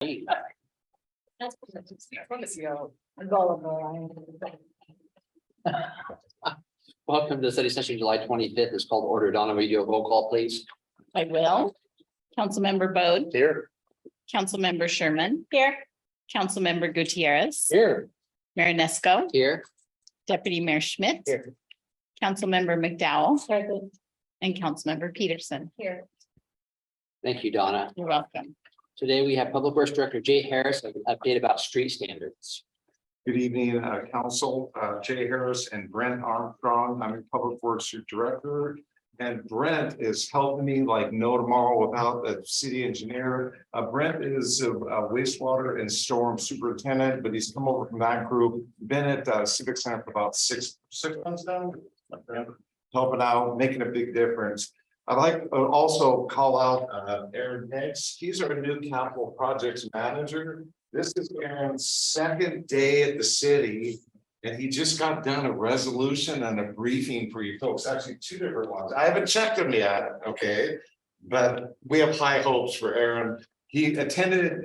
Welcome to the study session, July 25th. It's called order. Donna, will you do a roll call, please? I will. Councilmember Bode, Here. Councilmember Sherman. Here. Councilmember Gutierrez. Here. Marinesco, Here. Deputy Mayor Schmidt. Here. Councilmember McDowell. And Councilmember Peterson. Here. Thank you, Donna. You're welcome. Today we have Public Works Director Jay Harris, an update about street standards. Good evening, Council, Jay Harris and Brent Armstrong. I'm a Public Works Director. And Brent is helping me like no tomorrow without a city engineer. Brent is a wastewater and storm superintendent, but he's come over from that group. Been at Civic Center for about six months now. Helping out, making a big difference. I'd like to also call out Aaron Nix. He's our new capital projects manager. This is Aaron's second day at the city, and he just got done a resolution and a briefing for you folks, actually two different ones. I haven't checked them yet, okay? But we have high hopes for Aaron. He attended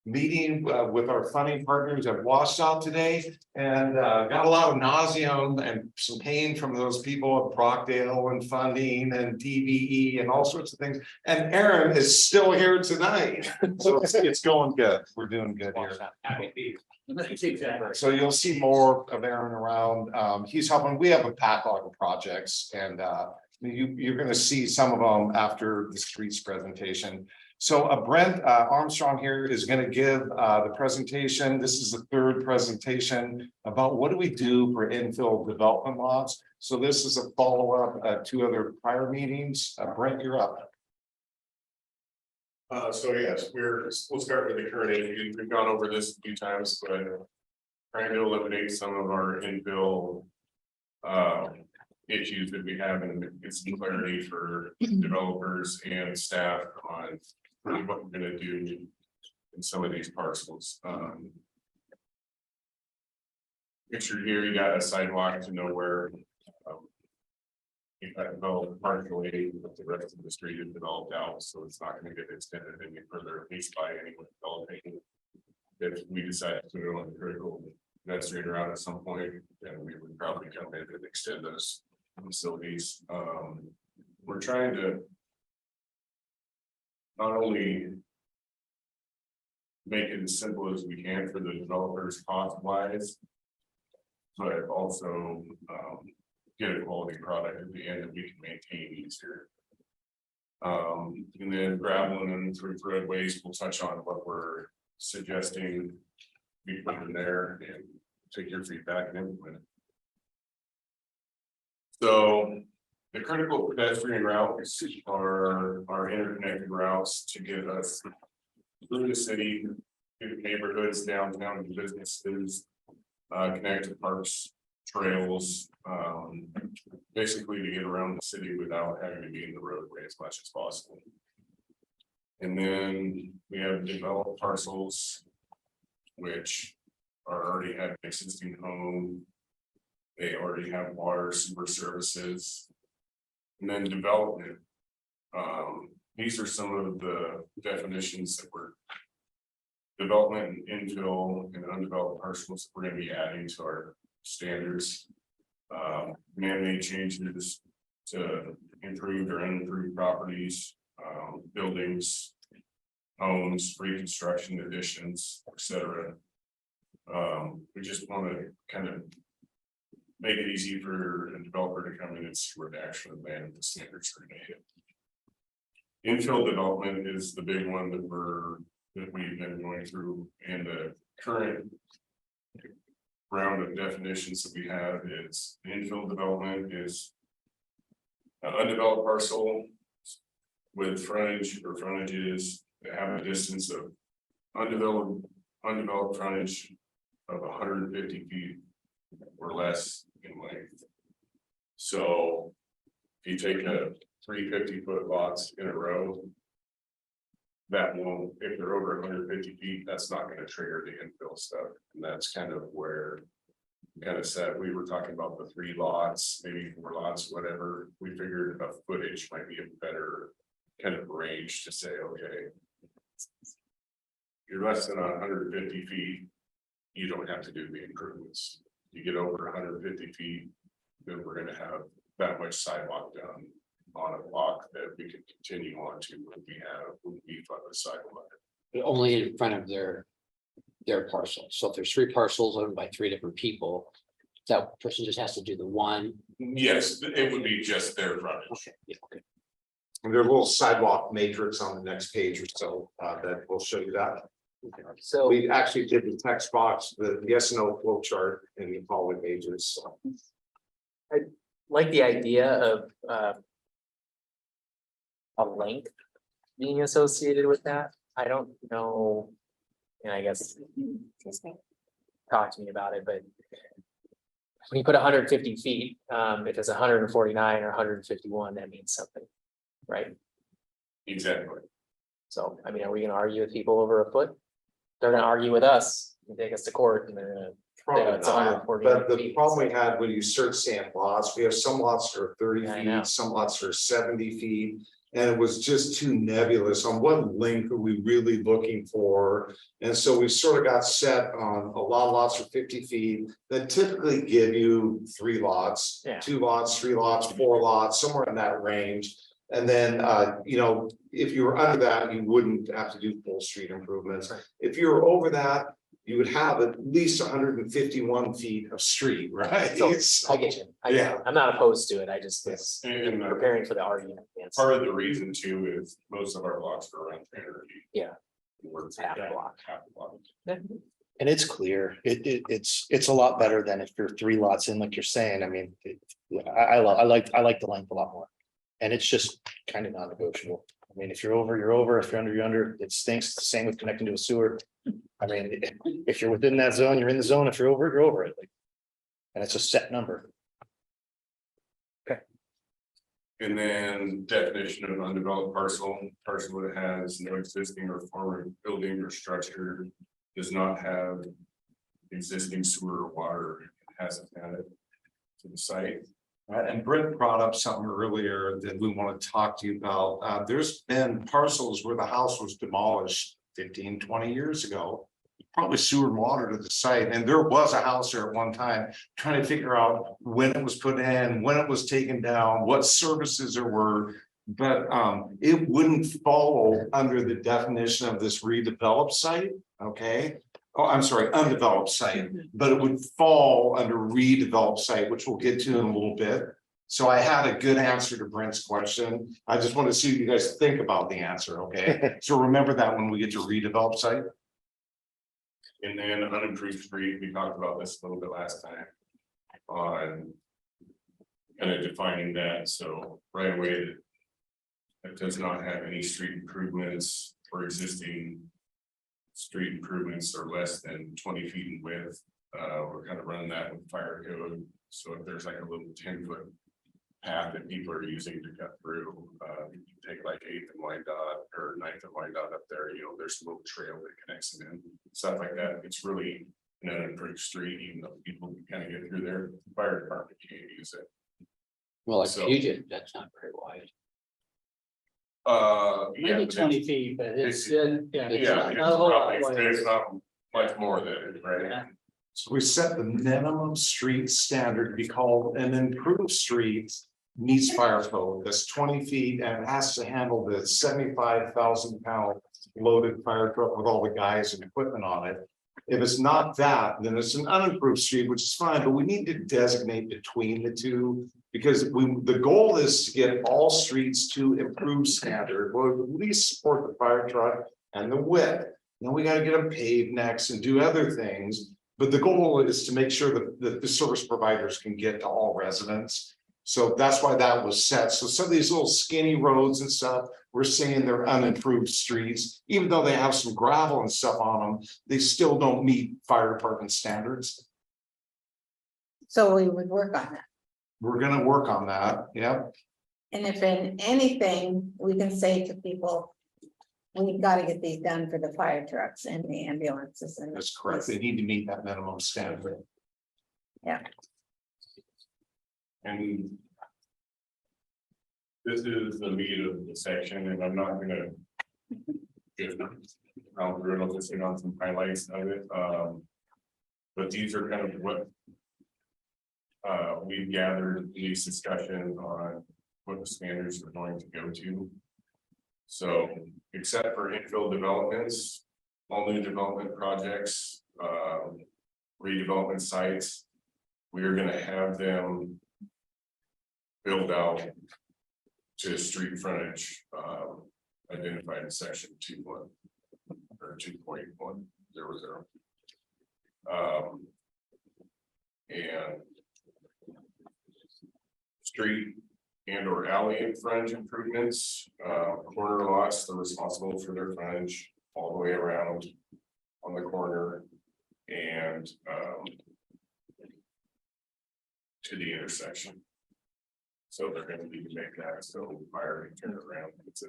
meeting with our funding partners at Washout today and got a lot of nausea and some pain from those people at Brockdale and funding and DBE and all sorts of things. And Aaron is still here tonight. So it's going good. We're doing good here. So you'll see more of Aaron around. He's helping. We have a backlog of projects and you're going to see some of them after the streets presentation. So Brent Armstrong here is going to give the presentation. This is the third presentation about what do we do for infill development lots. So this is a follow-up to other prior meetings. Brent, you're up. So yes, we'll start with the current issues. We've gone over this a few times, but trying to eliminate some of our infill issues that we have and get some clarity for developers and staff on really what we're going to do in some of these parcels. Pictured here, you got a sidewalk to nowhere. If I develop partially, but the rest of the street is developed out, so it's not going to get extended any further, at least by anyone developing. If we decide to put it on the critical pedestrian route at some point, then we would probably come in and extend those facilities. We're trying to not only make it as simple as we can for the developers cost wise, but also get a quality product at the end that we can maintain easier. And then gravel and through roadways, we'll touch on what we're suggesting we put in there and take your feedback and implement it. So the critical pedestrian routes are our interconnected routes to get us through the city, through the neighborhoods, downtown to businesses, connect to parks, trails, basically to get around the city without having to be in the roadway as much as possible. And then we have developed parcels, which are already have an existing home. They already have water, sewer services. And then development. These are some of the definitions that we're development and infill and undeveloped parcels that we're going to be adding to our standards. Man-made changes to improved or unimproved properties, buildings, homes, reconstruction additions, etc. We just want to kind of make it easy for a developer to come in and see where the actual land the standards are going to hit. Infill development is the big one that we've been going through, and the current round of definitions that we have is infill development is an undeveloped parcel with frontage or frontages that have a distance of undeveloped frontage of 150 feet or less in length. So if you take a 350-foot lots in a row, that won't, if they're over 150 feet, that's not going to trigger the infill stuff. And that's kind of where kind of said we were talking about the 3 lots, maybe 4 lots, whatever. We figured a footage might be a better kind of range to say, okay, you're less than 150 feet, you don't have to do the improvements. You get over 150 feet, then we're gonna have that much sidewalk done on a block that we can continue on to when we beef on the sidewalk. But only in front of their parcel. So if there's 3 parcels owned by 3 different people, that person just has to do the one. Yes, it would be just their frontage. Okay, yeah, okay. And there's a little sidewalk matrix on the next page or so, that will show you that. So We actually did the text box, the yes, no flow chart in the following pages, so. Like the idea of a length being associated with that. I don't know. And I guess talk to me about it, but when you put 150 feet, if it's 149 or 151, that means something, right? Exactly. So, I mean, are we gonna argue with people over a foot? They're gonna argue with us and take us to court and they're gonna. Probably it's not, 149 but the feet. problem we had when you search sand lots, we have some lots that are 30 I know. feet, some lots are 70 feet. And it was just too nebulous on what length are we really looking for? And so we sort of got set on a lot of lots are 50 feet that typically give you 3 lots, Yeah. 2 lots, 3 lots, 4 lots, somewhere in that range. And then, you know, if you were under that, you wouldn't have to do full street improvements. Right. If you were over that, you would have at least 151 feet of street, right? So I get you. Yeah. I'm not opposed to it. I just was And preparing for the argument. It's part of the reason too is most of our blocks are around 300 feet. Yeah. We're half a block. half a block. And it's clear, it's a lot better than if you're 3 lots in, like you're saying, I mean, yeah, I like the length a lot more. And it's just kind of non-negotiable. I mean, if you're over, you're over, if you're under, you're under, it stinks, it's the same with connecting to a sewer. I mean, if you're within that zone, you're in the zone, if you're over it, like. And it's a set number. And then definition of undeveloped parcel that has no existing or former building or structure. Does not have existing sewer or water, hasn't had it to the site. Right, and Brent brought up something earlier that we want to talk to you about. There's been parcels where the house was demolished 15, 20 years ago. Probably sewer and water to the site, and there was a house there at one time, trying to figure out when it was put in, when it was taken down, what services there were. But it wouldn't fall under the definition of this redeveloped site, okay? Oh, I'm sorry, undeveloped site, but it would fall under redeveloped site, which we'll get to in a little bit. So I had a good answer to Brent's question. I just want to see what you guys think about the answer, okay? So remember that when we get to redeveloped site. And then unimproved street, we talked about this a little bit last time. On. Kind of defining that, so right away. That does not have any street improvements or existing. Street improvements are less than 20 feet in width. We're kind of running that with fire code, so if there's like a little 10-foot. Path that people are using to cut through, you can take like 8th and Wyandotte or 9th and Wyandotte up there, you know, there's a little trail that connects them in, stuff like that. It's really an unimproved street, even though people can kind of get through there, the fire department can't use it. Well, like So- Puget, that's not very wide. Yeah. Maybe but 20 feet, but it's, yeah. Yeah, it's it's not a whole lot probably, wide. it's not much more than it, right? Yeah. So we set the minimum street standard to be called an improved street. Meets fire code, that's 20 feet and it has to handle the 75,000 pound loaded fire truck with all the guys and equipment on it. If it's not that, then it's an unimproved street, which is fine, but we need to designate between the two. Because the goal is to get all streets to improve standard, we'll at least support the fire truck and the width. Then we gotta get them paved next and do other things. But the goal is to make sure that the service providers can get to all residents. So that's why that was set. So some of these little skinny roads and stuff, we're saying they're unimproved streets, even though they have some gravel and stuff on them, they still don't meet fire department standards. So we would work on that. We're gonna work on that, yep. And if in anything, we can say to people, we've got to get these done for the fire trucks and the ambulances and. That's correct. They need to meet that minimum standard. And. This is the meat of the section, and I'm not gonna. Good. I'll through it, just hit on some highlights of it, but these are kind of what. We've gathered these discussions on what the standards are going to go to. So, except for infill developments, all new development projects, redevelopment sites. We are gonna have them. Build out. To street frontage, identified in section 2.1. Or 2.100. And. Street and or alley and frontage improvements, corner lots, they're responsible for their frontage all the way around. On the corner and, to the intersection. So they're gonna need to make that, so fire and turn around, it's a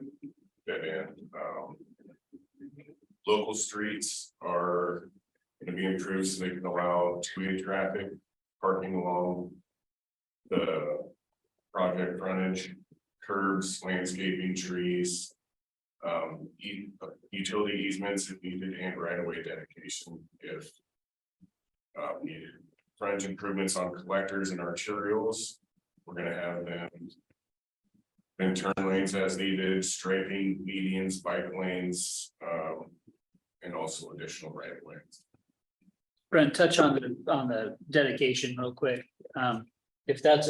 dead end, Local streets are gonna be improved so they can allow two-way traffic, parking along. The project frontage, curbs, landscaping, trees. Utility easements if needed and right-of-way dedication if. Needed, frontage improvements on collectors and arterials, we're gonna have them. Then turn lanes as needed, striping, medians, bike lanes, and also additional right-of-ways. Brent, touch on the dedication real quick. If that's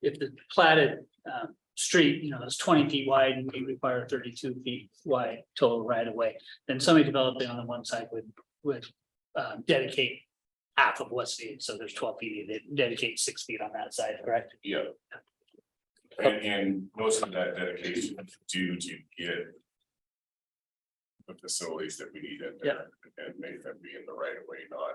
if the platted street, you know, is 20 feet wide and we require 32 feet wide total right of way, then somebody developing on the one side would dedicate half of what's needed. So there's 12 feet, they dedicate 6 feet on that side, correct? Yeah. And most of that dedication is due to get. The facilities that we need in there and make them be in the right of way, not.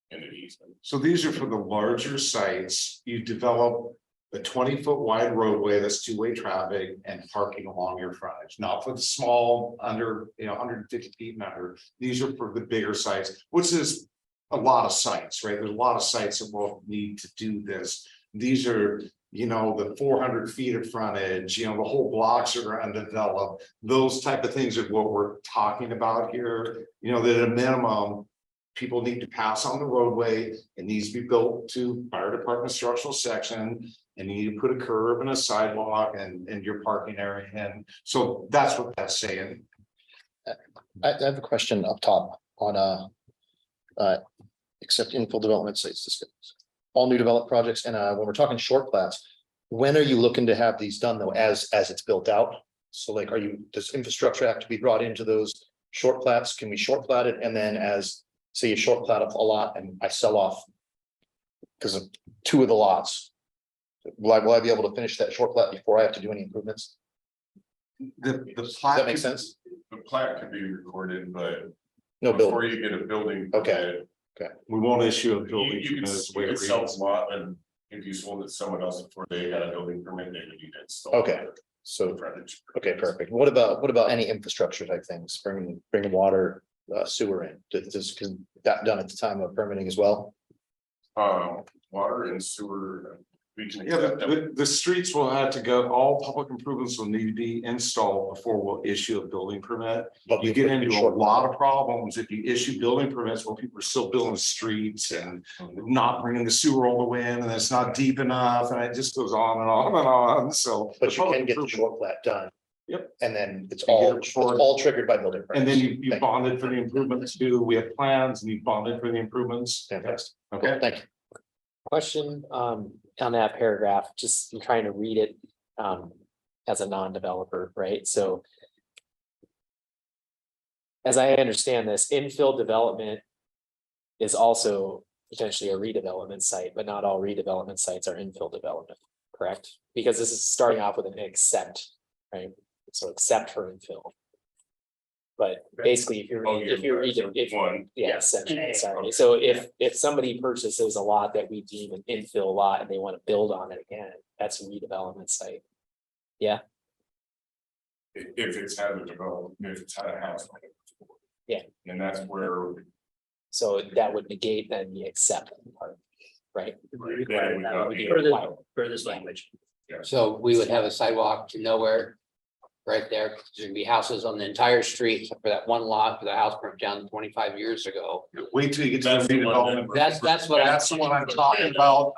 In an easement. So these are for the larger sites, you develop a 20-foot wide roadway that's two-way traffic and parking along your frontage, not for the small under, 150 feet and under. These are for the bigger sites, which is a lot of sites, right? There's a lot of sites that will need to do this. These are, the 400 feet of frontage, the whole blocks are undeveloped. Those type of things are what we're talking about here, that at a minimum. People need to pass on the roadway, it needs to be built to fire department structural section. And you need to put a curb and a sidewalk and your parking area in, so that's what that's saying. I have a question up top on except infill development sites, all new developed projects, and when we're talking short plats, when are you looking to have these done though, as it's built out? So like, does infrastructure have to be brought into those short plats? Can we short plat it, and then as say you short plat up a lot and I sell off because of two of the lots, will I be able to finish that short plat before I have to do any improvements? The Does plat that make sense? The plat could be recorded, but No bill. before you get a building. Okay. permit, We won't issue a You building. you can permit is the way it sell reads. a lot and if you sold it to someone else before they got a building permit, they would need to install. Okay. the So, frontage. okay, perfect. What about any infrastructure type things, bringing water, sewer in, can that done at the time of permitting as well? Water and sewer, we can. Yeah, accept that. the streets will have to go, all public improvements will need to be installed before we'll issue a building permit. But You we get put into a short- lot of problems if you issue building permits where people are still building streets and not bringing the sewer all the way in, and it's not deep enough, and it just goes on and on and on, so. But you public can get the improvement- short plat done. Yep. And then it's You get all, it it's for- all triggered by building. And then permits. you bonded for the improvements too, we have plans and you bonded for the improvements, Fantastic. okay? Thank you. Question on that paragraph, just I'm trying to read it as a non-developer, right? So. As I understand this, infill development is also potentially a redevelopment site, but not all redevelopment sites are infill development, correct? Because this is starting off with an except, right? So except for infill. But basically, if you're, Oh, yeah, if you're, right, so if, one, yeah, essentially, sorry. Okay. So if somebody purchases a lot that we deem an infill lot and they want to build on it again, that's a redevelopment site. If it's had a development, if it's had a house. on it before. Yeah. And that's where. So that would negate then the except part, right? Require that would be For this language. So we would have a sidewalk to nowhere. right there. There's gonna be houses on the entire street except for that one lot, for the house burnt down 25 years ago. Wait till you get to That's the the one redevelopment. That's what. That's what I'm talking about.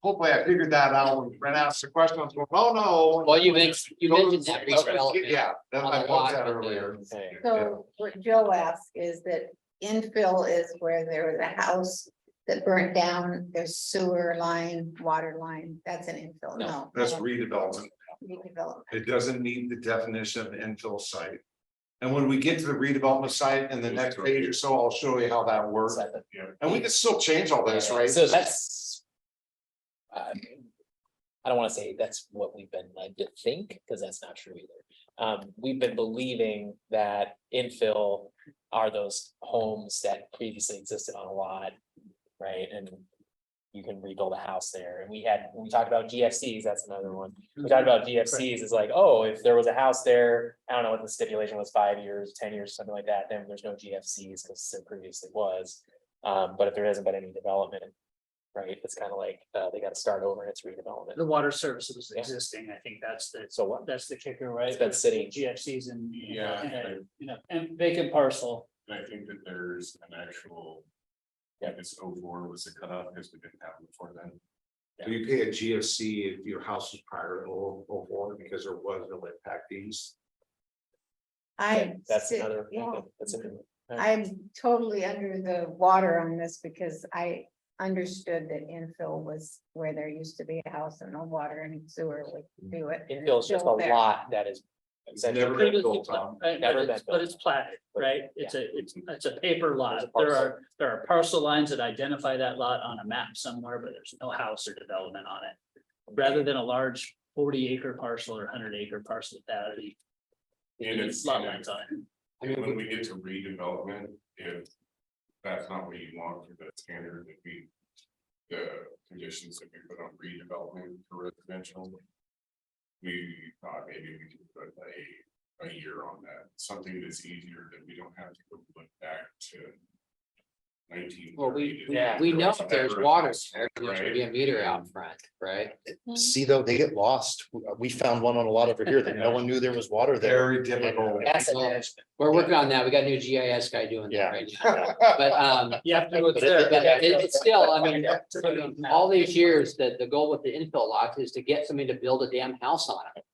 Hopefully I figured that out when Brent asked the question. I was going, oh, no. Well, you mentioned that redevelopment. Yeah, that on I the got lot that with the- earlier. Okay. So what Joe asked is that infill is where there was a house that burnt down, there's sewer line, water line, that's an infill, no. That's redevelopment. Redevelopment. It doesn't meet the definition of infill site. And when we get to the redevelopment site in the next page or so, I'll show you how that works. And we can still change all this, right? So that's. I don't wanna say that's what we've been led to think, cause that's not true either. We've been believing that infill are those homes that previously existed on a lot. Right, and you can rebuild a house there, and when we talked about GFCs, that's another one. We talked about GFCs, is like, oh, if there was a house there, I don't know what the stipulation was, 5 years, 10 years, something like that, then there's no GFCs, because there previously was. But if there hasn't been any development, right, it's kind of like, they gotta start over and it's redevelopment. The water service was Yeah. existing, I think that's the, So what, that's the kicker, right? That's city. GFCs and. Yeah. And vacant parcel. And I think that there's an actual. Yeah, it's 04 was the cutoff, because we didn't have it before then. Do you pay a GFC if your house was prior to 04 because there was no impact fees? That's another, Yeah. that's another. I'm totally under the water on this because I understood that infill was where there used to be a house and no water and sewer would do it. It feels just a Still there. lot that is. essentially- Never been built on. Right, Never but it's, been but built. it's platted, right? It's a paper lot. There's a parcel. There are parcel lines that identify that lot on a map somewhere, but there's no house or development on it. Rather than a large 40-acre parcel or 100-acre parcel that are the And it's, lot lines on it. I mean, when we get to redevelopment, if that's not what you want for the standard that we. The conditions that we put on redevelopment for residential. We thought maybe we could put a year on that, something that's easier, that we don't have to go look back to. 19. Well, we Yeah. know if there's water there, there's gonna be a meter out front, right? See, though, they get lost. We found one on a lot over here that no one knew there was water there. Very difficult. Asset management. We're working on that. We got a new GIS guy doing that Yeah. right now. But You have to go But there. it's still, I mean, all these years, the goal with the infill lot is to get somebody to build a damn house on it.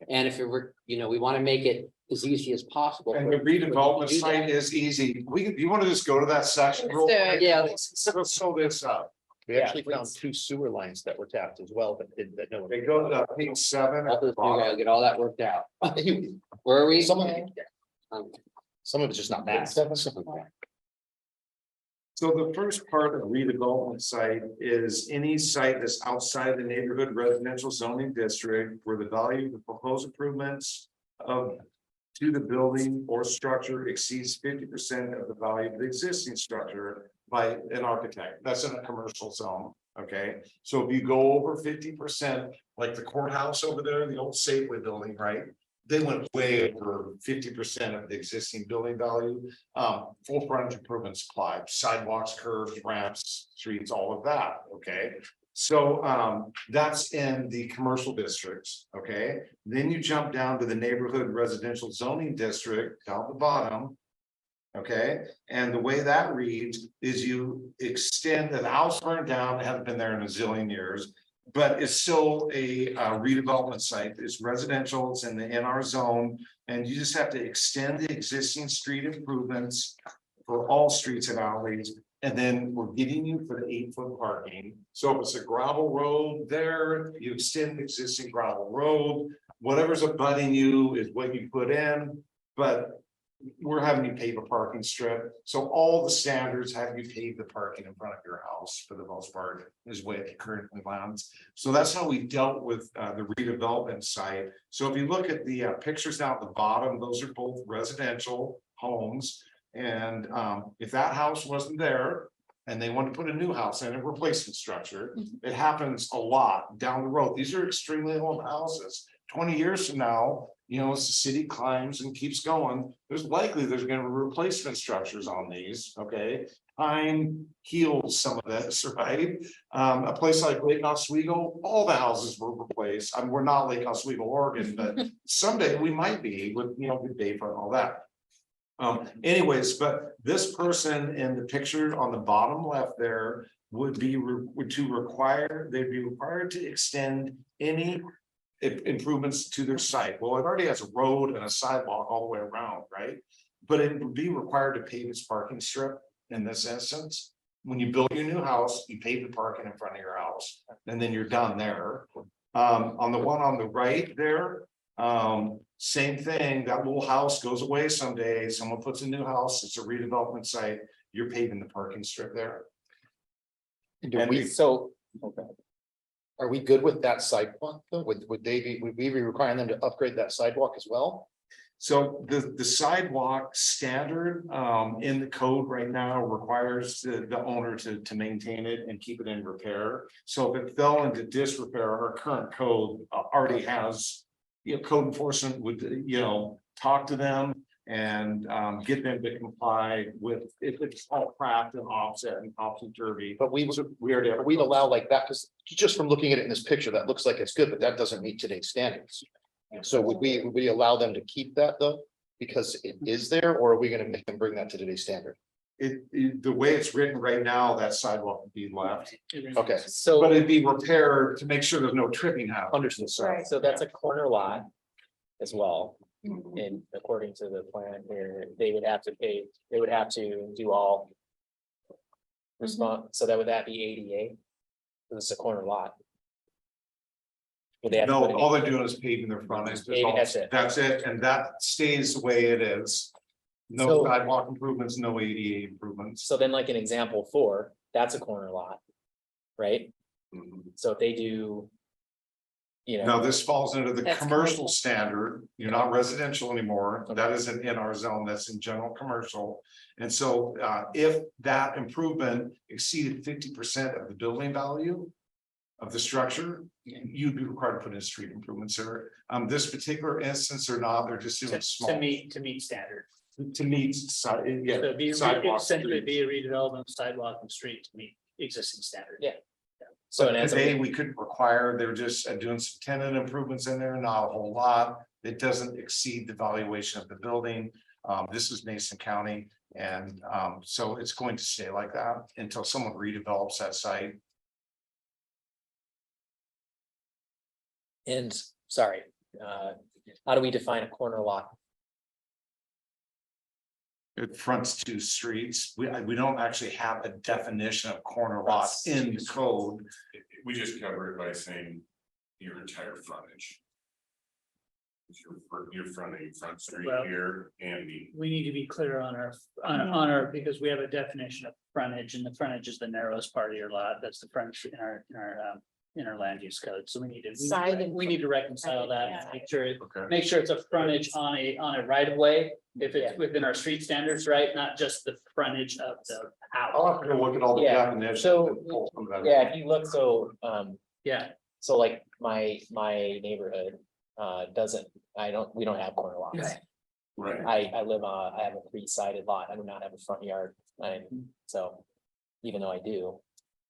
And if it were, we want to make it as easy as possible. And the redevelopment Do that. site is easy. You want to just go to that section? real Let's do it. quick? Yeah. Let's show this up. We Yeah, actually found please. 2 sewer lines that were tapped as well, that no one. They go to page 7. All at the this new guy will bottom. get all that worked out. Where are we? Some of Okay. Some of it's just not mapped. So the first part of redevelopment site is any site that's outside the neighborhood residential zoning district where the value of the proposed improvements of to the building or structure exceeds 50% of the value of the existing structure by an architect. That's in a commercial zone, okay? So if you go over 50%, like the courthouse over there, the old Safeway building, right? They went way over 50% of the existing building value. Full frontage improvements applied, sidewalks, curbs, ramps, streets, all of that, okay? So that's in the commercial districts, okay? Then you jump down to the neighborhood residential zoning district down the bottom. Okay, and the way that reads is you extend the house burned down, it hasn't been there in a zillion years. But it's still a redevelopment site, it's residential, it's in the NR zone, and you just have to extend the existing street improvements. For all streets and alleys, and then we're getting you for the 8-foot parking. So if it's a gravel road there, you extend the existing gravel road, whatever's abutting you is what you put in, but. We're having you pave a parking strip, so all the standards have you pave the parking in front of your house for the most part, is what it currently lands. So that's how we dealt with the redevelopment site. So if you look at the pictures down at the bottom, those are both residential homes. And if that house wasn't there and they want to put a new house in a replacement structure, it happens a lot down the road. These are extremely old houses. 20 years from now, as the city climbs and keeps going, there's gonna be replacement structures on these, okay? Time heals some of this, right? A place like Lake Oswego, all the houses were replaced. We're not Lake Oswego, Oregon, but someday we might be with, good Dayfront and all that. Anyways, but this person in the picture on the bottom left there would be they'd be required to extend any improvements to their site. Well, it already has a road and a sidewalk all the way around, right? But it would be required to pave its parking strip in this instance. When you build your new house, you pave the parking in front of your house, and then you're done there. On the one on the right there, same thing, that little house goes away someday, someone puts a new house, it's a redevelopment site, you're paving the parking strip there. Do we, So, are we good with that sidewalk though? Would we be requiring them to upgrade that sidewalk as well? So the sidewalk standard in the code right now requires the owner to maintain it and keep it in repair. So if it fell into disrepair, our current code already has, code enforcement would, talk to them and get them to comply with if it's all cracked and offset and topsy-turvy. But we already have. we'd allow like that, because just from looking at it in this picture, that looks like it's good, but that doesn't meet today's standards. So would we allow them to keep that though? Because it is there, or are we gonna make them bring that to today's standard? The way it's written right now, that sidewalk would be left, Okay, but so, it'd be repaired to make sure there's no tripping happen. understood, sorry. Right. so that's a corner lot as well. And according to the plan here, they would have to pay, they would have to do all. Response, so would that be ADA? Because it's a corner lot. Would they have to No, put all any- they're doing is paving their frontage. Paving, that's it. That's it, and that stays the way it is. No So- sidewalk improvements, no ADA improvements. So then like an example 4, that's a corner lot. Right? Mhm. So if they do. Now, this falls into the That's commercial standard. You're not residential anymore. That isn't in our zone. That's in general commercial. And so if that improvement exceeded 50% of the building value of the structure, you'd be required to put in street improvements there. This particular instance or not, they're just doing small To meet standard. to meet So it'd be sidewalk. essentially be a redevelopment of sidewalk and street to meet existing standard. Yeah. So But and as today a, we couldn't require, they're just doing some tenant improvements in there, not a whole lot. It doesn't exceed the valuation of the building. This is Mason County. And so it's going to stay like that until someone redevelops that site. and sorry, how do we define a corner lot? It fronts two streets. We don't actually have a definition of corner lots in the code. We just cover it by saying your entire frontage. Your front street Well- here and the. We need to be clear on our, because we have a definition of frontage, and the frontage is the narrowest part of your lot. That's the frontage in our land use code. So we need Side and- to reconcile that, Yeah. make sure it's a frontage on a right of way. If it's within our street standards, right, not just the frontage of the I'll house. have to go look at all the Yeah, definitions. so, and pull some of that. Yeah, if you look, so, Yeah, so like my neighborhood, we don't have corner lots. Right. I have a 3-sided lot. I do not have a front yard. So even though I do,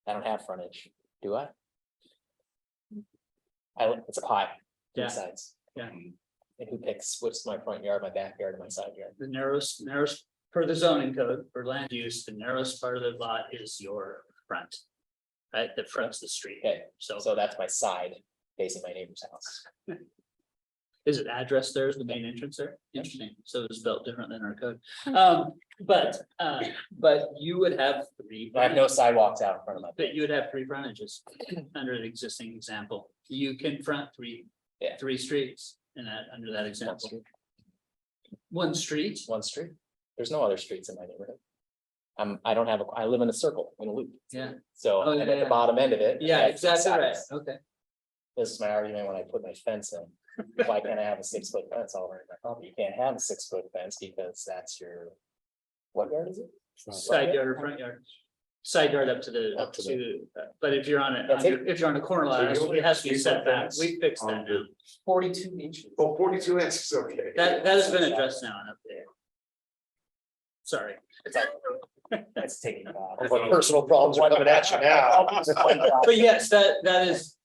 I don't have frontage, do I? It's a pie, Yeah. 3 sides. Yeah. And who picks what's my front yard, my backyard, and my side yard? the narrowest, for the zoning code, for land use, the narrowest part of the lot is your front. Right, that fronts the street. Okay, So so that's my side facing my neighbor's house. is it addressed there as the main entrance there? Interesting. So it's built different than our code. But you would have three. I have no sidewalks out in front of my. But you would have 3 frontages under the existing example. You can front Yeah. 3 streets in that, under that example. street. 1 street. One street. There's no other streets in my neighborhood. I live in a circle, in a loop. Yeah. So, Oh, and yeah, at the yeah. bottom end of it. Yeah, I have exactly right. sides. Okay. This is my argument when I put my fence in. Why can't I have a 6-foot fence all around my property? You can't have a 6-foot fence because that's your. What yard is it? Side yard or front yard. side yard up to the, Up to the- but if you're on That's it. it, if you're on a corner lot, it has to be set back. We fixed that now. 42 inches. Oh, 42 inches, okay. That has been addressed now and up there. Sorry. That's taking it off. What personal problems are coming at you now? But yes, that is,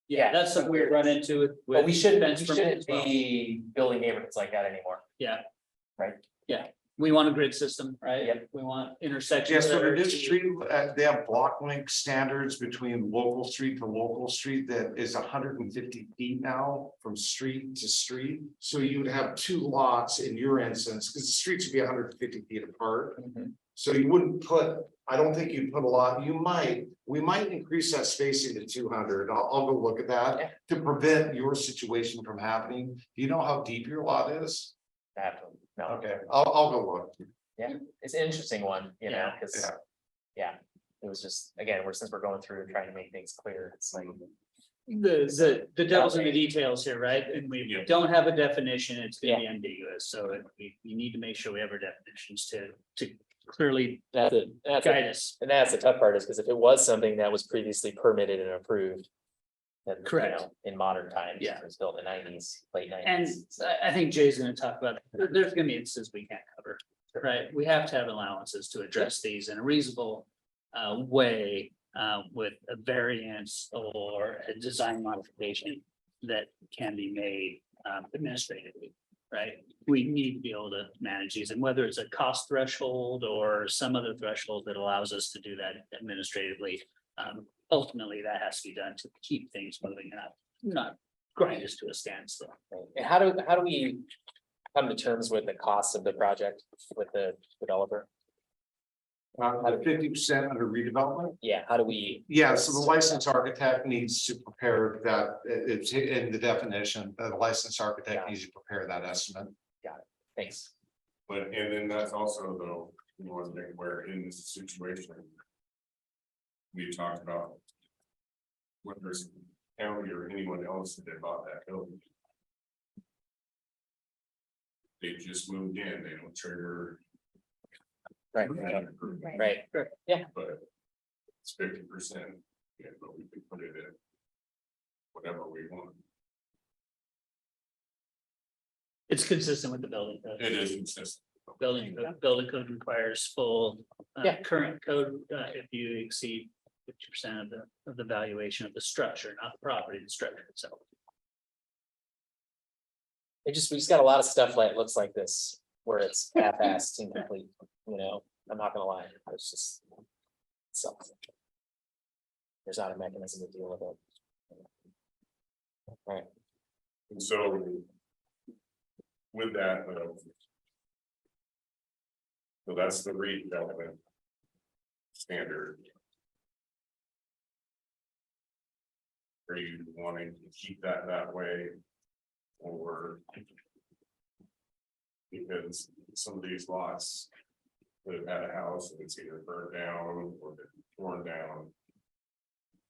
Yeah. that's something we run into with. But we shouldn't fence permit as well. be building neighborhoods like that anymore. Yeah. Right. Yeah, we want a grid system, right? Yep. We want intersections. Yes, so that are- it is street, they have block link standards between local street to local street that is 150 feet now from street to street. So you would have two lots in your instance, because the streets would be 150 feet apart. So you wouldn't put, I don't think you'd put a lot, we might increase that spacing to 200. I'll go look at Yeah. that to prevent your situation from happening. Do you know how deep your lot is? No, Okay, I'll go look. yeah, it's an interesting one, you know, Yeah. because, Yeah. yeah, it was just, again, since we're going through and trying to make things clear, it's like. The devil's in the details here, right? And we Yeah. don't have a definition, it's gonna be ambiguous, so we need to make sure we have our definitions to clearly That's it, guide us. and that's the tough part, is because if it was something that was previously permitted and approved. Then, you Correct. know, in modern times. Yeah. It was built in the 90s, late And 90s. I think Jay's gonna talk about, there's gonna be instances we can't cover, right? We have to have allowances to address these in a reasonable way with a variance or a design modification that can be made administratively, right? We need to be able to manage these, and whether it's a cost threshold or some other threshold that allows us to do that administratively. Ultimately, that has to be done to keep things moving, not grind us to a standstill. Right. And how do we come to terms with the cost of the project with the developer? The 50% under redevelopment? Yeah, how do we? Yeah, so the licensed architect needs to prepare that, it's in the definition, the licensed architect needs to prepare that estimate. Thanks. But, and then that's also though, you want to make aware in this situation. We talked about. Whether it's county or anyone else that bought that building. They just moved in, they don't trigger. Right, right, But it's 50%, yeah, but we can put it in. Whatever we want, It's consistent with the building code. it is consistent. Building code requires full current code if you exceed 50% of the valuation of the structure, not the property, the structure itself. we just got a lot of stuff like, looks like this, where it's half-assed, incomplete, you know, I'm not gonna lie, it's just. So. There's not a mechanism to deal with it. Right, And so. With that, so that's the redevelopment. Standard. Are you wanting to keep that way? Or? Because some of these lots. That have had a house and it's either burned down or been torn down.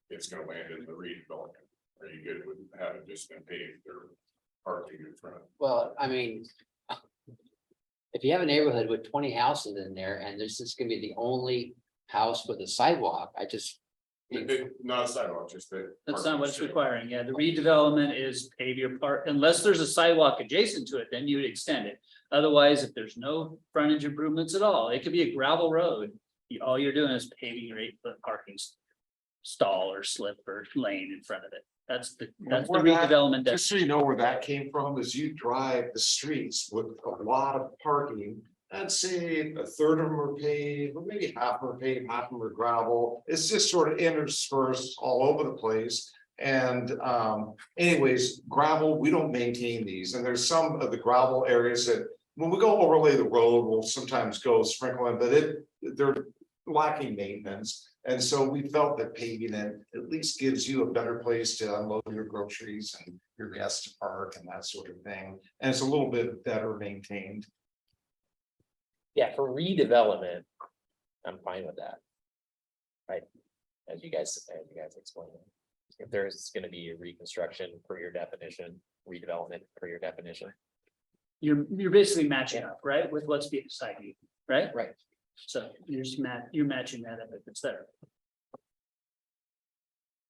It's gonna land in the redevelopment. Are you good with having just been paved or parking in front? Well, I mean. If you have a neighborhood with 20 houses in there and this is gonna be the only house with a sidewalk, I just. Not a sidewalk, just that. That's not what it's requiring. Yeah, the redevelopment is pave your part, unless there's a sidewalk adjacent to it, then you would extend it. Otherwise, if there's no frontage improvements at all, it could be a gravel road. All you're doing is paving your 8-foot parking stall or slip or lane in front of it. That's the Where that- redevelopment. Just so you know where that came from, is you drive the streets with a lot of parking. I'd say a third of them are paved, or maybe half are paved, half of them are gravel. It's just sort of interspersed all over the place. And anyways, gravel, we don't maintain these, and there's some of the gravel areas that. When we go overlay the road, we'll sometimes go sprinkle in, but they're lacking maintenance. And so we felt that paving it at least gives you a better place to unload your groceries and your guests to park and that sort of thing. And it's a little bit better maintained. yeah, for redevelopment, I'm fine with that. Right, as you guys explained. If there's gonna be a reconstruction for your definition, redevelopment for your definition. You're basically matching up, right, with what's beside you, right? Right. So you're matching that up if it's there.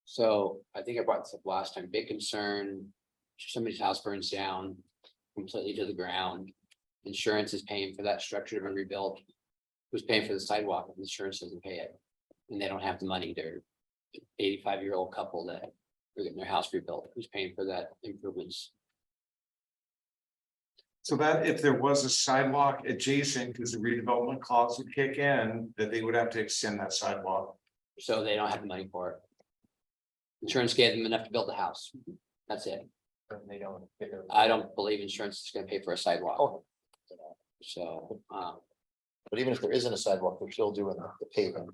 So I think I brought this up last time, big concern, somebody's house burns down completely to the ground. Insurance is paying for that structure to be rebuilt. Who's paying for the sidewalk if insurance doesn't pay it? And they don't have the money, they're 85-year-old couple that are getting their house rebuilt, who's paying for that improvements? So that if there was a sidewalk adjacent, because the redevelopment clause would kick in, that they would have to extend that sidewalk. So they don't have the money for it. Insurance gave them enough to build the house. That's it. And they don't get their. I don't believe insurance is gonna pay for a sidewalk. Oh. So, But even if there isn't a sidewalk, they're still doing the paving.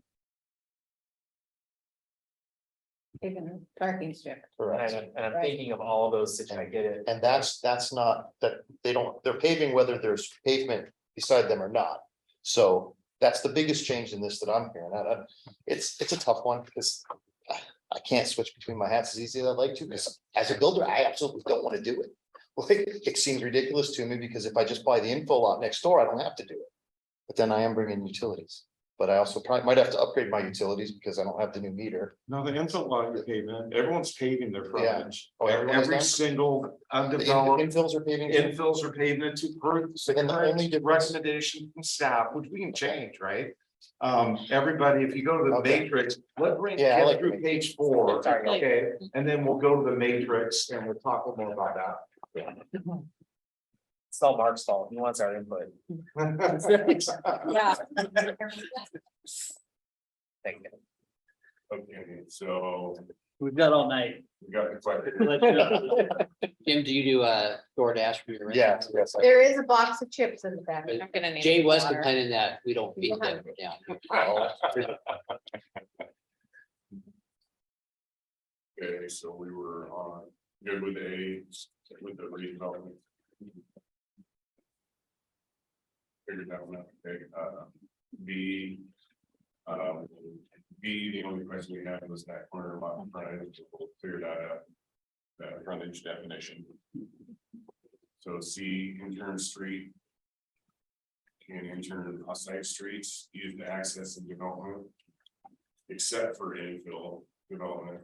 Even parking strip. Correct. And I'm thinking of all those situations, I get it. And that's not, that they don't, they're paving whether there's pavement beside them or not. So that's the biggest change in this that I'm hearing. It's a tough one because I can't switch between my hats as easy as I'd like to, because as a builder, I absolutely don't want to do it. Like, it seems ridiculous to me because if I just buy the info lot next door, I don't have to do it. But then I am bringing utilities, but I also probably might have to upgrade my utilities because I don't have the new meter. No, the infill lot you're paving, everyone's paving their frontage. Oh, everyone's Every done? single The undeveloped infills are paving. too? infills are pavement to per. So then the only difference- Recommendation from staff, which we can change, right? Everybody, if you go to the Okay. matrix, let's bring Yeah, I get like through the page 4, Sorry. okay? And then we'll go to the matrix and we'll talk a little more about that. It's all Mark's fault. He wants our input. Yeah. Thank you. Okay, so We've got all night. we got the question. We'll let you know. Jim, do you do DoorDash for your rent? Yes, yes. There is a box of chips in the back. But I'm not gonna name Jay the was water. complaining that we don't feed them down. Okay, so we were on, good with A, with the redevelopment. Figured that one out, okay, B. B, the only question we had was that corner lot in front, we'll figure that out. That frontage definition. So C, intern street. And intern off-site streets used to access and development. Except for infill development.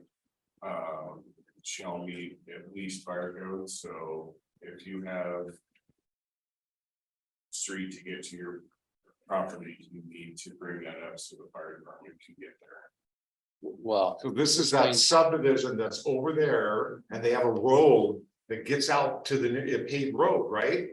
Shall meet at least fire code, so if you have. Street to get to your property, you need to bring that up so the fire department can get there. Well, So this is that subdivision that's over there and they have a road that gets out to the paved road, right?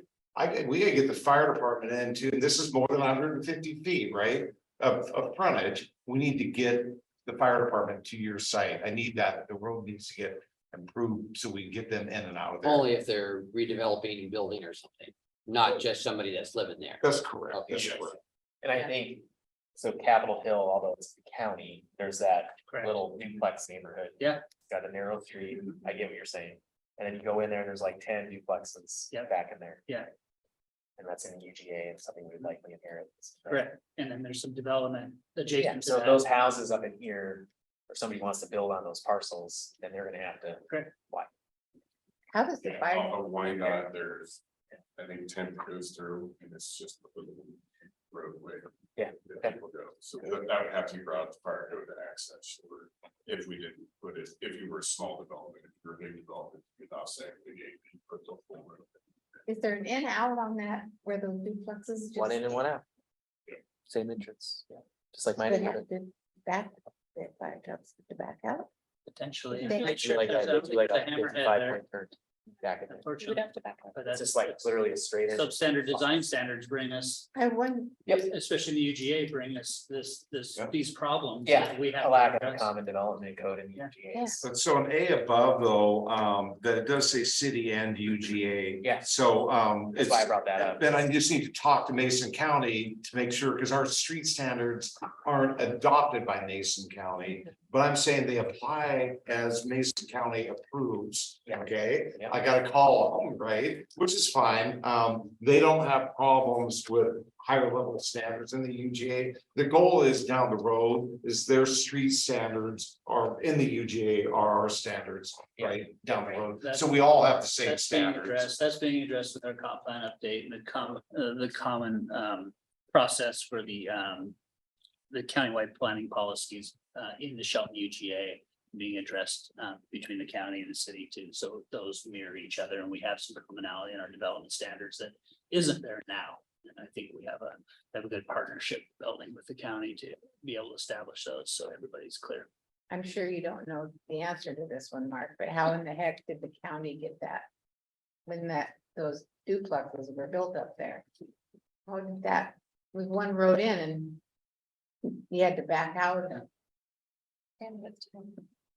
We gotta get the fire department into, and this is more than 150 feet, right? Of frontage, we need to get the fire department to your site. I need that, the road needs to get improved so we can get them in and out of there. only if they're redeveloping and building or something, not just somebody that's living there. That's correct. Okay. That's correct. And I think, so Capitol Hill, although it's the county, there's that Correct. little duplex neighborhood. Yeah. Got a narrow street, I get what you're saying. And then you go in there and there's like 10 duplexes. Yep. Back in there. Yeah. And that's in the UGA and something we'd likely inherit. Correct. And then there's some development Yeah, adjacent to so that. those houses up in here, or somebody wants to build on those parcels, then they're gonna have to. Correct. Why? How does the Yeah, fire? off of Wyandotte, there's, I think 10 goes through, and it's just a little roadway. Yeah, that people go. So that would have to be brought to fire code to access, or if we didn't put it, if you were a small development, if you were a big development, you'd offset the gate, you put the full road. Is there an in out on that where those duplexes? One just- in and one out. Same entrance, yeah, just like my They neighborhood. have to back, their fire trucks to back out. Potentially. They- Make Do sure like there's that, a- do like a a hammerhead 55 there. point turn back in there. Unfortunately. to back up. But It's that's just like literally a straight in. substandard design standards bring us, I wonder, especially in the UGA, bring us Yeah. these problems. Yeah, that we have a to lack of a address. common development code in the Yeah. UGA's. But so an A above though, that it does say city and UGA. Yeah. So, That's why I brought that up. Then I just need to talk to Mason County to make sure, because our street standards aren't adopted by Mason County. But I'm saying they apply as Mason County approves, Yeah. okay? Yeah. I got a call them, right, which is fine. They don't have problems with higher level standards in the UGA. The goal is down the road is their street standards are in the UGA are our standards, right, down the road. So we all have the same That's being standards. addressed, that's being addressed with our comp plan update and the common process for the countywide planning policies in the Shelton UGA being addressed between the county and the city too. So those mirror each other, and we have some commonality in our development standards that isn't there now. And I think we have a good partnership building with the county to be able to establish those, so everybody's clear. I'm sure you don't know the answer to this one, Mark, but how in the heck did the county get that? When those duplexes were built up there? How did that, with one road in and you had to back out? At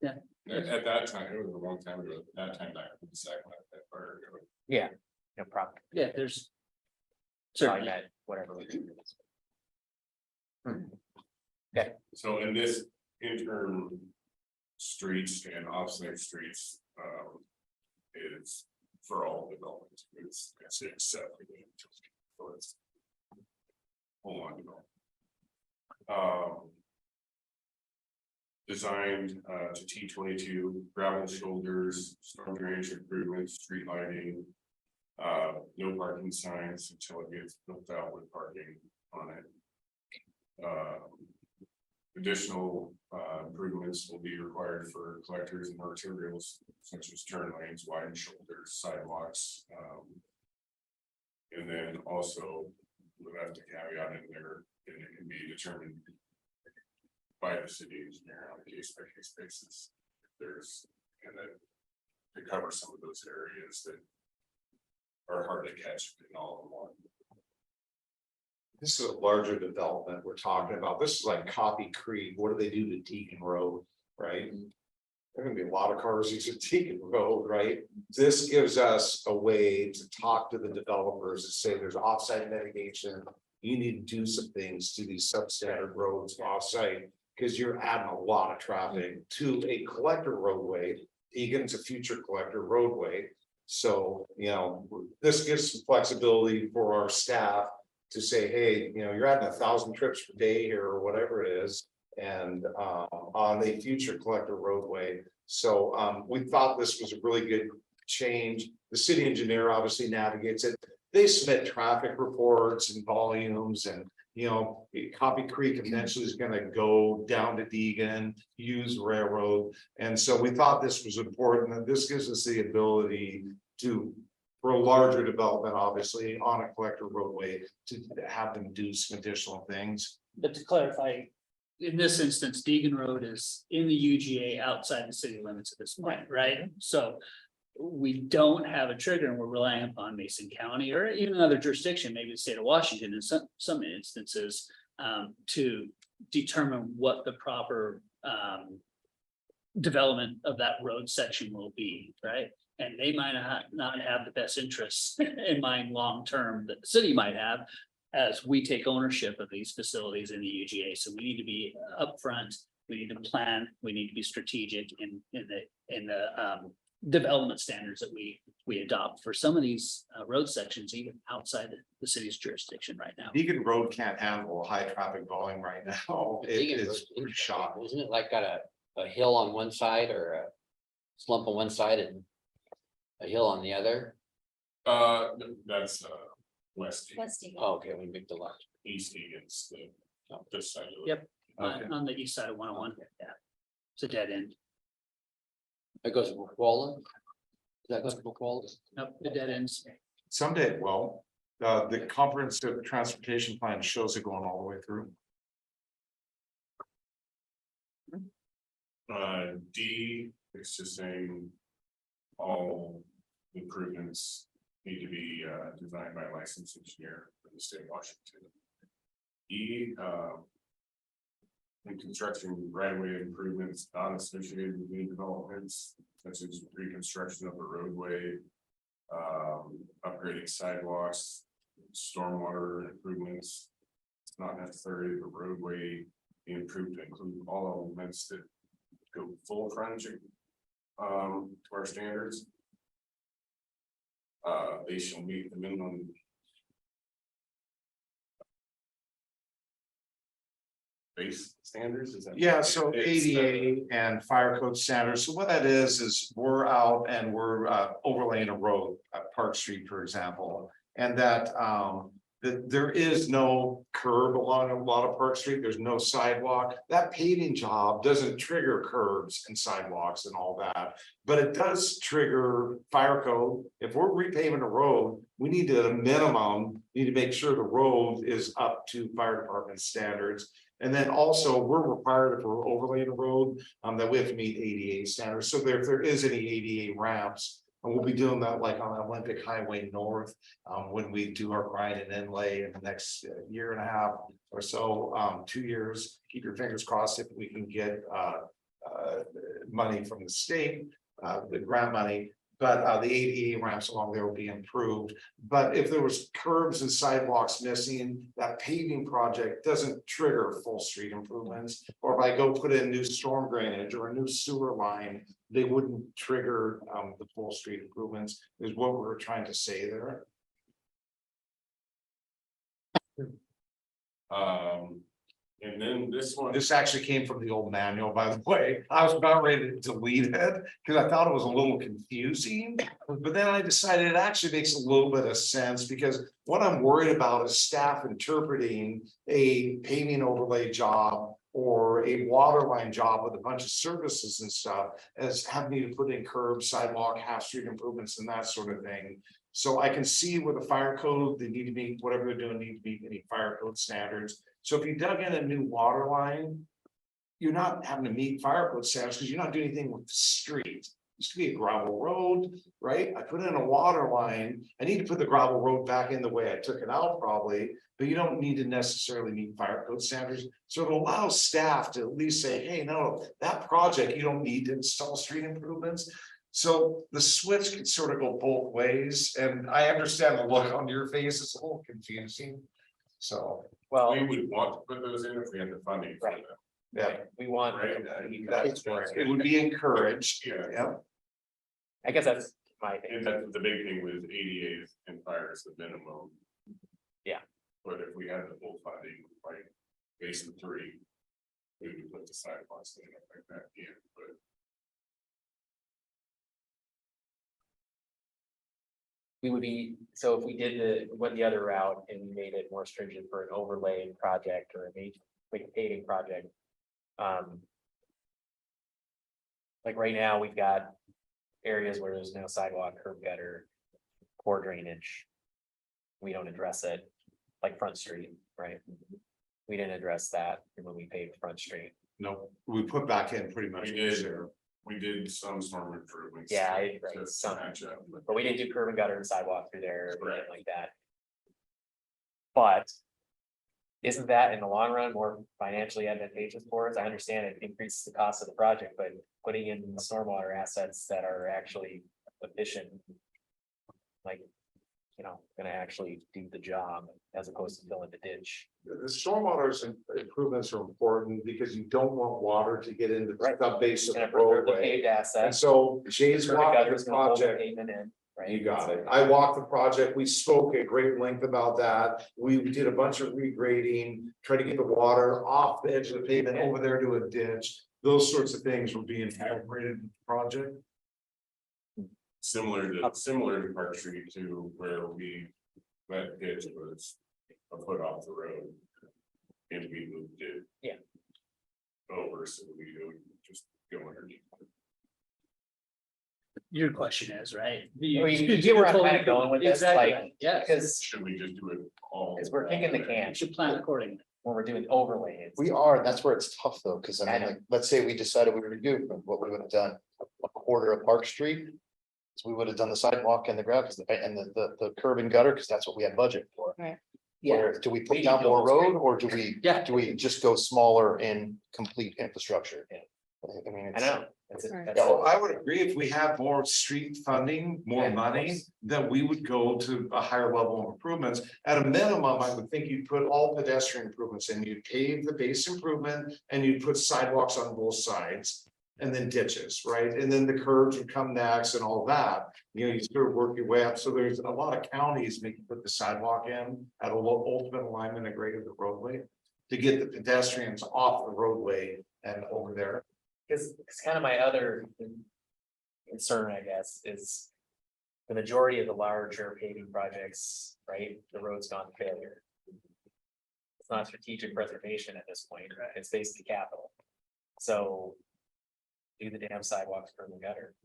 that time, it was a long time ago, at that time back in the second, that far ago. Yeah, no problem. Yeah, there's. Sorry, Certainly, that, whatever. we do. So in this interim streets and offsite streets, is for all development, it's except. So it's. Hold on, designed to T22 gravel shoulders, storm drainage improvements, street lighting. No parking signs until it gets built out with parking on it. Additional improvements will be required for collectors and arterials such as turn lanes, wide shoulders, sidewalks. And then also, we have to caveat in there, and it can be determined by the city engineer on a case by case basis. There's, and then to cover some of those areas that are hard to catch in all in one. This is a larger development we're talking about. This is like Coffee Creek. What do they do to Deacon Road, right? There are gonna be a lot of cars using Deacon Road, right? This gives us a way to talk to the developers and say there's offsite mitigation. You need to do some things to these substandard roads offsite, because you're adding a lot of traffic to a collector roadway. Egan's a future collector roadway. So, you know, this gives some flexibility for our staff to say, hey, you know, you're adding 1,000 trips per day here or whatever it is. And on the future collector roadway. So we thought this was a really good change. The city engineer obviously navigates it. They submit traffic reports and volumes, and you know, Coffee Creek eventually is going to go down to Deegan, use railroad. And so we thought this was important, and this gives us the ability to, for a larger development, obviously on a collector roadway, to have them do some additional things. but to clarify, in this instance, Deegan Road is in the UGA outside the city limits at this point, right? So we don't have a trigger, and we're relying upon Mason County or even another jurisdiction, maybe the state of Washington in some instances, to determine what the proper development of that road section will be, right? And they might not have the best interests in mind long-term that the city might have as we take ownership of these facilities in the UGA. So we need to be upfront, we need to plan, we need to be strategic in the development standards that we adopt for some of these road sections, even outside the city's jurisdiction right now. Deegan Road can't handle a high traffic volume right now. Deegan It's Road's pretty shocking. Isn't it like got a hill on one side or a slump on one side and a hill on the other? That's west, Oh, okay, we make the left. east, Egan's the this side of it. Yep. Okay. On the east side of 101, yeah. It's a dead end. It goes to Wallen. That goes to Wallen. Nope, the dead ends. Someday, well, the comprehensive transportation plan shows it going all the way through. D, it's just saying all improvements need to be designed by a licensed engineer for the state of Washington. E, in construction right of way improvements not associated with new developments, such as reconstruction of a roadway, upgrading sidewalks, stormwater improvements. It's not necessary the roadway be improved to include all elements that go full frontage to our standards. They shall meet the minimum base standards, is that? Yeah, so It's, ADA and fire code standards. So what that is we're out and we're overlaying a road at Park Street, for example. And that that there is no curb along a lot of Park Street, there's no sidewalk. That paving job doesn't trigger curbs and sidewalks and all that. But it does trigger fire code. If we're repaving a road, we need to, at a minimum, need to make sure the road is up to fire department standards. And then also, we're required if we're overlaying a road, that we have to meet ADA standards. So if there is any ADA ramps, and we'll be doing that like on Olympic Highway North, when we do our grind and inlay in the next year and a half or so, 2 years. Keep your fingers crossed if we can get money from the state, the grant money. But the ADA ramps along there will be improved. But if there was curbs and sidewalks missing, that paving project doesn't trigger full street improvements. Or if I go put in new storm drainage or a new sewer line, they wouldn't trigger the full street improvements, is what we were trying to say there. And then this one. This actually came from the old manual, by the way. I was about ready to delete it because I thought it was a little confusing. But then I decided it actually makes a little bit of sense because what I'm worried about is staff interpreting a paving overlay job or a water line job with a bunch of services and stuff as having to put in curbs, sidewalk, half street improvements and that sort of thing. So I can see with the fire code, they need to meet, whatever they're doing, need to meet any fire code standards. So if you dug in a new water line, you're not having to meet fire code standards because you're not doing anything with the street. This could be a gravel road, right? I put in a water line. I need to put the gravel road back in the way I took it out probably, but you don't need to necessarily meet fire code standards. So it allows staff to at least say, hey, no, that project, you don't need to install street improvements. So the switch can sort of go both ways. And I understand the look on your face. It's a little confusing. So, Well, We would want to put those in if we had the funding for Right. them, yeah, we want, right? it would be encouraged. Yeah, Yeah. I guess that's my thing. and that's the big thing with ADAs and fires, the minimum. Yeah. But if we had the full funding, like basin 3, we would put the sidewalks in like that, yeah, but. We would be, so if we did went the other route and we made it more stringent for an overlay project or a major, like a paving project. Like right now, we've got areas where there's no sidewalk, curb gutter, core drainage. We don't address it, like Front Street, right? We didn't address that when we paved Front Street. No, we put back in pretty much. We did some storm improvements. Yeah, to some, match up, but we didn't do curb and gutter and sidewalk through there, or anything Correct. like that. But isn't that in the long run more financially advantageous for us? I understand it increases the cost of the project, but putting in stormwater assets that are actually efficient. Like, gonna actually do the job as opposed to filling the ditch. The stormwater improvements are important because you don't want water to get into Right. the base of Gonna the preserve the roadway. paved And assets. so Jay's Curb and walked gutter the is gonna hold the project. pavement in, right? You got it. I walked the project. We spoke at great length about that. We did a bunch of regrading, tried to get the water off the edge of the pavement over there to a ditch. Those sorts of things were being incorporated in the project. Similar to Park Street too, where that ditch was a foot off the road. And we moved it. Yeah. Over, so we would just go underneath. Your question is, right? You get where I'm kind of going with this, Exactly, like, yeah, because Should we just do it all? we're kicking the can you should plan accordingly. when we're doing overlays. We are, and that's where it's tough though, because I I mean, know. like, let's say we decided we were to do what we would have done. A quarter of Park Street. So we would have done the sidewalk and the ground, and the curb and gutter, because that's what we had budget for. Yeah, Or do we We put need down to more go road, or do we just go smaller in complete infrastructure? Yeah. I mean, I know. That's Right. that's Yeah, well, I would agree if we had more street funding, more Yeah, of money, course. then we would go to a higher level of improvements. At a minimum, I would think you'd put all pedestrian improvements in, you'd pave the base improvement and you'd put sidewalks on both sides. And then ditches, right? And then the curbs would come next and all that. You sort of work your way up. So there's a lot of counties make you put the sidewalk in at a ultimate alignment and grade of the roadway. To get the pedestrians off the roadway and over there. Because it's kind of my other concern, I guess, is the majority of the larger paving projects, right, the road's gone to failure. It's not strategic preservation at this point, right? It's basically capital. So. Do the damn sidewalks, curb and gutter.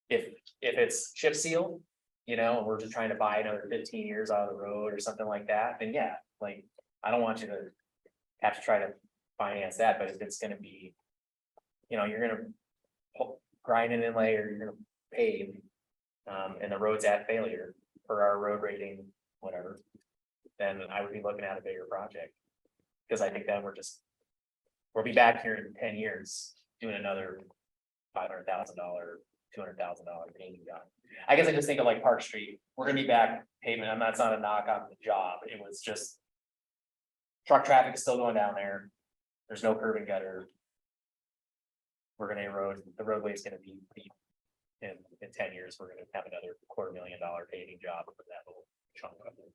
If it's chip seal, you know, and we're just trying to buy another 15 years out of the road or something like that, then yeah, like, I don't want you to. Have to try to finance that, but if it's gonna be. You know, you're gonna. Grind an inlay or you're gonna pave. And the road's at failure for our road rating, whatever. Then I would be looking at a bigger project. Cause I think then we're just. We'll be back here in 10 years doing another $500,000, $200,000 paving job. I guess I just think of like Park Street, we're gonna be back paving, and that's not a knock on the job, it was just. Truck traffic is still going down there, there's no curb and gutter. We're gonna erode, the roadway is gonna be deep. In 10 years, we're gonna have another $250,000 paving job for that little chunk of it.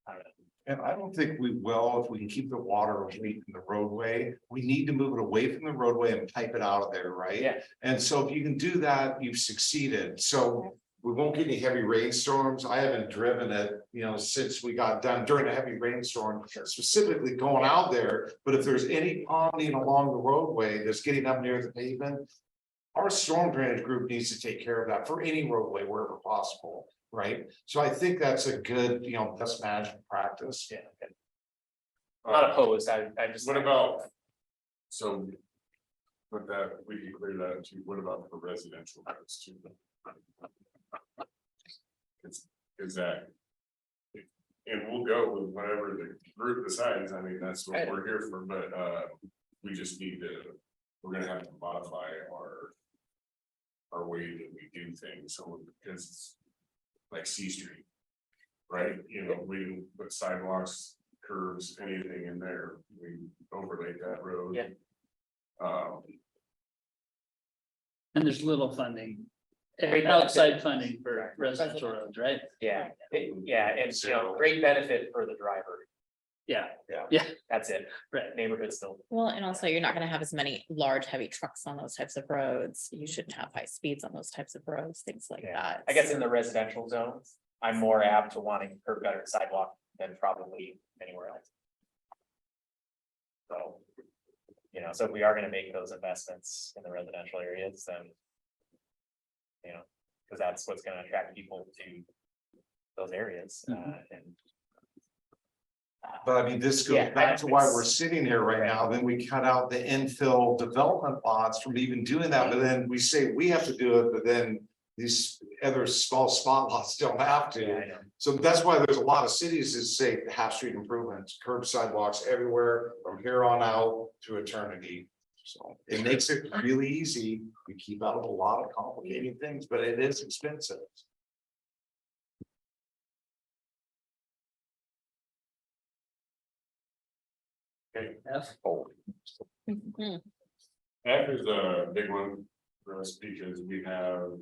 I don't know. And I don't think we will, if we can keep the water away from the roadway, we need to move it away from the roadway and pipe it out of there, right? Yeah. And so if you can do that, you've succeeded, so we won't get any heavy rainstorms, I haven't driven it, you know, since we got done during a heavy rainstorm. Specifically going out there, but if there's any ponding along the roadway that's getting up near the pavement. Our storm drainage group needs to take care of that for any roadway wherever possible, right? So I think that's a good, you know, best management practice. Yeah. Okay. I'm not opposed, I just. What about? So. With that, we can clear that too, what about for residential roads too? Is that? And we'll go with whatever the group decides, I mean, that's what we're here for, but we just need to, we're gonna have to modify our. Our way that we do things, so because it's like C Street. Right, you know, we didn't put sidewalks, curves, anything in there, we overlaid that road. Yeah. And there's little funding. Great Outside funding for residential roads, right? Yeah, yeah, and you know, great benefit for the driver, Yeah, that's it, right. neighborhood still. Well, and also you're not gonna have as many large, heavy trucks on those types of roads. You shouldn't have high speeds on those types of roads, things like Yeah, that. I guess in the residential zones, I'm more apt to wanting curb gutter and sidewalk than probably anywhere else. So. You know, so if we are gonna make those investments in the residential areas, then. You know, cause that's what's gonna attract people to those areas, and. But I mean, this Yeah, goes back to why it's- we're sitting here right now, then we cut out the infill development lots from even doing that, but then we say we have to do it, but then. These other small spot lots don't have Yeah, I to, know. so that's why there's a lot of cities that say half street improvements, curb sidewalks everywhere from here on out to eternity. So it makes it really easy, we keep out of a lot of complicated things, but it is expensive. F. Mhm. That is a big one for us because we have.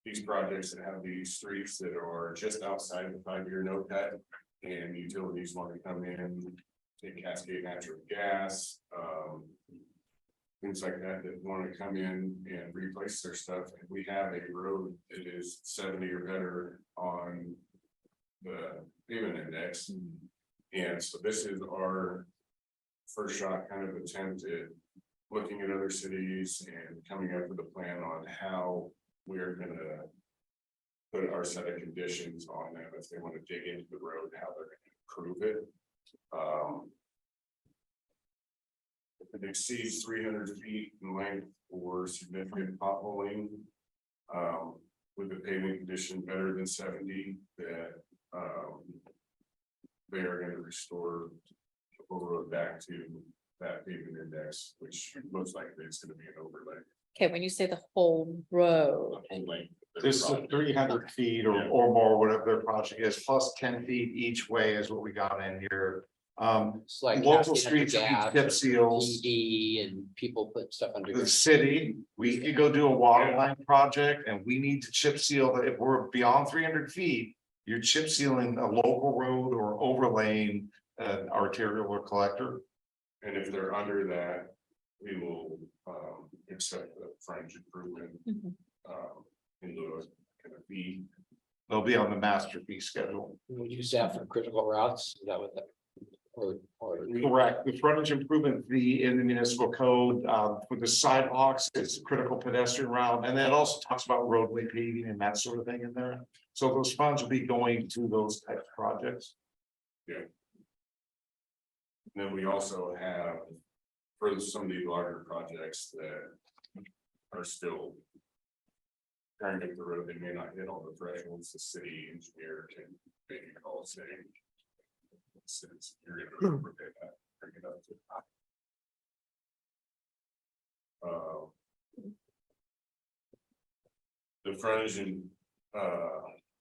These projects that have these streets that are just outside the 5-year NOPED and utilities want to come in. Take Cascade Natural Gas, things like that want to come in and replace their stuff, and we have a road that is 70 or better on. The pavement index, and so this is our. First shot kind of attempt at looking at other cities and coming up with a plan on how we're gonna. Put our set of conditions on them if they want to dig into the road, how they're gonna improve it. If it exceeds 300 feet in length or significant potholing. With a paving condition better than 70, that. They are gonna restore. The road back to that pavement index, which most likely is gonna be an overlay. Okay, when you say the whole road, And like. This is 300 feet or more, whatever their project is, plus 10 feet each way is what we got in here. It's like Local Cascade streets, Natural chip Gas or seals. ED and people put stuff The underground. city, we could go do a water line project and we need to chip seal that if we're beyond 300 feet. You're chip sealing a local road or overlaying an arterial or collector. And if they're under that, we will, accept the frontage improvement, Mhm. in lieu of kind of fee. They'll be on the master fee schedule. We use that for critical routes, is that what that? Or. Correct. The frontage improvement fee in the municipal code, for the sidewalks, it's a critical pedestrian route, and then it also talks about roadway paving and that sort of thing in there. So those funds will be going to those types of projects. Then we also have, for some of these larger projects that are still trying to get the road, they may not hit all the thresholds, the city engineer can make a call saying, since you're gonna overpay that, bring it up to. The frontage and,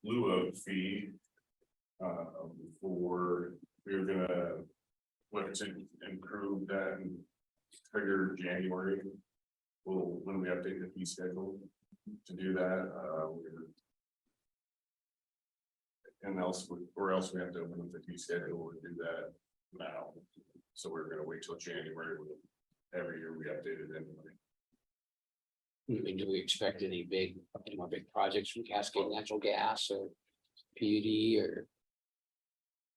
lieu of fee. For, we're gonna look to improve that and trigger January. Well, when we update the fee schedule to do that, and else, or else we have to open up the fee schedule and do that now. So we're gonna wait till January. Every year we update it anyway. I mean, do we expect any more big projects from Cascade Natural Gas or PUD or,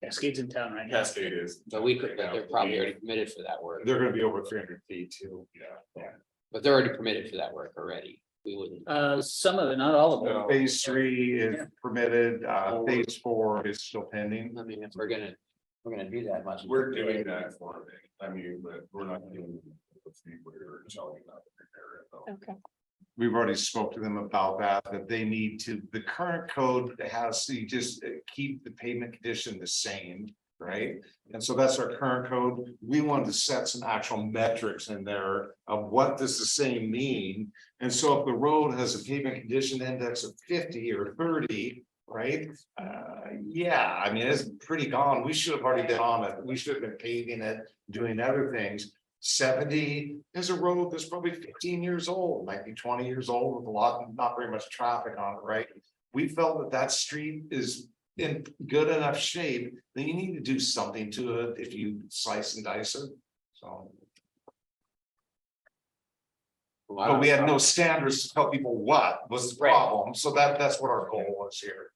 Cascades in town right now. Cascade is. but we could, but they're probably already committed for that work, They're gonna be over 300 feet too. Yeah. but they're already permitted for that work already. We wouldn't. Some of it, not all of them. No. Phase 3 is Yeah. permitted, phase 4 is still pending. I mean, if we're gonna do that much. We're doing that for it. I mean, but we're not doing the fee we're telling about the repair it though. Okay. We've already spoke to them about that they need to, the current code has to just keep the pavement condition the same, right? And so that's our current code. We wanted to set some actual metrics in there of what does the same mean? And so if the road has a pavement condition index of 50 or 30, right? Yeah, I mean, it's pretty gone. We should have already been on it. We should have been paving it, doing other things. 70 is a road that's probably 15 years old, might be 20 years old with not very much traffic on it, right? We felt that that street is in good enough shape, then you need to do something to it if you slice and dice it, so. But we had no standards to tell people what was the Right. problem, so that's what our goal was here.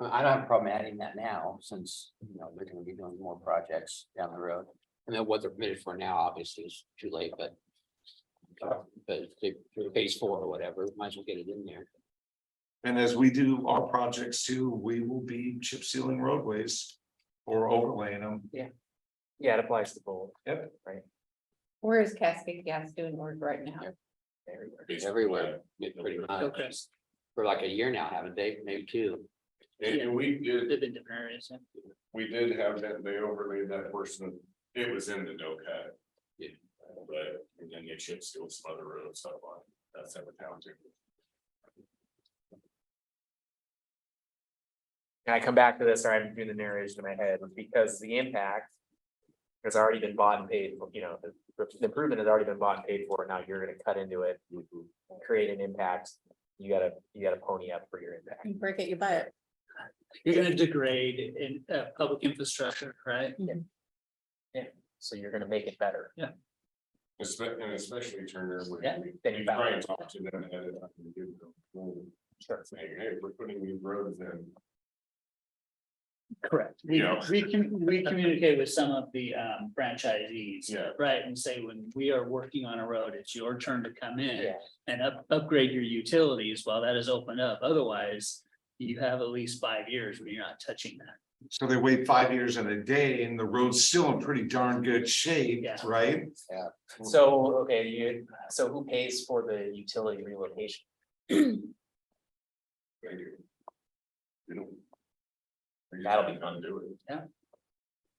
I don't have a problem adding that now, since, they're gonna be doing more projects down the road. And then what they're permitted for now, obviously, is too late, but. But if they, for phase 4 or whatever, might as well get it in there. And as we do our projects too, we will be chip sealing roadways or overlaying them. Yeah, it applies to both. Yep. Where is Cascade Gas doing work right now? Basically, Everywhere, pretty much, Okay. for like a year now, haven't they? Maybe 2. And we did, They've been different areas. Yeah. we did have that, they overlaid that portion, it was in the no cut. Yeah. But and then they chip sealed some other roads up on that separate town too. Can I come back to this, or I'm doing the narration in my head, because the impact. Has already been bought and paid, for, the improvement has already been bought and paid for, now you're gonna cut into it. Create an impact, you gotta pony up for your impact. You break it, you buy it. You're gonna degrade in public infrastructure, right? So you're gonna make it better. And especially Turner, when Yeah, then you we try and talk to them ahead of time and give them full Sure. saying, hey, we're putting these roads in. Correct. We, You know. we communicate with some of the franchisees. Yeah. Right, and say, when we are working on a road, it's your turn to come in Yeah, and upgrade your utilities while that is opened up. Otherwise, you have at least 5 years where you're not touching that. So they wait 5 years and a day and the road's still in pretty darn good shape, Yeah. right? so, okay, so who pays for the utility relocation? They do. You know. That'll be fun to do it.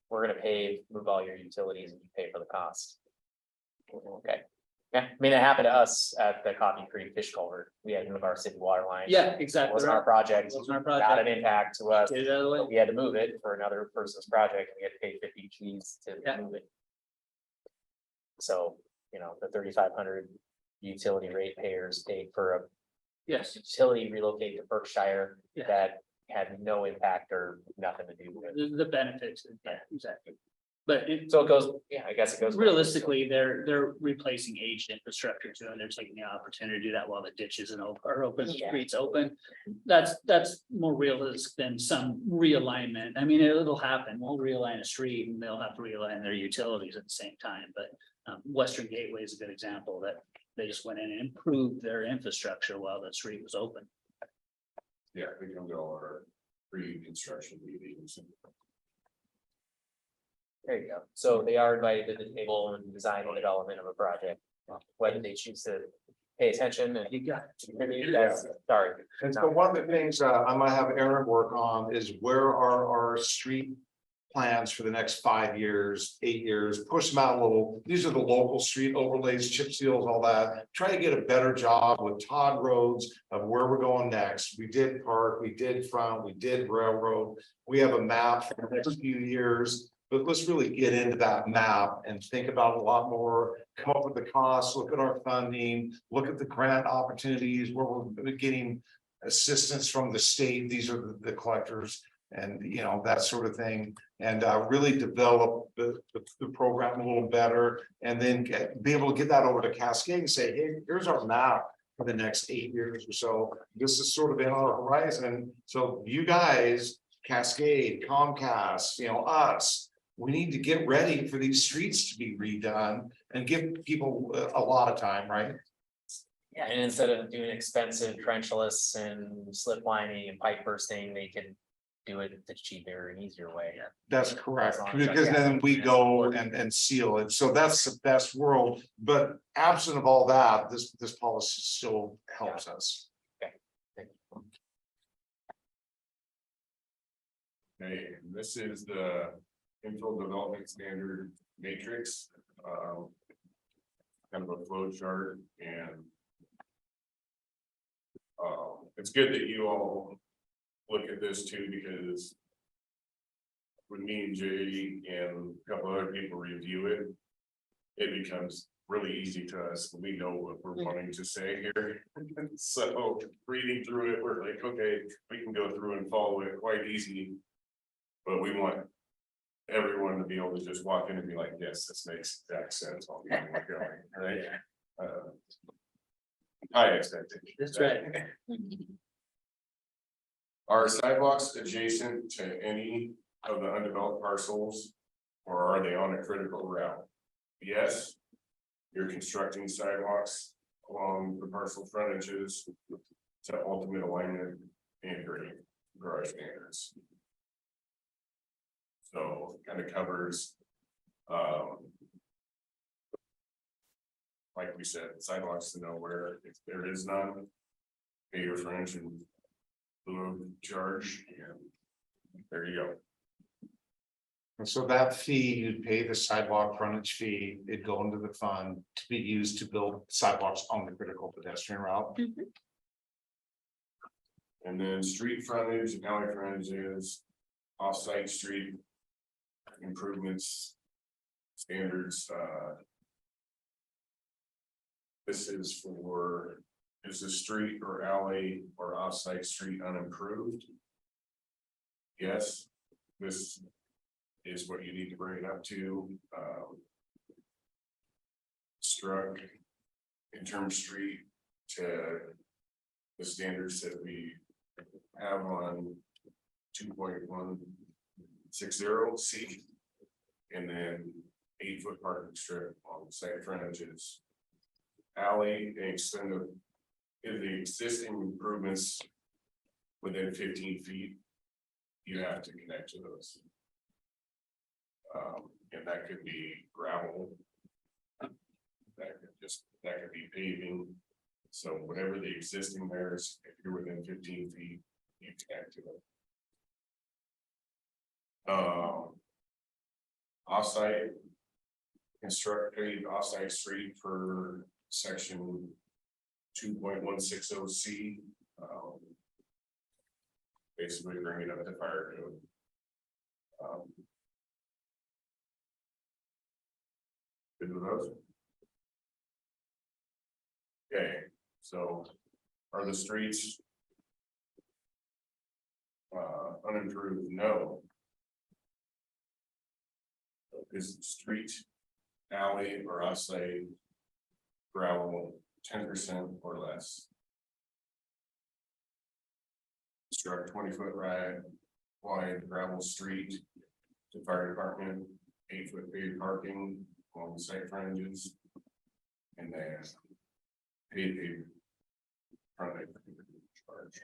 We're gonna move all your utilities and you pay for the cost. Okay, yeah, I mean, it happened to us at the Coffee Creek Fish Culvert, we had to move our city water line. Yeah, It exactly. wasn't our right. project, Wasn't our not project. an impact to us, Get it out of the way. but we had to move it for another person's project, and we had to pay 50 Gs to Yeah. move it. So, the 3,500 utility rate payers paid for a Yes, utility relocate to Berkshire Yeah. that had no impact or nothing to do with it. the benefits, yeah, exactly. But it, So it goes, yeah, I guess it goes. realistically, they're replacing aged infrastructure too, and they're taking the opportunity to do that while the ditches and are open, Yeah. streets open. That's more realistic than some realignment. I mean, it'll happen. We'll realign a street and they'll have to realign their utilities at the same time, but. Western Gateway is a good example that they just went in and improved their infrastructure while the street was open. Yeah, we come to all our pre-construction meetings. There you go. So they are invited to the table and design and development of a project. Whether they choose to pay attention and. You got That's- Sorry. And so one of the things I might have Aaron work on is where are our street plans for the next 5 years, 8 years, push them out a little. These are the local street overlays, chip seals, all that. Try to get a better job with Todd Roads of where we're going next. We did Park, we did Front, we did Railroad. We have a map for the next few years. But let's really get into that map and think about a lot more, come up with the costs, look at our funding, look at the grant opportunities where we're getting assistance from the state. These are the collectors and, you know, that sort of thing. And really develop the program a little better and then be able to get that over to Cascade and say, hey, here's our map for the next 8 years or so. This is sort of in our horizon. So you guys, Cascade, Comcast, you know, us, we need to get ready for these streets to be redone and give people a lot of time, right? Yeah, and instead of doing expensive trenchless and slip lining and pipe bursting, they can do it the cheaper and easier way. That's correct, As long as because that then we gas- go and seal it, so that's the best world, but absent of all that, this policy still helps us. Okay, and this is the infill development standard matrix. Kind of a flow chart and. It's good that you all look at this too, because. When me and Jay and a couple other people review it. It becomes really easy to us. We know what we're wanting to say here. So reading through it, we're like, okay, we can go through and follow it quite easy. But we want everyone to be able to just walk in and be like, yes, this makes exact sense on where we're going, right? High expectation. That's right. Are sidewalks adjacent to any of the undeveloped parcels? Or are they on a critical route? Yes. You're constructing sidewalks along the parcel frontages to ultimate alignment and garage standards. So kind of covers, like we said, sidewalks to nowhere, if there is none, pay your frontage and blue charge, and there you go. And so that fee, you'd pay the sidewalk frontage fee, it'd go into the fund to be used to build sidewalks on the critical pedestrian route. And then street frontage and alley frontages, off-site street improvements, standards, this is for, is the street or alley or off-site street unimproved? Yes, this is what you need to bring it up to, struck interim street to the standards that we have on 2.160C. And then 8-foot parking strip on site frontages. Alley and extend the existing improvements within 15 feet. You have to connect to those. And that could be gravel. That could be paving. So whatever the existing there is, if you're within 15 feet, you connect to it. Offsite. Construct a offsite street for section 2.160C. Basically bring it up to fire code. Good with those? Okay, so are the streets unimproved? No. is street, alley, or outside gravel 10% or less. Construct 20-foot wide gravel street to fire department, 8-foot paved parking along the site frontages. And then paved frontage charge.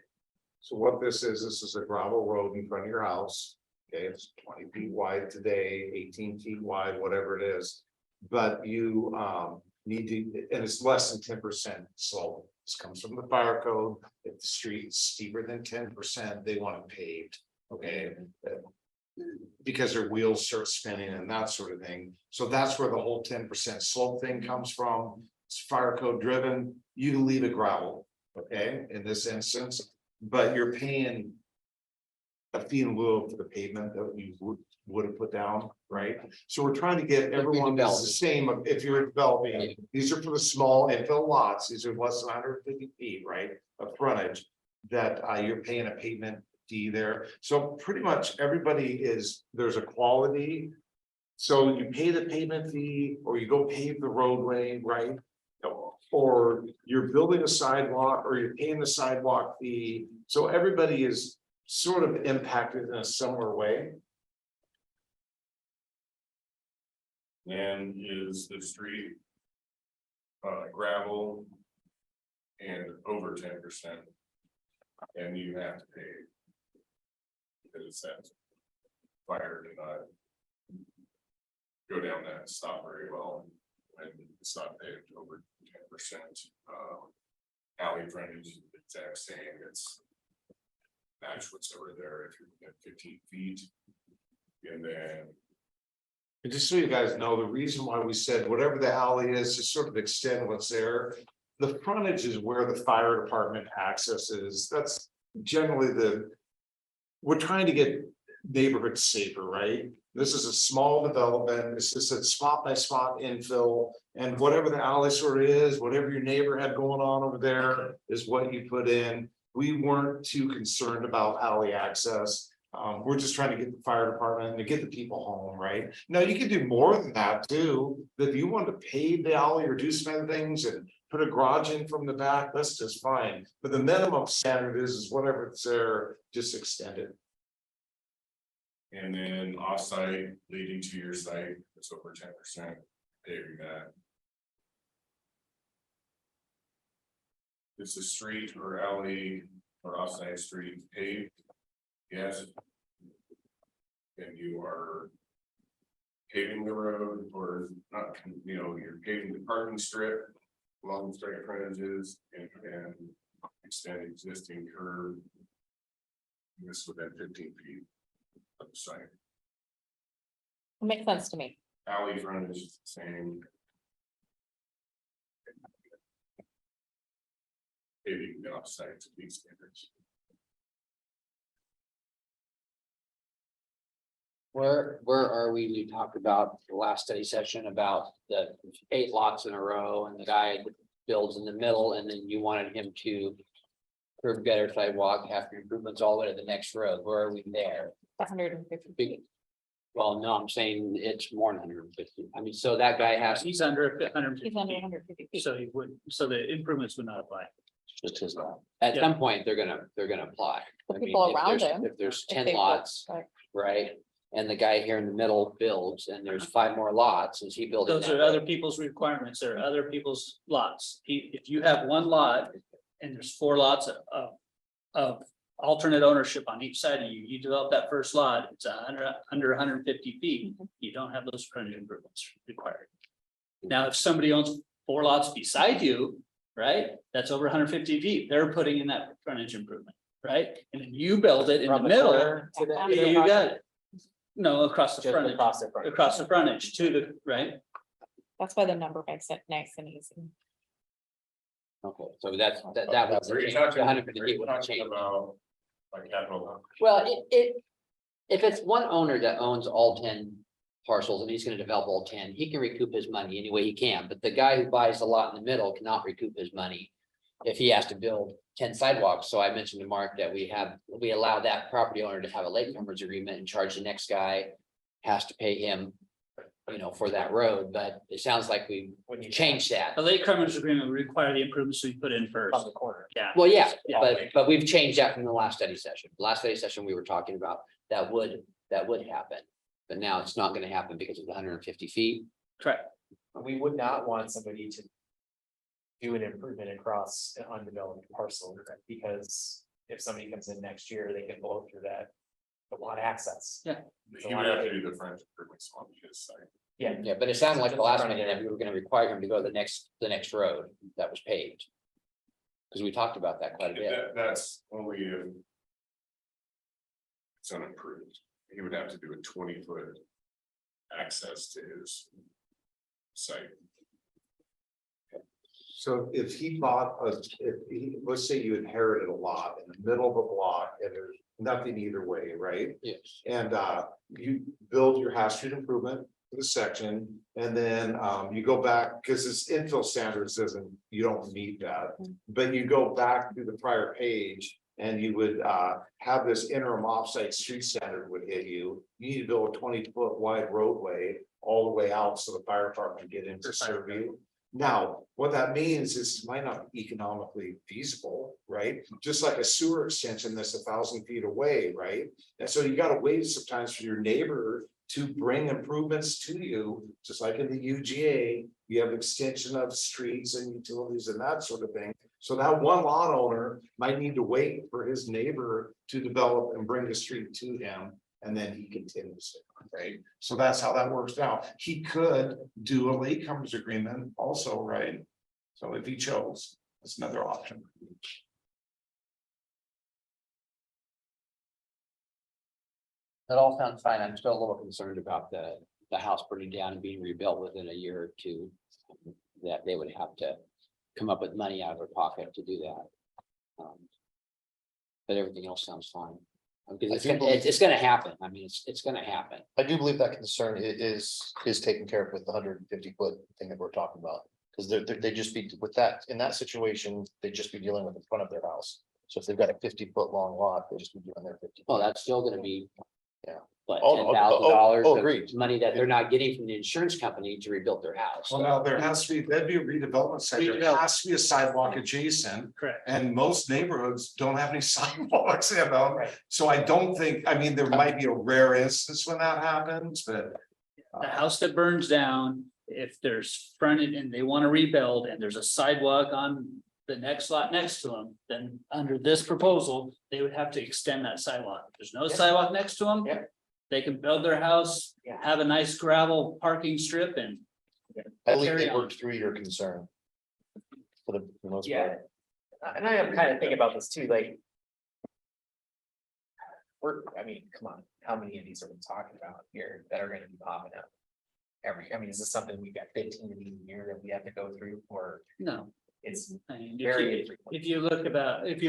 So what this is a gravel road in front of your house. Okay, it's 20 feet wide today, 18 feet wide, whatever it is. But you need to, and it's less than 10% slope. This comes from the fire code. If the street's steeper than 10%, they want it paved, okay? Because their wheels start spinning and that sort of thing. So that's where the whole 10% slope thing comes from. It's fire code driven. You leave it gravel, okay, in this instance, but you're paying a fee in lieu for the pavement that you would have put down, right? So we're trying to get everyone that's the same, if you're developing, these are for the small infill lots, these are less than 150 feet, right? Of frontage, that you're paying a pavement fee there. So pretty much everybody there's a quality. So you pay the pavement fee, or you go pave the roadway, right? Or you're building a sidewalk, or you're paying the sidewalk fee. So everybody is sort of impacted in a similar way. And is the street gravel and over 10%, and you have to pay because it says fire did not go down that stop very well, and it's not paved over 10%. Alley frontage is the exact same. It's match what's over there if you're at 15 feet, and then. And just so you guys know, the reason why we said whatever the alley is, to sort of extend what's there. The frontage is where the fire department accesses. That's generally we're trying to get neighborhoods safer, right? This is a small development. It's just a spot by spot infill. And whatever the alley sort of is, whatever your neighbor had going on over there is what you put in. We weren't too concerned about alley access. We're just trying to get the fire department to get the people home, right? Now, you can do more than that too. If you want to pave the alley or do some other things and put a garage in from the back, that's just fine. But the minimum standard is whatever it's there, just extend it. And then offsite leading to your site, it's over 10% paving that. It's a street or alley or offsite street paved. Yes. And you are paving the road or not, you're paving the parking strip along the straight frontages and extend existing curb. This within 15 feet of the site. Makes sense to me. Alley frontage is the same. Paving the offsite to these standards. Where are we? You talked about the last study session about the 8 lots in a row and the guy builds in the middle and then you wanted him to curb gutter sidewalk after improvements all the way to the next road. Where are we there? 150 Big. Well, no, I'm saying it's more than 150. I mean, so that guy has. He's under 150 He's under feet, 150 feet. so he would, so the improvements would not apply. Just his lot. At Yeah. some point, they're gonna apply. The I mean, people if around there's- him, If there's if 10 they lots, Right. right? And the guy here in the middle builds and there's 5 more lots, is he building? Those that are other road? people's requirements, there are other people's lots. If you have one lot and there's 4 lots of alternate ownership on each side of you, you develop that first lot, it's under 150 feet, you don't have those frontage improvements required. Now, if somebody owns 4 lots beside you, right, that's over 150 feet, they're putting in that frontage improvement, right? And then you build it in the From middle, corner to the- you got it. No, across the Just frontage, across the front. across the frontage to the, right? That's why the number makes it nice and easy. Okay, so that would Are you change. talking, The 150 are feet you would talking change. about like capital? Well, if it's one owner that owns all 10 parcels and he's gonna develop all 10, he can recoup his money any way he can, but the guy who buys the lot in the middle cannot recoup his money. If he has to build 10 sidewalks, so I mentioned to Mark that we allow that property owner to have a latecomers agreement and charge the next guy. Has to pay him for that road, but it sounds like we When you changed that. The late coverage agreement would require the improvements we put in first. On the corner. Yeah. Well, yeah, Yeah. but we've changed that from the last study session. The last study session, we were talking about that would happen. But now it's not gonna happen because of the 150 feet. Correct. We would not want somebody to do an improvement across an undeveloped parcel, because if somebody comes in next year, they can blow through that. The lot access. Yeah. He would have to do the front improvements on his side. Yeah, Yeah, but it sounded like the last meeting that we were gonna require him to go to the next road that was paved. Because we talked about that quite a bit. That's only if it's unimproved. He would have to do a 20-foot access to his site. So if he bought let's say you inherited a lot in the middle of a block and there's nothing either way, right? Yes. And you build your House Street improvement for the section, and then you go back, because this infill standards doesn't, you don't meet that. But you go back to the prior page and you would have this interim offsite street standard would hit you. You need to build a 20-foot wide roadway all the way out so the fire department can get into serve you. Now, what that means is it might not be economically feasible, right? Just like a sewer extension that's 1,000 feet away, right? And so you gotta wait sometimes for your neighbor to bring improvements to you, just like in the UGA, you have extension of streets and utilities and that sort of thing. So that one lot owner might need to wait for his neighbor to develop and bring the street to him. And then he continues it, right? So that's how that works out. He could do a latecomers agreement also, right? So if he chose, that's another option. That all sounds fine. I'm still a little concerned about the house burning down and being rebuilt within a year or two. That they would have to come up with money out of their pocket to do that. But everything else sounds fine. Because it's gonna happen. I mean, it's gonna happen. I do believe that concern is taken care of with the 150-foot thing that we're talking about. Because they just be with that, in that situation, they'd just be dealing with the front of their house. So if they've got a 50-foot long lot, they just be doing their 50. Well, that's still gonna be. Yeah. But Oh, $10,000 oh, agreed. of money that they're not getting from the insurance company to rebuild their house. Well, now there has to be, that'd be a redevelopment site. There has to be a sidewalk adjacent. Correct. And most neighborhoods don't have any sidewalks in them. Right. So I don't think, I mean, there might be a rare instance when that happens, but. The house that burns down, if there's fronted and they want to rebuild and there's a sidewalk on the next lot next to them, then under this proposal, they would have to extend that sidewalk. If there's no Yeah. sidewalk next to them. Yeah. They can build their house, Yeah. have a nice gravel parking strip and I believe Carry they on. worked through your concern. For the most Yeah. part. And I am kind of thinking about this too, like. I mean, come on, how many of these are we talking about here that are gonna be popping up? Is this something we've got 15 of these a year that we have to go through, or no. it's I mean, very if infrequent? you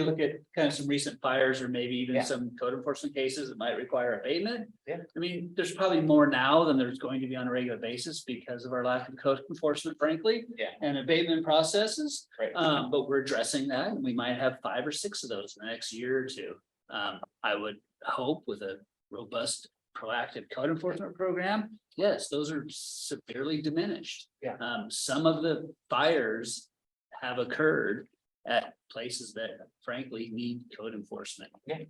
look at kind of some recent fires or maybe even Yeah. some code enforcement cases that might require abatement. Yeah. I mean, there's probably more now than there's going to be on a regular basis because of our lack of code enforcement, frankly. Yeah. And abatement processes, Right. but we're addressing that and we might have 5 or 6 of those in the next year or two. I would hope with a robust proactive code enforcement program, yes, those are severely diminished. Yeah. Some of the fires have occurred at places that frankly need code enforcement. Yeah.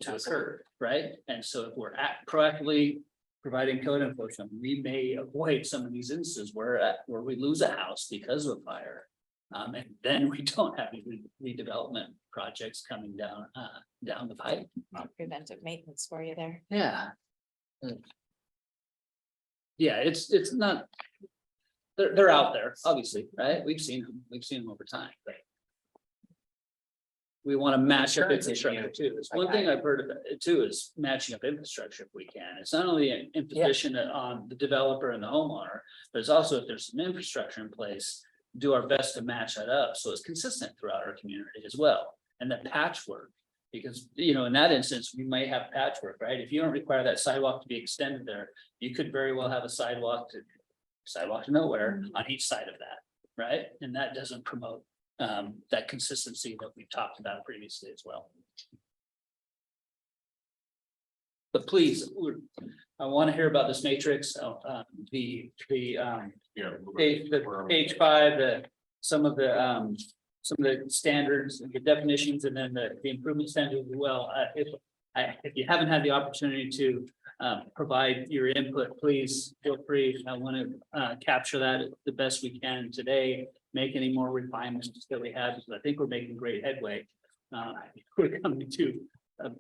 To occur, right? And so if we're proactively providing code enforcement, we may avoid some of these instances where we lose a house because of a fire. And then we don't have any redevelopment projects coming down the pipe. Preventive maintenance for you there. Yeah. Yeah, it's not. They're out there, obviously, right? We've seen them over time, but. We want to match up infrastructure too. It's one thing I've heard of it too is matching up infrastructure if we can. It's not only an imposition on the developer and the homeowner, but it's also if there's some infrastructure in place, do our best to match that up so it's consistent throughout our community as well. And that patchwork, because in that instance, we may have patchwork, right? If you don't require that sidewalk to be extended there, you could very well have a sidewalk to nowhere on each side of that, right? And that doesn't promote that consistency that we've talked about previously as well. But please, I want to hear about this matrix, the, Yeah. page 5, some of the standards, the definitions, and then the improvement standards as well. If you haven't had the opportunity to provide your input, please feel free. I want to capture that the best we can today, make any more refinements that we have, because I think we're making great headway. We're coming to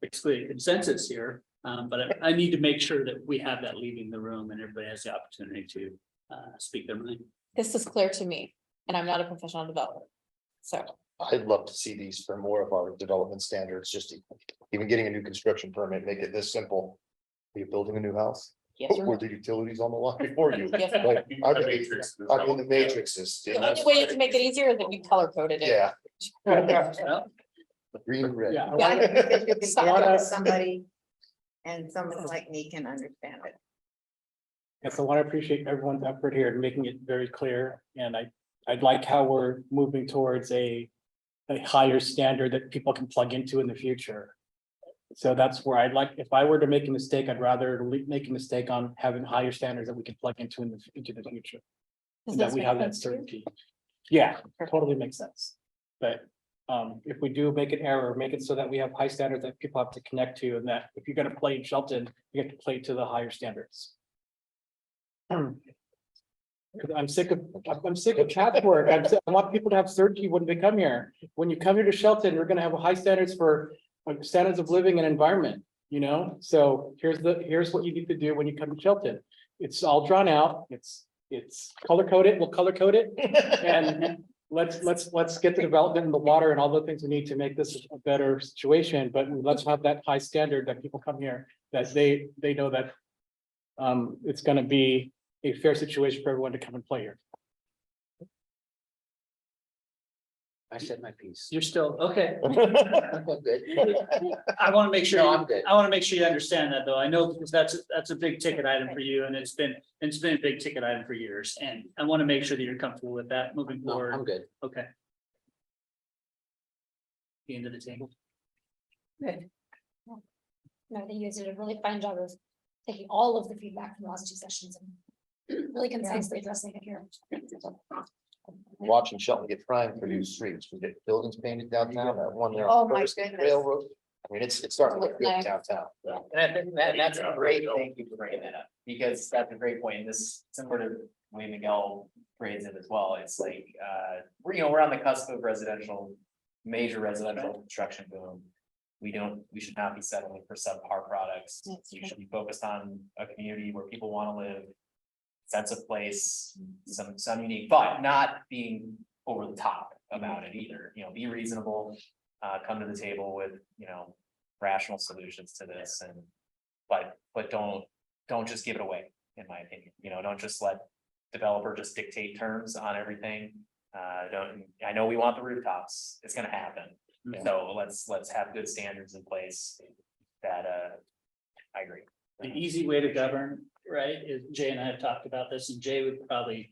basically a consensus here, but I need to make sure that we have that leaving the room and everybody has the opportunity to speak their mind. This is clear to me, and I'm not a professional developer. So, I'd love to see these for more of our development standards, just even getting a new construction permit, make it this simple. Are you building a new house? yes, you're. Were the utilities on the line for you? Yes. Like, I The mean, matrix is I mean, the matrices. The only way to make it easier is that you color coded it. Yeah, Well, green and red. Yeah. Yeah, because you can Stop. send it to somebody, and someone like me can understand it. Yes, I want to appreciate everyone's effort here in making it very clear, and I'd like how we're moving towards a higher standard that people can plug into in the future. So that's where I'd like, if I were to make a mistake, I'd rather make a mistake on having higher standards that we can plug into into the future. Does That this we make have that sense to you? certainty. Yeah, totally makes sense. But if we do make an error, make it so that we have high standards that people have to connect to, and that if you're gonna play in Shelton, you have to play to the higher standards. Cause I'm sick of patchwork. I want people to have certainty when they come here. When you come here to Shelton, we're gonna have high standards for standards of living and environment, you know? So here's what you need to do when you come to Shelton. It's all drawn out. It's color coded. We'll color code it. And let's get the development in the water and all the things we need to make this a better situation. But let's have that high standard that people come here, that they know that it's gonna be a fair situation for everyone to come and play here. I said my piece. you're still, okay. I'm good. I want to make sure, No, I'm good. I want to make sure you understand that, though. I know because that's a big ticket item for you, and it's been a big ticket item for years, and I want to make sure that you're comfortable with that moving No, forward. I'm good. Okay. The end of the table. Good. No, I think you guys did a really fine job of taking all of the feedback from the last 2 sessions and really concisely addressing it here. Watching Shelton get primed for new streets, we get buildings painted downtown, that one there. Oh, on my First and goodness. Railroad. I mean, it's starting to look good Nice. downtown. And I think that's a great, thank you for bringing that up, because that's a great point, this, similar to the way Miguel phrased it as well, it's like, we're on the cusp of major residential construction boom. We should not be settling for subpar products, That's you right. should be focused on a community where people want to live. Sense of place, some unique, but not being over the top about it either, be reasonable. Come to the table with, rational solutions to this and, but don't just give it away, in my opinion, don't just let developer just dictate terms on everything. I know we want the rooftops, it's gonna happen, so let's have good standards in place that, I agree. The easy way to govern, right, is Jay and I have talked about this, and Jay would probably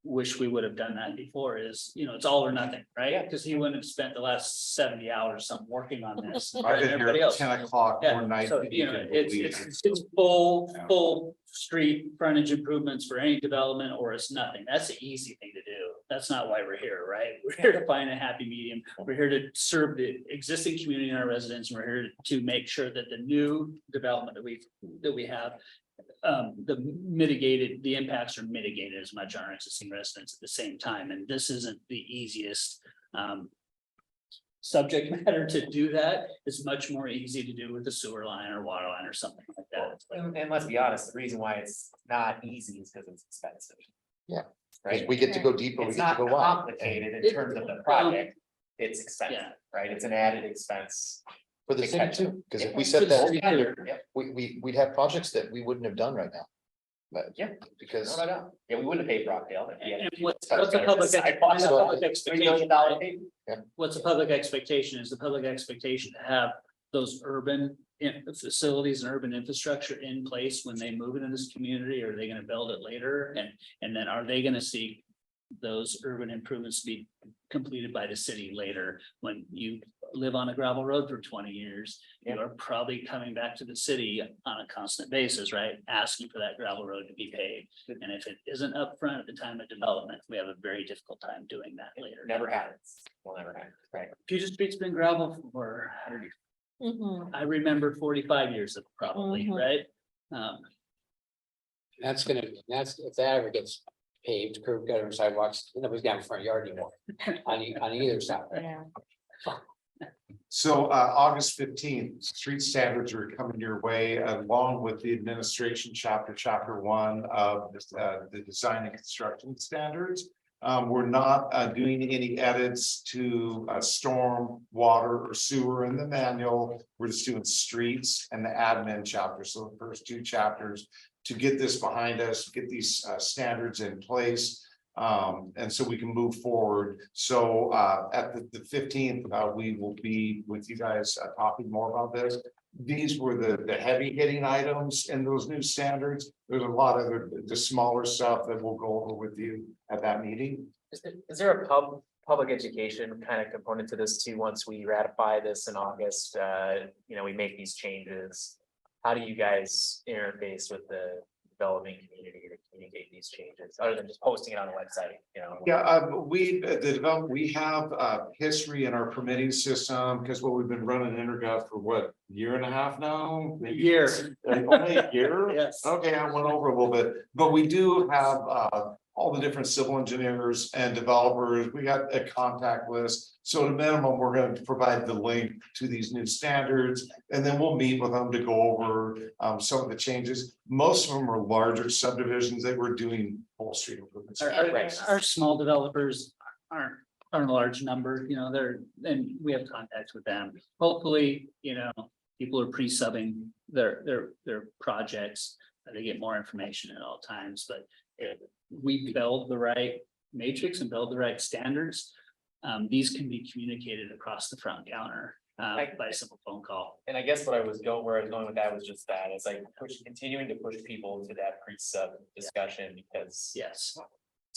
wish we would have done that before, is, it's all or nothing, right? Because he wouldn't have spent the last 70 hours something working on this. I've and been everybody here at else. 10 o'clock Yeah, one night. so, that you can believe. it's full street frontage improvements for any development, or it's nothing. That's the easy thing to do. That's not why we're here, right? We're here to find a happy medium. We're here to serve the existing community and our residents, and we're here to make sure that the new development that we have. The impacts are mitigated as much on our existing residents at the same time, and this isn't the easiest. Subject matter to do that. It's much more easy to do with a sewer line or water line or something like that. And let's be honest, the reason why it's not easy is because it's expensive. Yeah. Right? We get to go deeper, we It's get to not go wide. complicated in It- terms of the project, it's expensive, Yeah. right? It's an added expense. For the to city catch too, because if we Yeah. set that, Yep, we'd have projects that we wouldn't have done right now. But Yeah. because no, no, yeah, we wouldn't have paid Rockdale. if we had- And what's a public Sidewalks. $3 million expectation? pay. What's a public expectation? Is the public expectation to have those urban facilities and urban infrastructure in place when they move into this community? Or are they gonna build it later? And then are they gonna seek those urban improvements to be completed by the city later. When you live on a gravel road for 20 years, you are probably coming back to the city on a constant basis, right? Asking for that gravel road to be paved. And if it isn't upfront at the time of development, we have a very difficult time doing that later. Never happens, will never happen, right? Puget Street's been gravel for, I remember 45 years of probably, right? That's if that ever gets paved, curb gutter and sidewalks, nobody's got a front yard anymore on either side. Yeah. So August 15th, street standards are coming your way along with the administration chapter 1 of the design and construction standards. We're not doing any edits to storm, water, or sewer in the manual. We're just doing streets and the admin chapter. So the first 2 chapters to get this behind us, get these standards in place. And so we can move forward. So at the 15th, we will be with you guys talking more about this. These were the heavy hitting items in those new standards. There's a lot of the smaller stuff that we'll go over with you at that meeting. Is there a public education kind of component to this too? Once we ratify this in August, we make these changes. How do you guys interface with the development community to communicate these changes, other than just posting it on the website, Yeah, we have history in our permitting system, because we've been running Intergov for what, year and a half now? Maybe Year. Only a year? Yes. Okay, I went over a little bit, but we do have all the different civil engineers and developers. We got a contact list. So at a minimum, we're going to provide the link to these new standards, and then we'll meet with them to go over some of the changes. Most of them are larger subdivisions that we're doing full street improvements. Our small developers aren't a large number, and we have contacts with them. Hopefully, people are pre-subbing their projects. They get more information at all times, but if we build the right matrix and build the right standards, these can be communicated across the front counter by a simple phone call. And I guess where I was going with that was just that, it's like continuing to push people to that pre-sub discussion, because Yes.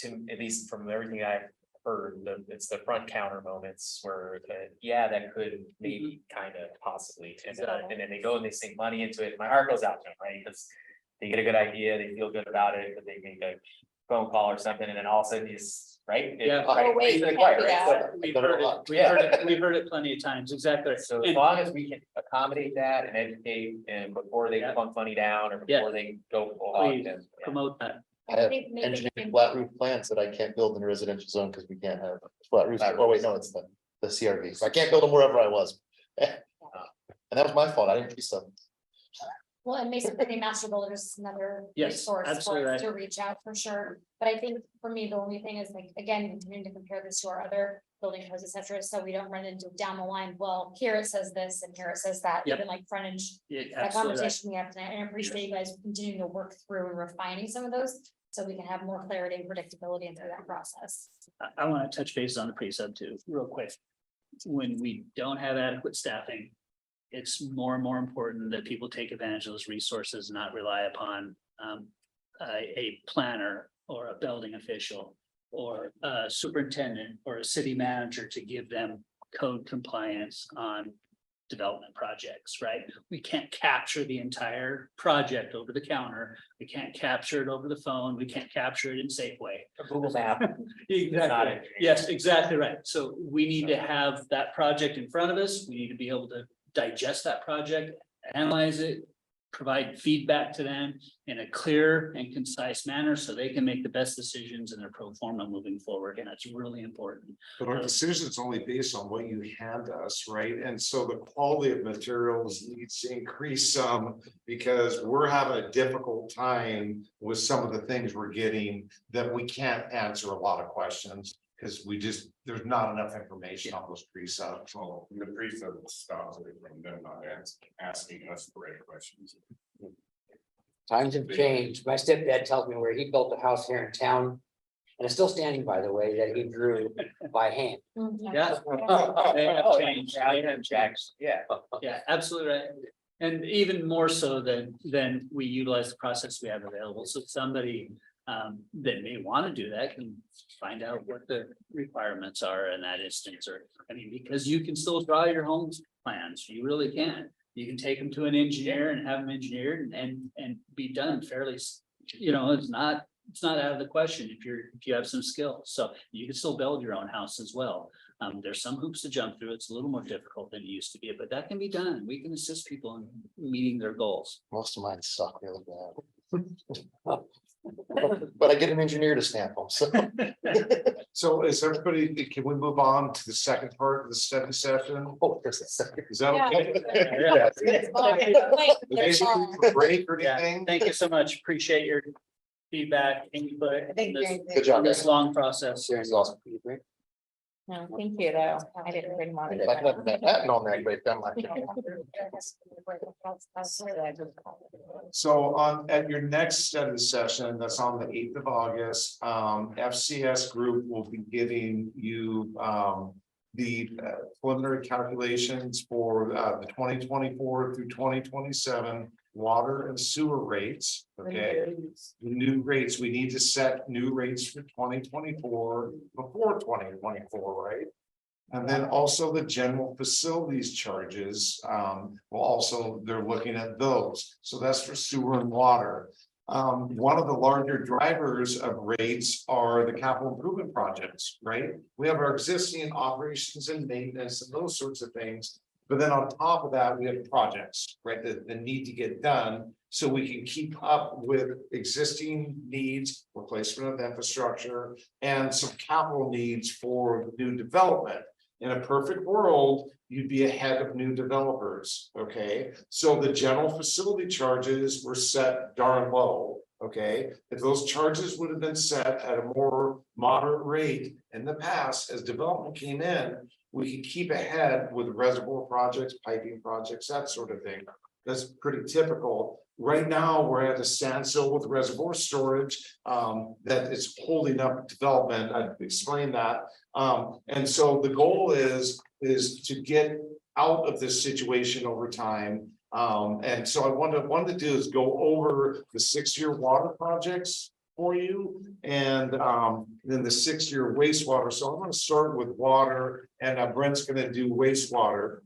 at least from everything I've heard, it's the front counter moments where, that could maybe kind of possibly, and then they go and they sink money into it. My heart goes out to them, right? Because they get a good idea, they feel good about it, but they make a phone call or something, and then all of a sudden he's right. Yeah. Oh, wait, Right, yeah, right, yeah. so- We've heard it plenty of times, exactly. So as And- long as we can accommodate that and educate, and before they Yeah. plunk money down or Yeah. before they go full hog, Please. then. Promote that. I have Maybe- engineered flat roof plans that I can't build in a residential zone because we can't have flat roofs. Oh, wait, no, it's the CRV. So I can't build them wherever I was. And that was my fault. I didn't do something. Well, and Mason City Master Builder is another Yes, resource for absolutely us to reach out for sure. But I think for me, the only thing is like, again, continuing to compare this to our other building codes, et cetera, so we don't run into down the line, well, here it says this and here it says that, Yep. even like frontage. Yeah, That absolutely. conversation we have tonight, and I appreciate you guys continuing to work through and refining some of those, so we can have more clarity and predictability into that process. I want to touch base on the pre-sub too, real quick. When we don't have adequate staffing, it's more and more important that people take advantage of those resources, not rely upon a planner or a building official or a superintendent or a city manager to give them code compliance on development projects, right? We can't capture the entire project over the counter. We can't capture it over the phone. We can't capture it in Safeway. A Google map. Not Exactly. it. Yes, exactly right. So we need to have that project in front of us. We need to be able to digest that project, analyze it, provide feedback to them in a clear and concise manner so they can make the best decisions in their pro forma moving forward. And that's really important. But our decision is only based on what you hand us, right? And so the quality of materials needs to increase some, because we're having a difficult time with some of the things we're getting that we can't answer a lot of questions. Because there's not enough information on those pre-subs. So the pre-sub stops it from them not asking us the right questions. Times have changed. My stepdad tells me where he built a house here in town. And it's still standing, by the way, that he drew by hand. Yeah. They have Oh, changed. Yeah. Yeah, absolutely right. And even more so than we utilize the process we have available. So somebody that may want to do that can find out what the requirements are in that instance, or, I mean, because you can still draw your homes plans, you really can. You can take them to an engineer and have them engineered and be done fairly, it's not out of the question if you have some skills, so you can still build your own house as well. There's some hoops to jump through, it's a little more difficult than it used to be, but that can be done, we can assist people in meeting their goals. Most of mine suck really bad. But I get an engineer to stamp them, so. So is everybody, can we move on to the second part of the study session? Oh, there's a second. Is that Yeah. okay? There's all- Break or Yeah, anything? thank you so much, appreciate your feedback, input I think in this, during Good job, on this guys. long process. This is awesome. No, thank you, though. I didn't bring one. Like that on that great, that might. So at your next study session, that's on the 8th of August, FCS group will be giving you the preliminary calculations for the 2024 through 2027 water and sewer rates, okay? The new rates, we need to set new rates for 2024 before 2024, right? And then also the general facilities charges, well, also they're looking at those. So that's for sewer and water. One of the larger drivers of rates are the capital improvement projects, right? We have our existing operations and maintenance and those sorts of things. But then on top of that, we have projects, right, that need to get done. So we can keep up with existing needs, replacement of infrastructure, and some capital needs for new development. In a perfect world, you'd be ahead of new developers, okay? So the general facility charges were set darn low, okay? If those charges would have been set at a more moderate rate in the past, as development came in, we could keep ahead with reservoir projects, piping projects, that sort of thing. That's pretty typical. Right now, we're at a standstill with reservoir storage, that is holding up development. I've explained that. And so the goal is to get out of this situation over time. And so I wanted to do is go over the 6-year water projects for you, and then the 6-year wastewater. So I'm going to start with water, and Brent's going to do wastewater.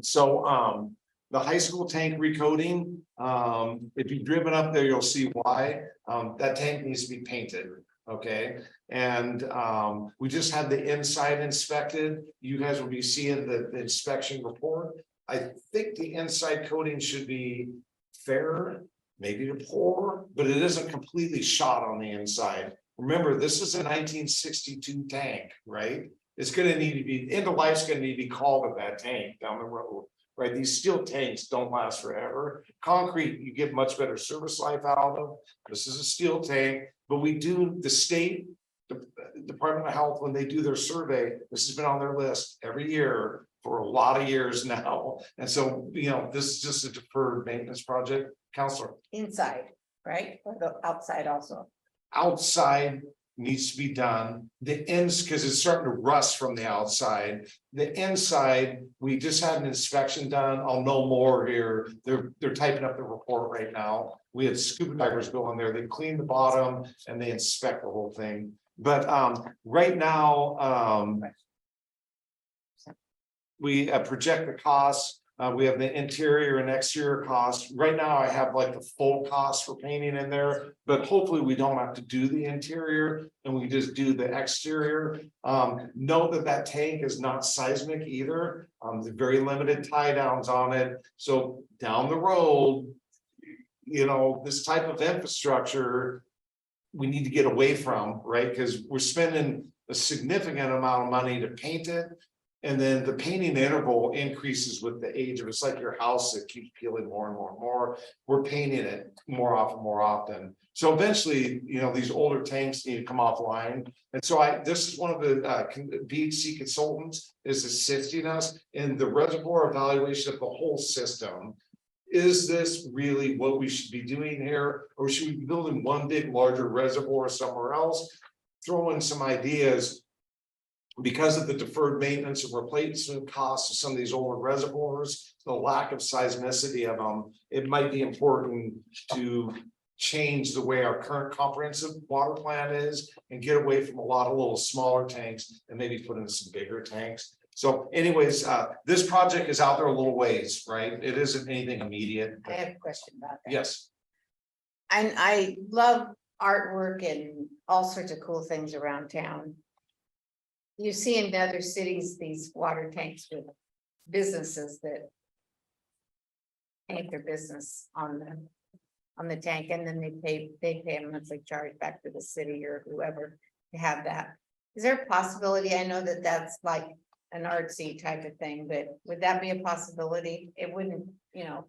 So the high school tank recoating, if you've driven up there, you'll see why. That tank needs to be painted, okay? And we just had the inside inspected. You guys will be seeing the inspection report. I think the inside coating should be fair, maybe to pour, but it isn't completely shot on the inside. Remember, this is a 1962 tank, right? It's gonna need to be, end of life's gonna need to be called at that tank down the road, right? These steel tanks don't last forever. Concrete, you get much better service life out of. This is a steel tank, but we do, the state Department of Health, when they do their survey, this has been on their list every year for a lot of years now. And so, this is just a deferred maintenance project. Counselor? Inside, right? Or the outside also. Outside needs to be done. The ends, because it's starting to rust from the outside. The inside, we just had an inspection done. I'll know more here. They're typing up the report right now. We had scuba divers go in there. They clean the bottom and they inspect the whole thing. But right now, we project the costs. We have the interior and exterior costs. Right now, I have like the full cost for painting in there, but hopefully we don't have to do the interior and we just do the exterior. Note that tank is not seismic either. There's very limited tie downs on it. So down the road, this type of infrastructure we need to get away from, right? Because we're spending a significant amount of money to paint it. And then the painting interval increases with the age of it's like your house that keeps peeling more and more and more. We're painting it more often. So eventually, these older tanks need to come offline. And so this is one of the VHC consultants is assisting us in the reservoir evaluation of the whole system. Is this really what we should be doing here? Or should we be building one big larger reservoir somewhere else? Throw in some ideas. Because of the deferred maintenance and replacement costs of some of these older reservoirs, the lack of seismicity of them, it might be important to change the way our current comprehensive water plan is and get away from a lot of little smaller tanks and maybe put in some bigger tanks. So anyways, this project is out there a little ways, right? It isn't anything immediate. I have a question about that. Yes, And I love artwork and all sorts of cool things around town. You see in other cities, these water tanks with businesses that paint their business on the tank, and then they pay a monthly charge back to the city or whoever to have that. Is there a possibility? I know that that's like an artsy type of thing, but would that be a possibility? It wouldn't,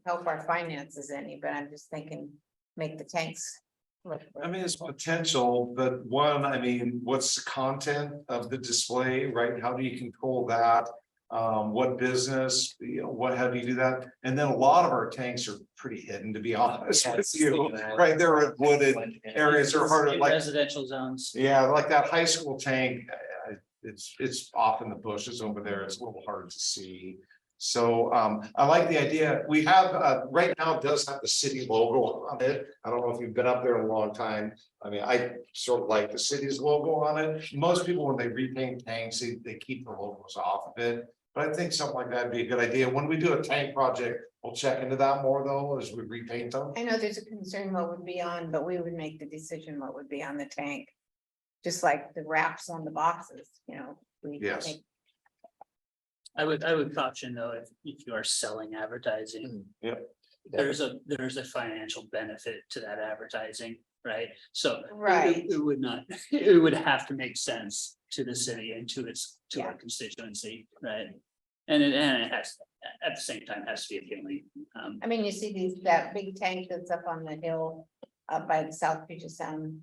help our finances any, but I'm just thinking, make the tanks look. I mean, it's potential, but one, I mean, what's the content of the display, right? How do you control that? What business, what have you do that? And then a lot of our tanks are pretty hidden, to be honest Yeah, with you, right? There are wooded areas are hard to In like, residential zones. yeah, like that high school tank. It's off in the bushes over there. It's a little hard to see. So I like the idea. We have right now, it does have the city logo on it. I don't know if you've been up there in a long time. I mean, I sort of like the city's logo on it. Most people, when they repaint tanks, they keep the logos off of it. But I think something like that would be a good idea. When we do a tank project, we'll check into that more though, as we repaint them. I know there's a concern what would be on, but we would make the decision what would be on the tank. Just like the wraps on the boxes, we Yes. make. I would caution though, if you are selling advertising. Yep. There's a financial benefit to that advertising, right? So. Right. It would not, it would have to make sense to the city and to our Yeah. constituency, right? And it has, at the same time, has to be appealing. I mean, you see that big tank that's up on the hill, up by the South Puget Sound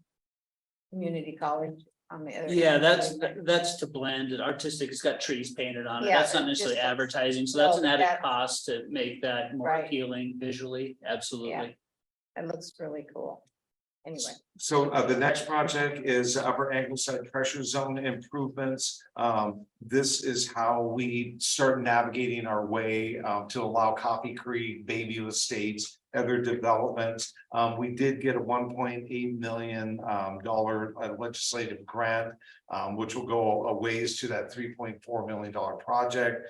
Community College on the other. Yeah, side. that's to blend it artistic. It's got trees painted on it. Yeah, That's not it necessarily just- advertising. So that's an No, added that- cost to make that more Right. appealing visually. Absolutely. It looks really cool. Anyway, So the next project is Upper Angleside Pressure Zone improvements. This is how we start navigating our way to allow Coffee Creek, Bayview Estates, other developments. We did get a $1.8 million legislative grant, which will go a ways to that $3.4 million project.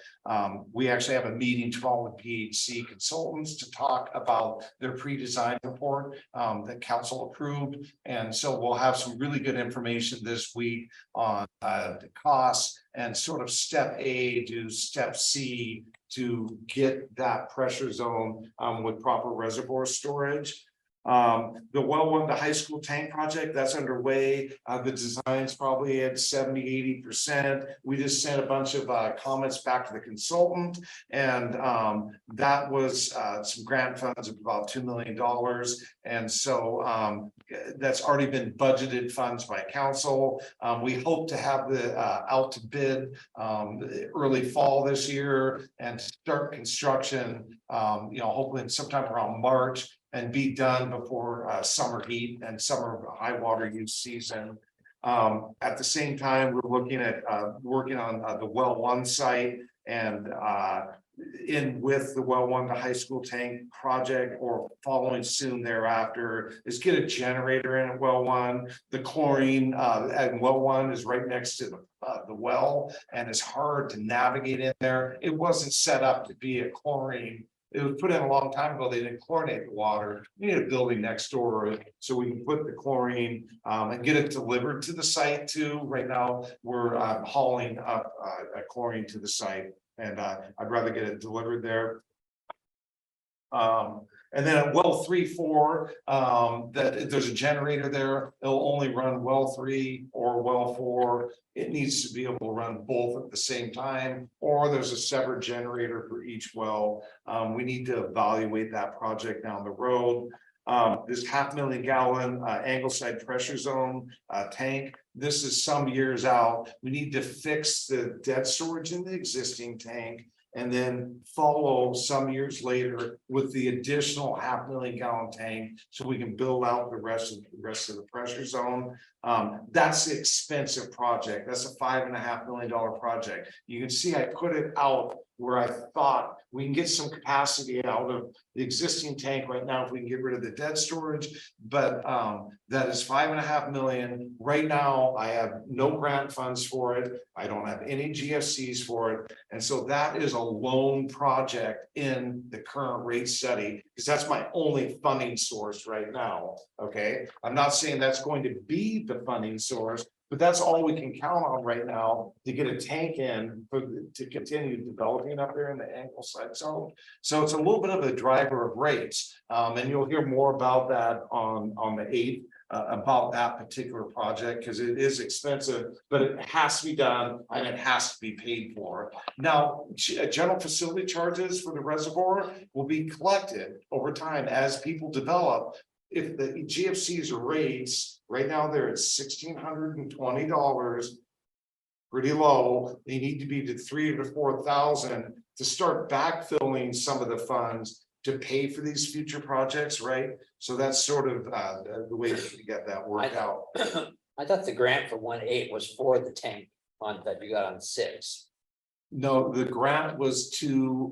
We actually have a meeting tomorrow with PHC consultants to talk about their pre-design report that council approved. And so we'll have some really good information this week on the costs and sort of step A to step C to get that pressure zone with proper reservoir storage. The well one, the high school tank project, that's underway. The design's probably at 70–80%. We just sent a bunch of comments back to the consultant, and that was some grant funds of about $2 million. And so that's already been budgeted funds by council. We hope to have the out to bid early fall this year and start construction, hopefully sometime around March, and be done before summer heat and summer high water use season. At the same time, we're looking at working on the well one site, and in with the well one, the high school tank project, or following soon thereafter, is get a generator in at well one. The chlorine at well one is right next to the well, and it's hard to navigate in there. It wasn't set up to be a chlorine. It was put in a long time ago. They didn't chlorinate the water. We need a building next door so we can put the chlorine and get it delivered to the site too. Right now, we're hauling up chlorine to the site, and I'd rather get it delivered there. And then at well 3, 4, that there's a generator there. It'll only run well 3 or well 4. It needs to be able to run both at the same time, or there's a separate generator for each well. We need to evaluate that project down the road. This 500,000 gallon Angleside pressure zone tank. This is some years out. We need to fix the dead storage in the existing tank, and then follow some years later with the additional 500,000 gallon tank, so we can build out the rest of the pressure zone. That's the expensive project. That's a $5.5 million project. You can see I put it out where I thought we can get some capacity out of the existing tank right now if we can get rid of the dead storage. But that is 5.5 million. Right now, I have no grant funds for it. I don't have any GFCs for it. And so that is a lone project in the current rate study, because that's my only funding source right now. Okay, I'm not saying that's going to be the funding source, but that's all we can count on right now to get a tank in to continue developing up there in the Ingleside zone. So it's a little bit of a driver of rates. And you'll hear more about that on the 8th. About that particular project, because it is expensive, but it has to be done and it has to be paid for. Now, general facility charges for the reservoir will be collected over time as people develop. If the GFCs are rates, right now they're at $1,620, pretty low. They need to be to 3,000 to 4,000 to start backfilling some of the funds to pay for these future projects, right? So that's sort of the way to get that worked out. I thought the grant for 1.8 was for the tank on that you got on 6. No, the grant was to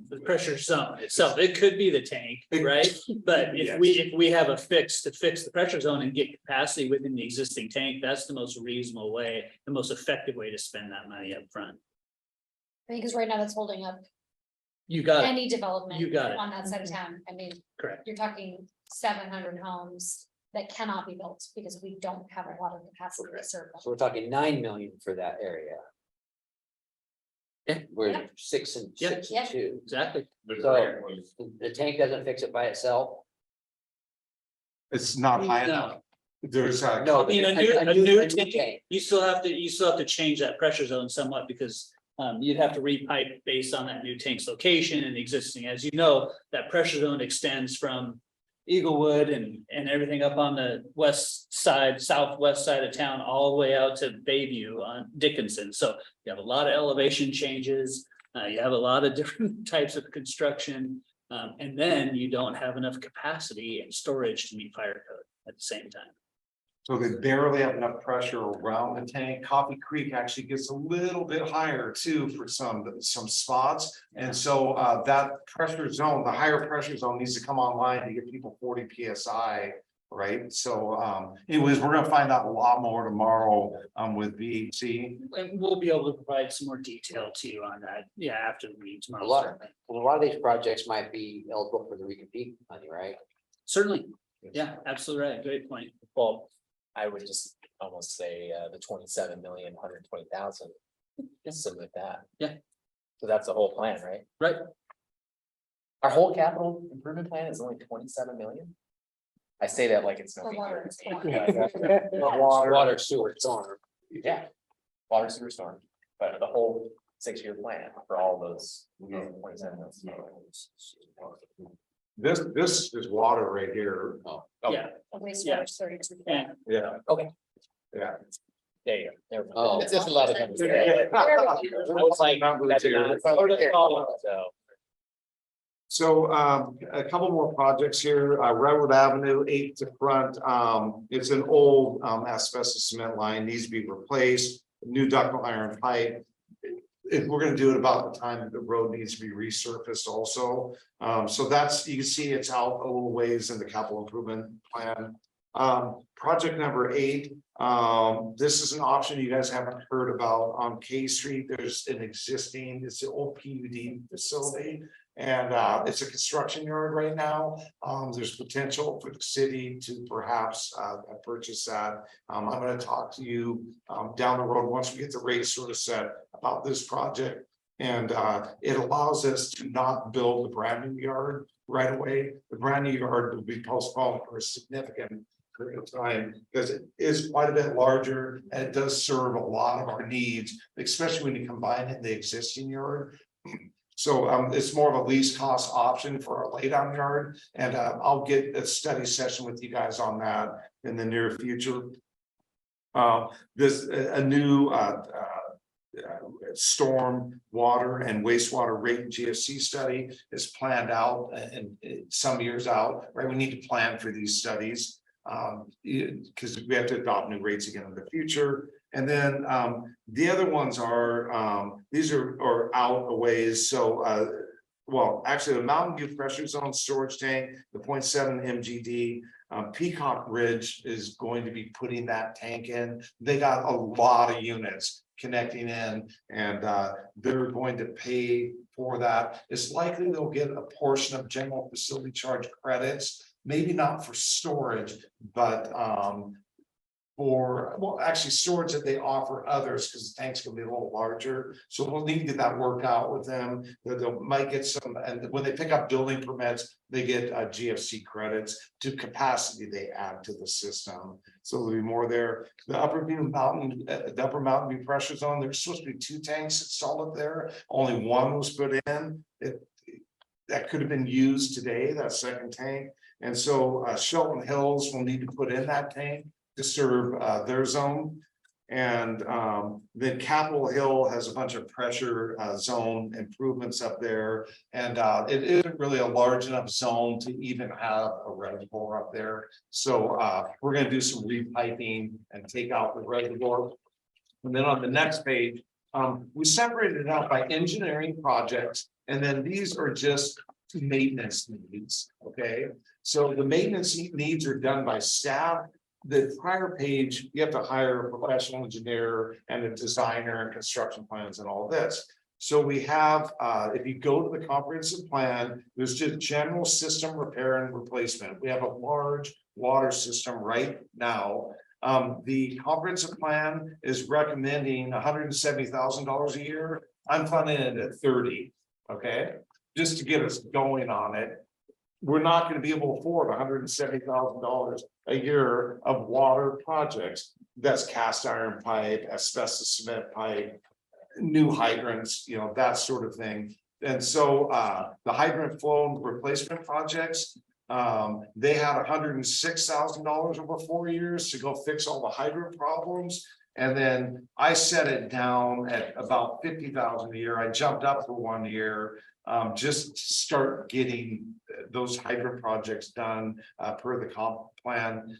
The pressure zone itself, it could be the tank, right? But Yes. if we have a fix to fix the pressure zone and get capacity within the existing tank, that's the most reasonable way, the most effective way to spend that money up front. Because right now that's holding up You got it, any development. You got it. On that side of town. I mean, correct. you're talking 700 homes that cannot be built because we don't have a lot of capacity to serve them. So we're talking 9 million for that area. Yeah. We're Yeah. 6 and Yeah. 6 Yeah. and 2. Exactly. The So- grant was, The tank doesn't fix it by itself. it's not high No. enough. There's a No, I mean, a a new a tank, tank. you still have to change that pressure zone somewhat because. You'd have to repipe based on that new tank's location and existing, as you know, that pressure zone extends from. Eaglewood and everything up on the west side, southwest side of town, all the way out to Bayview on Dickinson. So you have a lot of elevation changes. You have a lot of different types of construction. And then you don't have enough capacity and storage to meet fire code at the same time. So they barely have enough pressure around the tank. Coffee Creek actually gets a little bit higher too for some spots. And so that pressure zone, the higher pressure zone needs to come online to get people 40 PSI, right? So anyways, we're gonna find out a lot more tomorrow with VHC. And we'll be able to provide some more detail to you on that, yeah, after the meeting tomorrow. A lot of these projects might be eligible for the recompete money, right? Certainly, yeah, absolutely right, great point. Well, I would just almost say the 27,120,000. Something like that. Yeah. So that's the whole plan, right? Right. Our whole capital improvement plan is only 27 million. I say that like it's no For big water deal. and storm. Water, sewer, storm. Yeah, water sewer storm, but the whole 6-year plan for all those 27 million. This is water right here. Yeah, The wastewater Yeah. is 32. and Yeah. Okay. Yeah. There you go. There we go. Oh. It's just a lot of numbers. It's like numbers here. So, So a couple more projects here, Redwood Avenue, 8th to front. It's an old asbestos cement line, needs to be replaced, new ductile iron pipe. If we're gonna do it about the time that the road needs to be resurfaced also. So that's, you can see it's out a little ways in the capital improvement plan. Project number 8, this is an option you guys haven't heard about on K Street. There's an existing, it's an old PUD facility. And it's a construction yard right now. There's potential for the city to perhaps purchase that. I'm gonna talk to you down the road, once we get the rate sort of set about this project. And it allows us to not build the brand new yard right away. The brand new yard will be postponed for a significant period of time, because it is quite a bit larger and it does serve a lot of our needs, especially when you combine it in the existing yard. So it's more of a least cost option for our laydown yard, and I'll get a study session with you guys on that in the near future. This a new storm water and wastewater rate GFC study is planned out and some years out, right? We need to plan for these studies. Because we have to adopt new rates again in the future. And then the other ones are, these are out a ways, so well, actually, the Mountain View Pressure Zone Storage Tank, the 0.7 MGD. Peacock Ridge is going to be putting that tank in. They got a lot of units connecting in, and they're going to pay for that. It's likely they'll get a portion of general facility charge credits, maybe not for storage, but for, well, actually storage that they offer others, because the tanks can be a little larger. So we'll need to get that worked out with them. They might get some, and when they pick up building permits, they get GFC credits to capacity they add to the system. So there'll be more there. The Upper Mountain View Pressure Zone, there's supposed to be 2 tanks installed there. Only one was put in. That could have been used today, that second tank. And so Shelton Hills will need to put in that tank to serve their zone. And then Capitol Hill has a bunch of pressure zone improvements up there. And it isn't really a large enough zone to even have a reservoir up there. So we're going to do some repiping and take out the reservoir. And then on the next page, we separated it out by engineering projects. And then these are just maintenance needs. Okay, so the maintenance needs are done by staff. The prior page, you have to hire a professional engineer and a designer and construction plans and all this. So we have, if you go to the comprehensive plan, there's just general system repair and replacement. We have a large water system right now. The comprehensive plan is recommending $170,000 a year. I'm funding it at 30, okay? Just to get us going on it. We're not going to be able to afford $170,000 a year of water projects. That's cast iron pipe, asbestos cement pipe, new hydrants, you know, that sort of thing. And so the hydrant flow replacement projects, they had $106,000 over 4 years to go fix all the hydrant problems. And then I set it down at about 50,000 a year. I jumped up for 1 year. Just to start getting those hydrant projects done per the comp plan.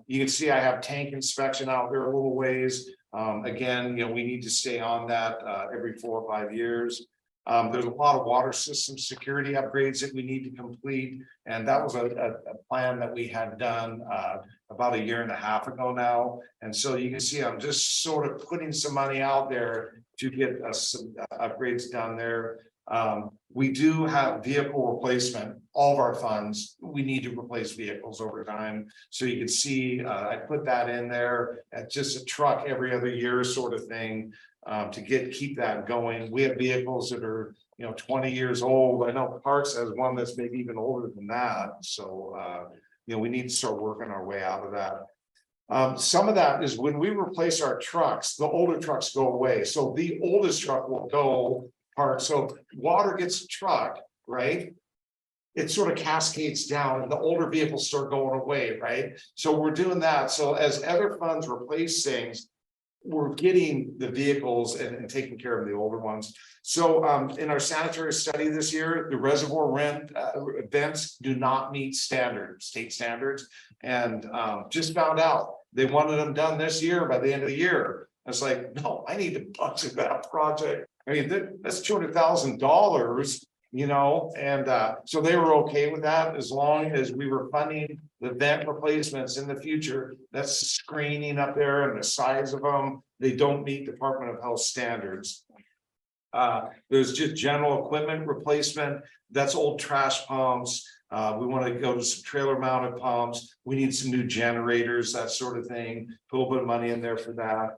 You can see I have tank inspection out there a little ways. Again, you know, we need to stay on that every 4 or 5 years. There's a lot of water system security upgrades that we need to complete. And that was a plan that we had done about 1.5 years ago now. And so you can see I'm just sort of putting some money out there to get some upgrades done there. We do have vehicle replacement, all of our funds, we need to replace vehicles over time. So you can see, I put that in there at just a truck every other year sort of thing, to keep that going. We have vehicles that are, 20 years old. I know Parks has one that's maybe even older than that. So, we need to start working our way out of that. Some of that is when we replace our trucks, the older trucks go away. So the oldest truck will go part. So water gets a truck, right? It sort of cascades down and the older vehicles start going away, right? So we're doing that. So as other funds replace things, we're getting the vehicles and taking care of the older ones. So in our sanitary study this year, the reservoir rent vents do not meet state standards. And just found out they wanted them done this year by the end of the year. I was like, no, I need to budget that project. I mean, that's $200,000, and so they were okay with that as long as we were funding the vent replacements in the future. That's screening up there and the size of them. They don't meet Department of Health standards. There's just general equipment replacement. That's old trash pumps. We want to go to some trailer mounted pumps. We need some new generators, that sort of thing. Put a little bit of money in there for that.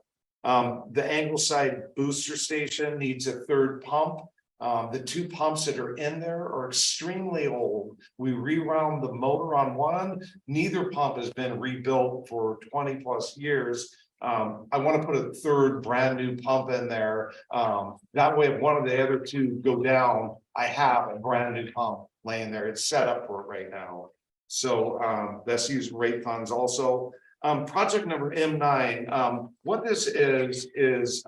The Angleside booster station needs a third pump. The 2 pumps that are in there are extremely old. We rewound the motor on one. Neither pump has been rebuilt for 20 plus years. I want to put a third brand new pump in there. That way, if one of the other 2 go down, I have a brand new pump laying there. It's set up for it right now. So that's used rate funds also. Project number M9. What this is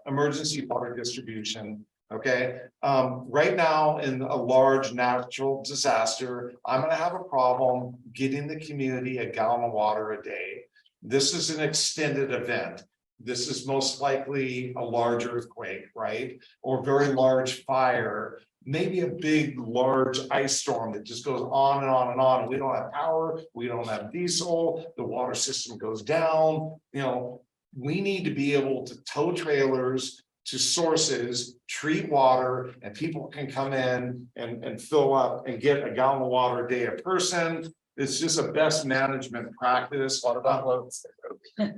emergency water distribution. Okay, right now in a large natural disaster, I'm gonna have a problem getting the community a gallon of water a day. This is an extended event. This is most likely a large earthquake, right? Or very large fire, maybe a big, large ice storm that just goes on and on and on. We don't have power, we don't have diesel, the water system goes down, you know. We need to be able to tow trailers to sources, treat water, and people can come in and fill up and get a gallon of water a day a person. It's just a best management practice. What about loads?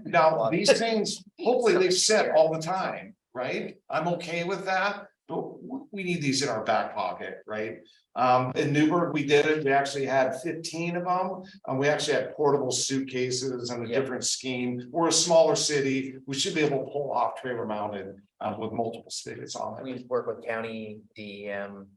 Now, these things, hopefully they set all the time, right? I'm okay with that, but we need these in our back pocket, right? In Newburgh, we did it. We actually had 15 of them. And we actually had portable suitcases and a Yep. different scheme. We're a smaller city. We should be able to pull off trailer mounted with multiple spigots on it. We work with county DEM,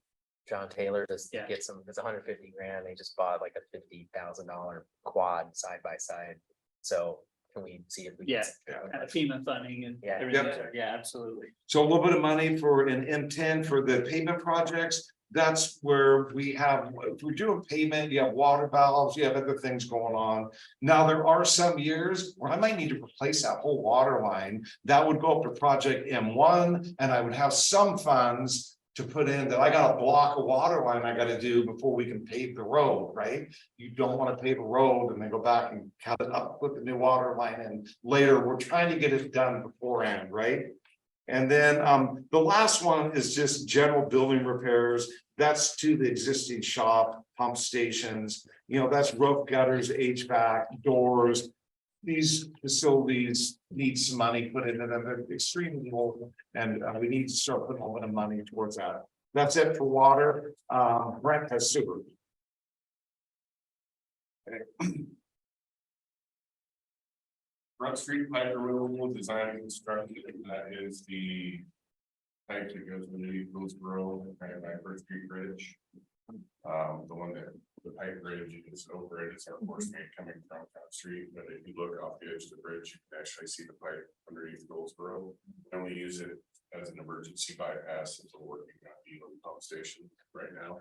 John Taylor, to Yeah. get some, it's 150 grand. They just bought like a $50,000 quad side by side. So can we see if we? can- Kind of FEMA funding and Yeah. everything. Yep. Yeah, absolutely. So a little bit of money for an M10 for the pavement projects. That's where we have, if we're doing pavement, you have water valves, you have other things going on. Now, there are some years where I might need to replace that whole water line. That would go up to project M1, and I would have some funds to put in that I got a block of water line I gotta do before we can pave the road, right? You don't wanna pave a road and then go back and cut it up, put the new water line in later. We're trying to get it done beforehand, right? And then the last one is just general building repairs. That's to the existing shop, pump stations, you know, that's roof gutters, HVAC, doors. These facilities need some money put into them. They're extremely old, and we need to start putting a little bit of money towards that. That's it for water. Brent has sewer. Front Street pipe removal design and construction, that is the. Pipe that goes underneath Hillsborough and by First Street Bridge. The one that the pipe bridge is over it, it's our force main coming from Front Street, but if you look off the edge of the bridge, you can actually see the pipe underneath Hillsborough. And we use it as an emergency bypass until we're working on the pump station right now.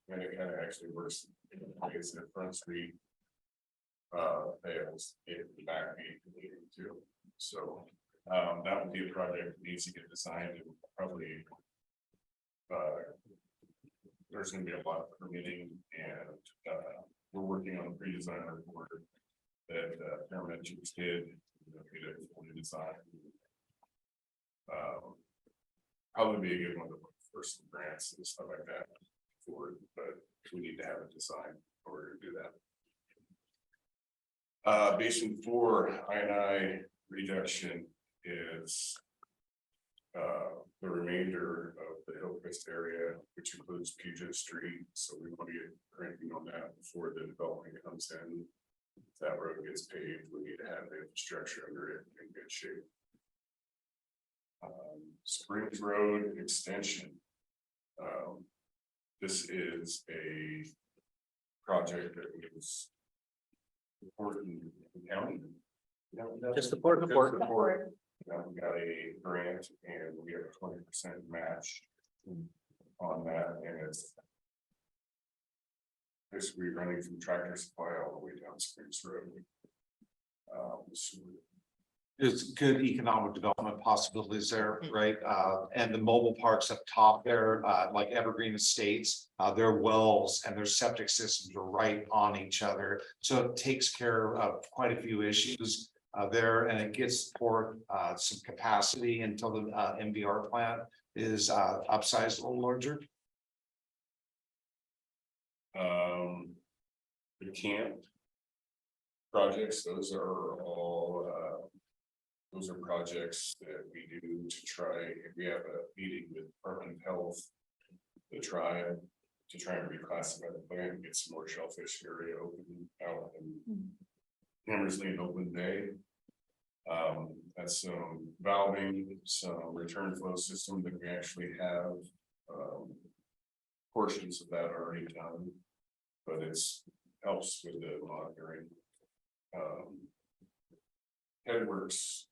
And it kind of actually works in ways that Front Street. Fails if the back being too. So that would be a project that needs to get designed and probably. There's gonna be a lot of permitting and we're working on a pre-design report that paramedics did, get it fully designed. Probably be a good one to look for some grants and stuff like that for it, but we need to have it designed in order to do that. Basin 4 I&I reduction is the remainder of the Hillcrest area, which includes Puget Street. So we want to get cranking on that before the development comes in. If that road gets paved, we need to have the infrastructure under it in good shape. Springs Road extension. This is a project that was important in the county. Just support. We got a grant and we have a 20% match on that, and it's basically running from Tractor Supply all the way down Springs Road. There's good economic development possibilities there, right? And the mobile parks up top there, like Evergreen Estates, their wells and their septic systems are right on each other. So it takes care of quite a few issues there, and it gets for some capacity until the MBR plant is upsized a little larger. The camp projects, those are all those are projects that we do to try, we have a meeting with Department of Health to try and reclassify the plant, get some more shellfish area open out in Hammersley and Open Bay. That's some valving, some return flow system that we actually have portions of that already done, but it's helps with the monitoring. Headworks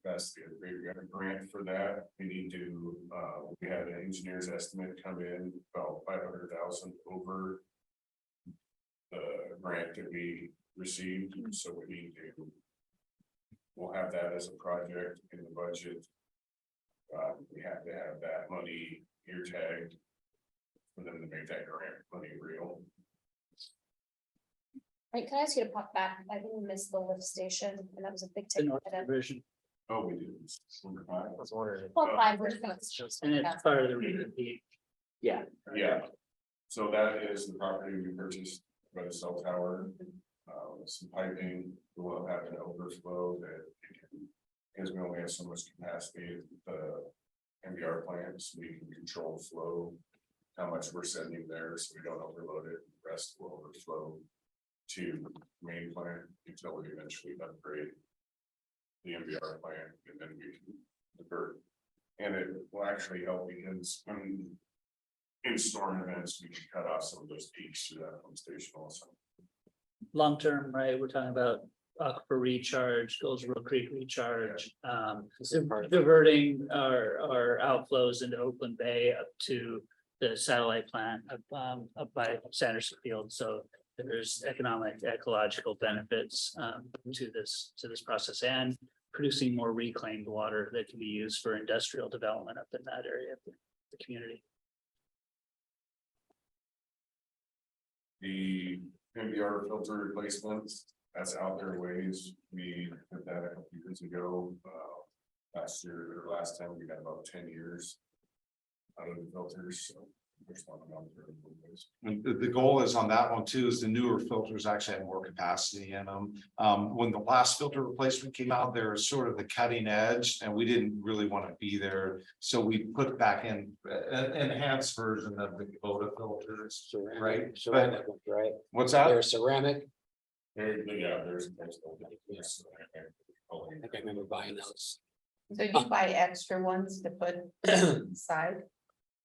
capacity upgrade, we got a grant for that. We need to, we had an engineer's estimate come in about 500,000 over. The grant that we received, so we need to. We'll have that as a project in the budget. We have to have that money ear tagged. For them to make that grant money real. Right, can I ask you to pop back? I think we missed the lift station and that was a big The ticket. North item. Division, Oh, we do. Number five. I was wondering. Well, fine, we're just gonna. and it's part of the repeat. Yeah. Yeah. So that is the property we purchased by the cell tower. Some piping, we'll have an overflow that. Because we only have so much capacity, at the MBR plants, we can control flow. How much we're sending there, so we don't overload it, the rest will overflow. To main plant until we eventually upgrade. The MBR plant, and then we can divert. And it will actually help because when. In storm events, we can cut off some of those peaks through that pump station also. Long term, right, we're talking about aquifer recharge, Goldsboro Creek recharge, diverting our outflows into Oakland Bay up to the satellite plant up by Sanderson Field. So there's economic, ecological benefits to this process and producing more reclaimed water that can be used for industrial development up in that area of the community. The MBR filter replacements, that's out there ways. We did that a couple years ago. Last year or last time, we got about 10 years. Out of the filters, so. There's one out there. And the goal is on that one too, is the newer filters actually have more capacity in them. When the last filter replacement came out, they're sort of the cutting edge and we didn't really want to be there. So we put back in an enhanced version of the Kubota filters, right? Ceramic, right? What's that? They're ceramic. Yeah, there's. I think I remember buying those. So you buy extra ones to put aside?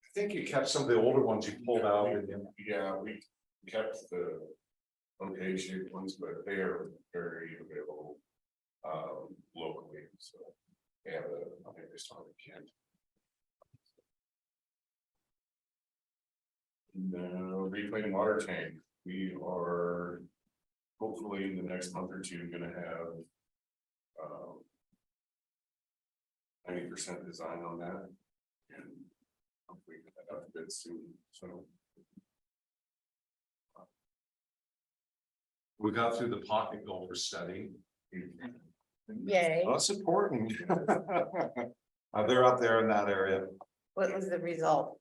I think you kept some of the older ones you pulled out. Yeah, we kept the okay shaped ones, but they are very available. Locally, so. They have I think they started Kent. The reclaimed water tank, we are. Hopefully in the next month or two gonna have. 90% design on that. And hopefully get that out a bit soon, so. We got through the pocket gopher study. Yay. That's important. They're up there in that area. What was the result?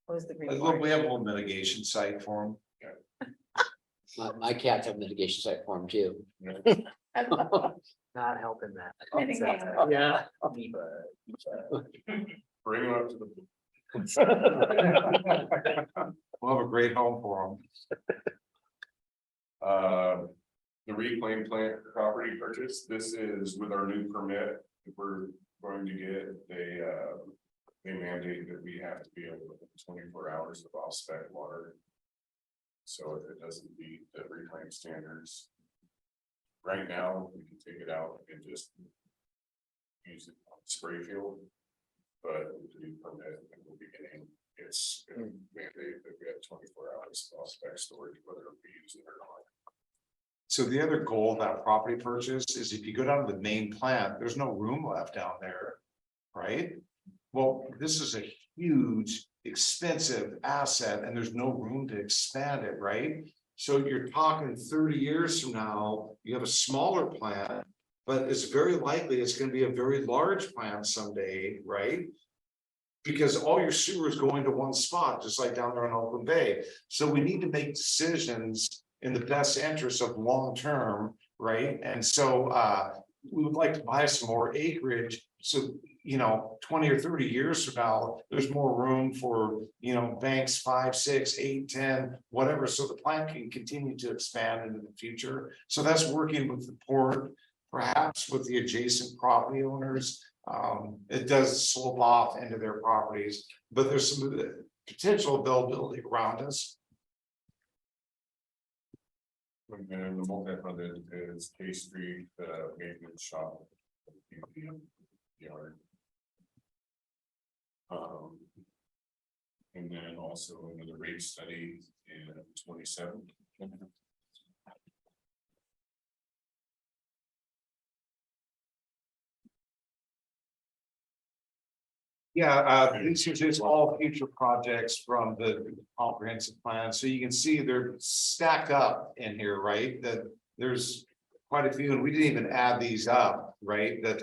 What was the Look, report? we have a little mitigation site for them. My cats have mitigation site for them too. Not helping that. Yeah. Bring them up to the. We'll have a great home for them. The reclaim plant property purchase, this is with our new permit that we're going to get, they mandate that we have to be able to put 24 hours of off-spec water. So if it doesn't meet the reclaim standards. Right now, we can take it out and just use it on spray field. But with the new permit that we'll be getting, it's mandate that we have 24 hours of off-spec storage, whether we use it or not. So the other goal of that property purchase is if you go down to the main plant, there's no room left down there. Right? Well, this is a huge, expensive asset and there's no room to expand it, right? So you're talking 30 years from now, you have a smaller plant, but it's very likely it's going to be a very large plant someday, right? Because all your sewer is going to one spot, just like down there in Oakland Bay. So we need to make decisions in the best interest of long term, right? And so we would like to buy some more acreage. So, 20 or 30 years from now, there's more room for, banks 5, 6, 8, 10, whatever. So the plant can continue to expand into the future. So that's working with the port, perhaps with the adjacent property owners. It does slope off into their properties, but there's some potential availability around us. And then the multi-funded is K Street, maintenance shop. yard. And then also another rate study in 27. Yeah, this is just all future projects from the comprehensive plan, so you can see they're stacked up in here, right? That there's quite a few, and we didn't even add these up, right? That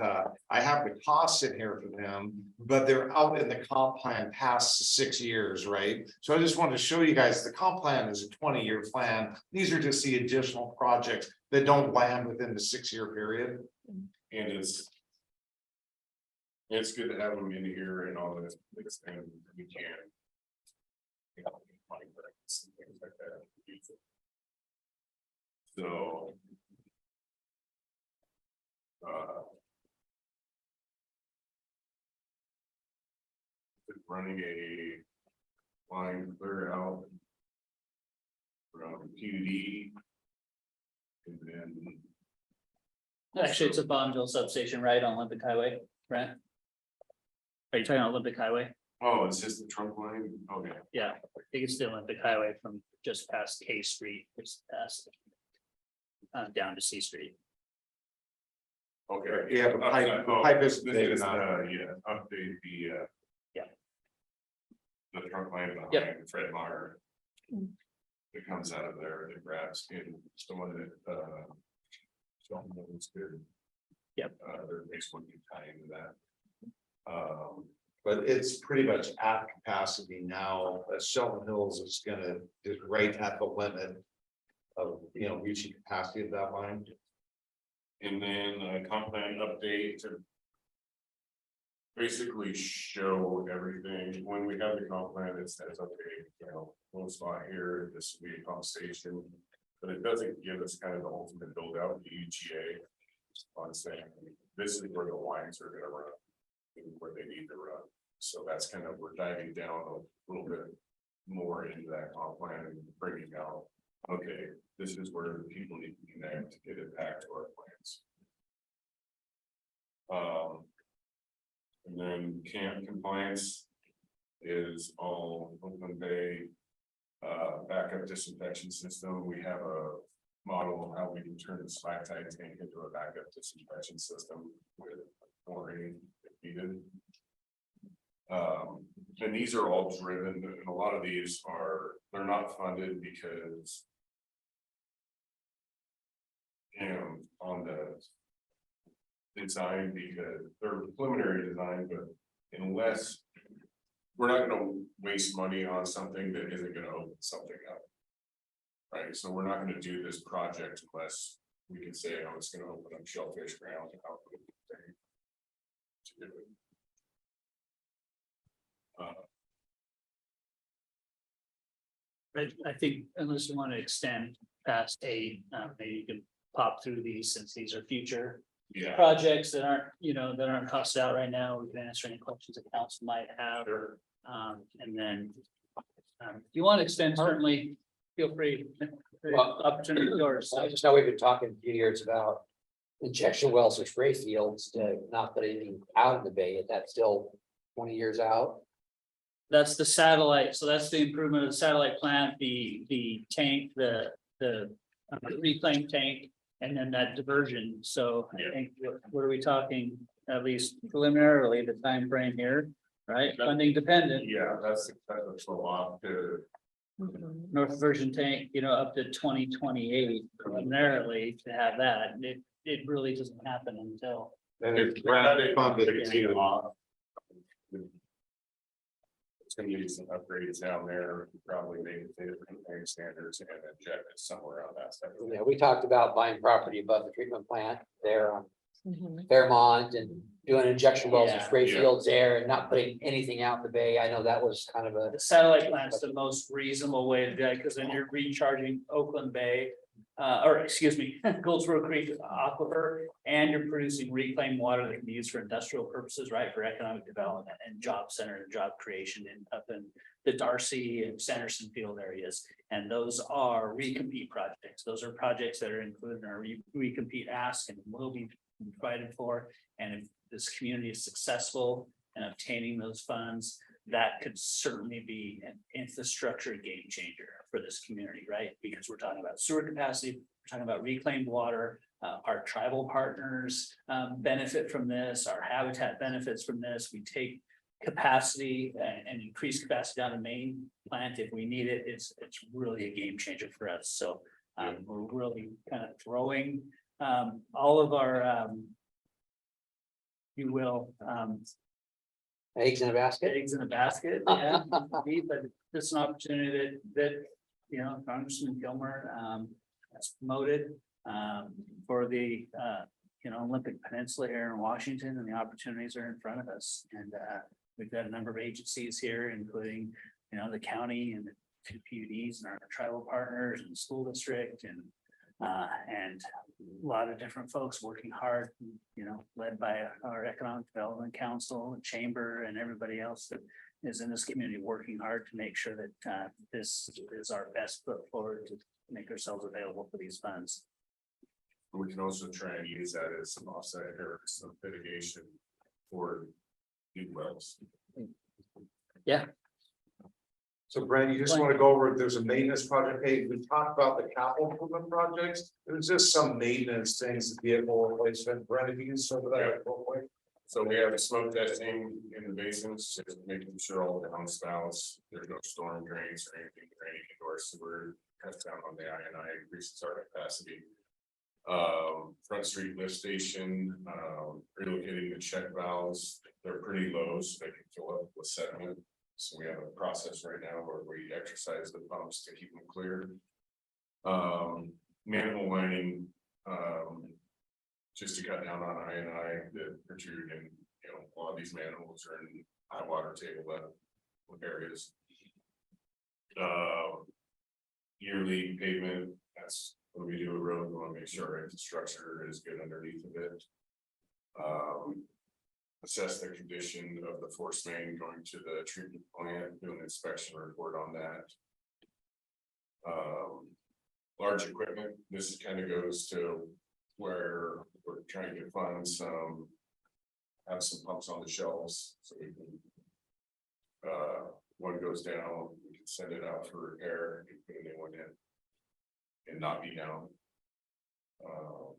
I have the costs in here for them, but they're out in the comp plan past 6 years, right? So I just wanted to show you guys, the comp plan is a 20-year plan. These are just the additional projects that don't land within the 6-year period. And it's good to have them in here and all this, and we can. You know, money breaks and things like that. So. Running a line clear out. From PUD. And then. Actually, it's a Bonneville substation, right, on Olympic Highway, right? Are you talking about Olympic Highway? Oh, it's just the trunk line, okay. Yeah, I think it's the Olympic Highway from just past K Street, just past. Down to C Street. Okay. Yeah, the pipe is big enough. Yeah, update the. Yeah. The trunk line behind Yep. Fred Meyer. It comes out of there, it grabs in someone that, Something that was good. Yep. There makes one can tie into that. But it's pretty much at capacity now. Shelton Hills is gonna just right at the limit of, reaching capacity of that line. And then comp plan update to. Basically show everything, when we have the comp plan, it says, okay, one spot here, this will be a pump station. But it doesn't give us kind of the ultimate build out, the UGA. On saying, this is where the lines are gonna run. And where they need to run, so that's kind of, we're diving down a little bit. More into that comp plan and bringing out, okay, this is where the people need to connect to get it back to our plans. And then camp compliance is all Oakland Bay. Backup disinfection system, we have a model of how we can turn the slack tide tank into a backup disinfection system with chlorine if needed. And these are all driven, and a lot of these they're not funded because. On the design, because they're preliminary design, but unless. We're not gonna waste money on something that isn't gonna open something up. Right, so we're not gonna do this project unless we can say, oh, it's gonna open up shellfish ground. To do it. I think unless you want to extend past eight, maybe you can pop through these since these are future. Yeah, Projects that aren't, that aren't costed out right now. We can answer any questions that council might have or, and then. If you want to extend, certainly feel free. Well, Opportunity is yours. I just know we've been talking a few years about injection wells or spray fields to not put anything out of the bay. That's still 20 years out. That's the satellite, so that's the improvement of the satellite plant, the tank, the reclaim tank. And then that diversion, so I think, what are we talking, at least preliminarily, the time frame here, right? Funding dependent, yeah, that's a lot to. North Diversion tank, up to 2028 preliminarily to have that, it really doesn't happen until. And it's grant funded. It's gonna need some upgrades down there, probably maybe different standards and inject it somewhere on that side. Yeah, we talked about buying property above the treatment plant there on Fairmont and doing injection wells and spray Yeah. fields there and not putting anything out in the bay. I know that was kind of a. The satellite plant's the most reasonable way to do it, because then you're recharging Oakland Bay. Or excuse me, Goldsboro Creek Aquifer, and you're producing reclaimed water that can be used for industrial purposes, right? For economic development and job center and job creation up in the Darcy and Sanderson field areas. And those are recompete projects. Those are projects that are included in our recompete ask and will be provided for. And if this community is successful in obtaining those funds, that could certainly be an infrastructure game changer for this community, right? Because we're talking about sewer capacity, we're talking about reclaimed water. Our tribal partners benefit from this, our habitat benefits from this. We take capacity and increase capacity on the main plant if we need it. It's really a game changer for us. So we're really kind of throwing all of our you will, Eggs in a basket. eggs in a basket, yeah, indeed, but this is an opportunity that, you know, Congressman Gilmer has promoted for the, you know, Olympic Peninsula here in Washington, and the opportunities are in front of us. And we've got a number of agencies here, including, you know, the county and the two PUDs and our tribal partners and the school district and a lot of different folks working hard, you know, led by our Economic Development Council and Chamber and everybody else that is in this community working hard to make sure that this is our best foot forward to make ourselves available for these funds. We can also try and use that as some offset or some mitigation for new wells. So Brent, you just want to go over, there's a maintenance project, hey, we talked about the capital improvement projects, there's just some maintenance things, the vehicle replacement, Brent, if you can start with that real quick. So we have smoke testing in the basins, just making sure all the downspouts, there's no storm drains or anything draining into our sewer. Cuts down on the INI, increases our capacity. Front Street lift station, relocating the check valves, they're pretty low, so they can fill up with sediment. So we have a process right now where we exercise the pumps to keep them clear. Manhole lining, just to cut down on INI that protrude in, you know, a lot of these manholes are in high water table level areas. Yearly pavement, that's when we do a road, we want to make sure our infrastructure is good underneath of it. Assess the condition of the force main going to the treatment plant, do an inspection report on that. Large equipment, this kind of goes to where we're trying to fund some. Have some pumps on the shelves, so we can. One goes down, we can send it out for repair and put a new one in. And not be down.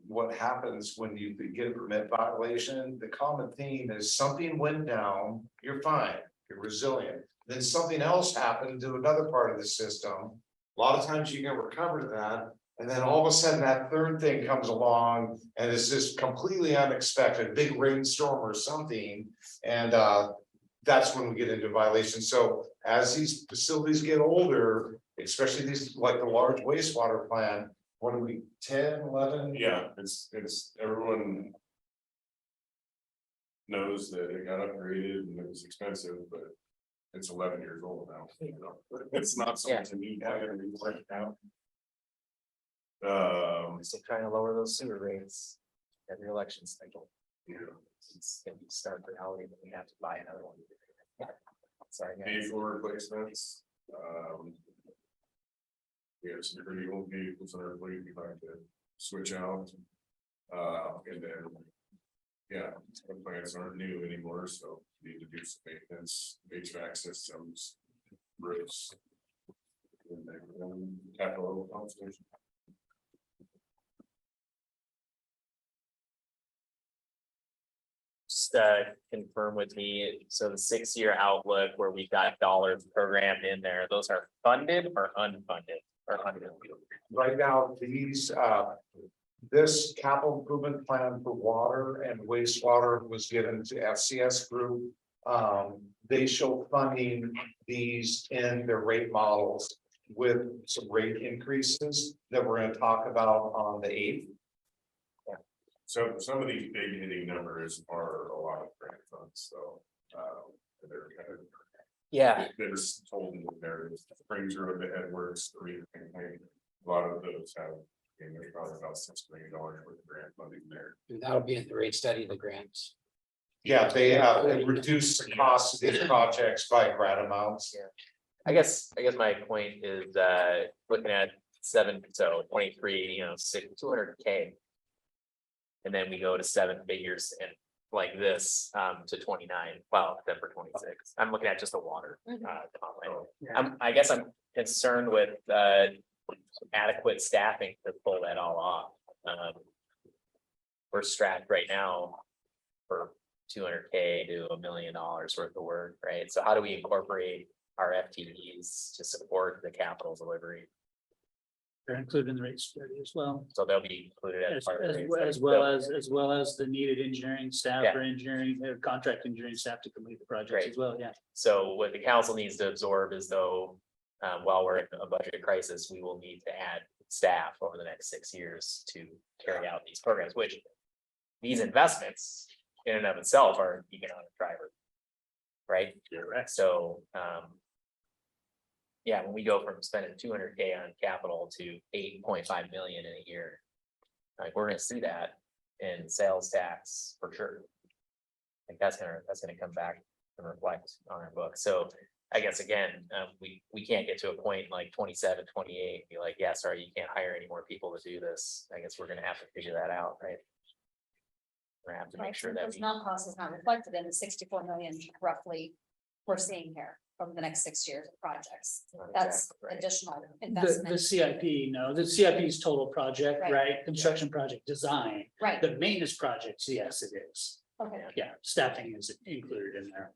What happens when you get a permit violation, the common theme is something went down, you're fine, you're resilient. Then something else happened to another part of the system. A lot of times you can recover that, and then all of a sudden that third thing comes along and it's just completely unexpected, big rainstorm or something. And that's when we get into violations. So as these facilities get older, especially these like the large wastewater plant, what are we, 10, 11? Yeah, it's everyone. Knows that it got upgraded and it was expensive, but it's 11 years old now. You know, it's not something new plan to be worked out. So trying to lower those sewer rates every election cycle. Yeah, It's gonna be stark reality that we have to buy another one. Sorry, pay guys. for replacements. We have some pretty old vehicles in our fleet we'd like to switch out. And then. Yeah, some plants aren't new anymore, so need to do some maintenance, HVAC systems, roofs. And then capital conversation. Just confirm with me, so the 6-year outlook where we've got dollars programmed in there, those are funded or unfunded or under? Right now, this capital improvement plan for water and wastewater was given to FCS Group. They show funding these in their rate models with some rate increases that we're gonna talk about on the 8th. So some of these big hitting numbers are a lot of grant funds, so. They're kind of. Yeah, There's told in there, Springs Road to Edwards, a lot of those have. And there's probably about $6 million worth of grant funding there. And that'll be in the rate study, the grants. Yeah, they reduced the cost of these projects by grant amounts. I guess my point is looking at 23, 200K. And then we go to 7 figures and like this, to 29, well, except for 26. I'm looking at just the water. I guess I'm concerned with, adequate staffing to pull that all off. We're strapped right now for 200K to $1 million worth of work, right? So how do we incorporate our FTEs to support the capital delivery? They're included in the rate study as well. So they'll be included as As, part of as the well rate as study. well So- as well as the needed engineering staff Yeah. or engineering, contract engineering staff to complete the project Great. as well, yeah. So what the council needs to absorb is though, while we're in a budget crisis, we will need to add staff over the next 6 years to carry out these programs, which these investments in and of itself are an economic driver. Right? Correct. So, yeah, when we go from spending 200K on capital to 8.5 million in a year, like, we're gonna see that in sales tax for sure. I think that's gonna come back and reflect on our book. So I guess again, we can't get to a point like 27, 28, be like, yeah, sorry, you can't hire any more people to do this. I guess we're gonna have to figure that out, right? We're gonna have to make sure that we. Personnel cost is not reflected in the 64 million roughly we're seeing here over the next 6 years of projects. Not That's exactly right. additional The investment, CIP, no, the CIP is total project, Right. right? Construction project design. right? The maintenance projects, yes, it is. Okay. Yeah, staffing is included in there.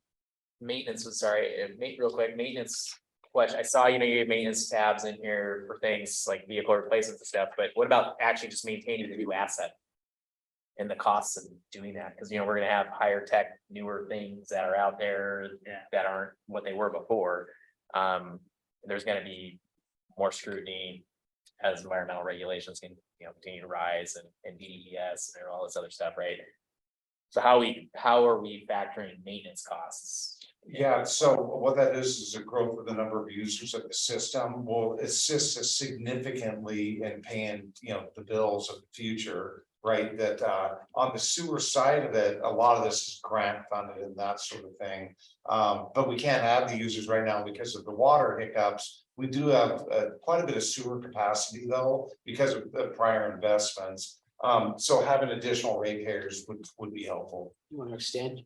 Maintenance was sorry, real quick, maintenance question. I saw, you have maintenance tabs in here for things like vehicle replacements and stuff, but what about actually just maintaining the new asset? And the costs of doing that, because we're gonna have higher tech, newer things that are out there that aren't what they were before. There's gonna be more scrutiny as environmental regulations can, continue to rise and DES and all this other stuff, right? So how are we factoring maintenance costs? Yeah, so what that is a growth of the number of users of the system will assist us significantly in paying, the bills of the future. Right, that on the sewer side of it, a lot of this is grant funded and that sort of thing. But we can't have the users right now because of the water hiccups. We do have quite a bit of sewer capacity though, because of the prior investments. So having additional ratepayers would be helpful. You want to extend?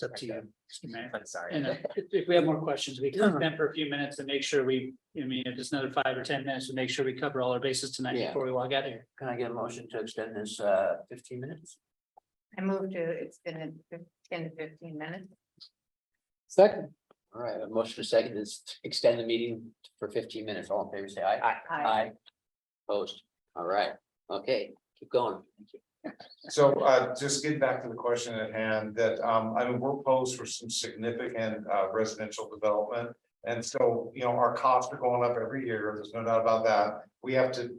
It's up to you, Mr. Mayor. I'm sorry. And if we have more questions, we can spend for a few minutes and make sure if it's another 5 or 10 minutes to make sure we cover all our bases tonight Yeah. before we walk out of here. Can I get a motion to extend this 15 minutes? I moved to extend it 10 to 15 minutes. Second, All right, a motion to second is to extend the meeting for 15 minutes. All in favor, say aye. Aye. Opposed. All right, okay, keep going. Thank you. So just getting back to the question at hand, that we're posed for some significant residential development. And so, our costs are going up every year, there's no doubt about that. We have to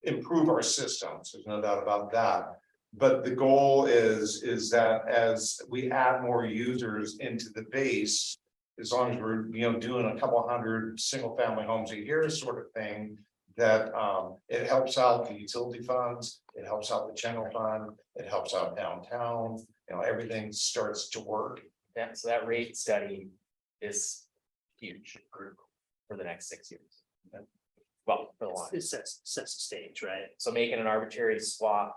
improve our systems, there's no doubt about that. But the goal is that as we add more users into the base, as long as we're, doing a couple hundred single family homes a year sort of thing, that it helps out the utility funds, it helps out the general fund, it helps out downtown, everything starts to work. Yeah, so that rate study is huge for the next 6 years. Well, for the long. It sets the stage, right? So making an arbitrary swap,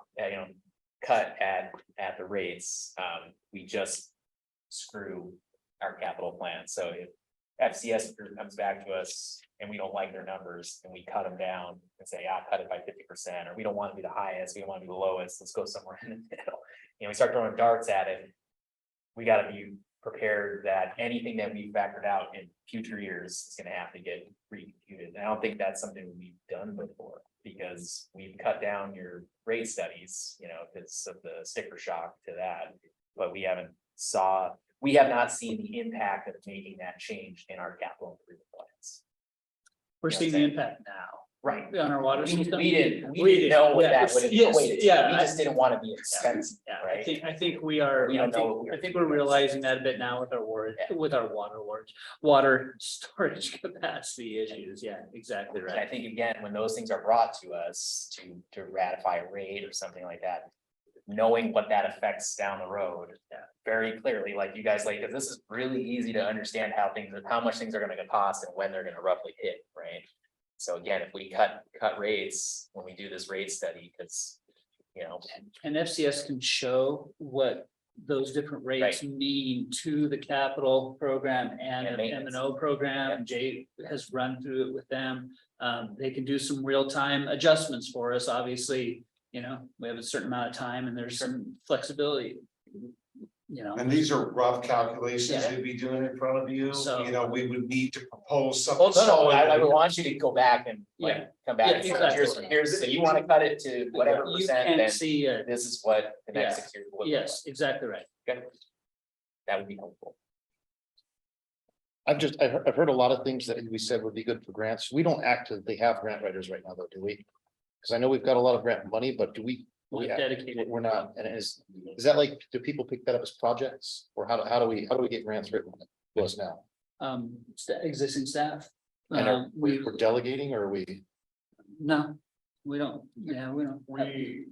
cut at the rates, we just screw our capital plan. So if FCS group comes back to us and we don't like their numbers and we cut them down and say, cut it by 50%, or we don't want to be the highest, we don't want to be the lowest, let's go somewhere in the middle. We start throwing darts at it. We gotta be prepared that anything that we factored out in future years is gonna have to get recomputed. And I don't think that's something we've done before, because we've cut down your rate studies, because of the sticker shock to that. But we have not seen the impact of making that change in our capital improvement plans. We're Yeah, seeing the same. impact now Right. on our water We system. didn't know what Yeah, that would yes, equate to. yeah, We just didn't want to be expensive, Yeah, right? I think we are, We I don't know what we are think we're realizing that a bit now with our water storage capacity issues. Yeah, exactly And I right. think again, when those things are brought to us to ratify a rate or something like that. Knowing what that affects down the road. Very clearly, like you guys, because this is really easy to understand how much things are gonna cost and when they're gonna roughly hit, right? So again, if we cut rates when we do this rate study, because you know, And FCS can show what those different rates mean to the capital program and And the M maintenance. and O program. Jay has run through it with them. They can do some real-time adjustments for us. Obviously, you know, we have a certain amount of time and there's some flexibility. You know, And these are rough calculations Yeah. they'd be doing in front of you, So- you know, we would need to propose well, something. no, I solid. would want you to go back and like, Yeah. come back. Yeah, and say, exactly. here's, so you wanna cut it to whatever you percent, then can't see, this is what the next Yeah. 6 years. will look yes, exactly right. like. Okay. That would be helpful. I've heard a lot of things that we said would be good for grants. We don't actively have grant writers right now, though, do we? Because I know we've got a lot of grant money, but do we? Dedicated. We're not, and is that like, do people pick that up as projects, or how do we get grants written to us now? Existing staff. And are We, we're delegating, or are we? no, we don't, yeah, we don't. We,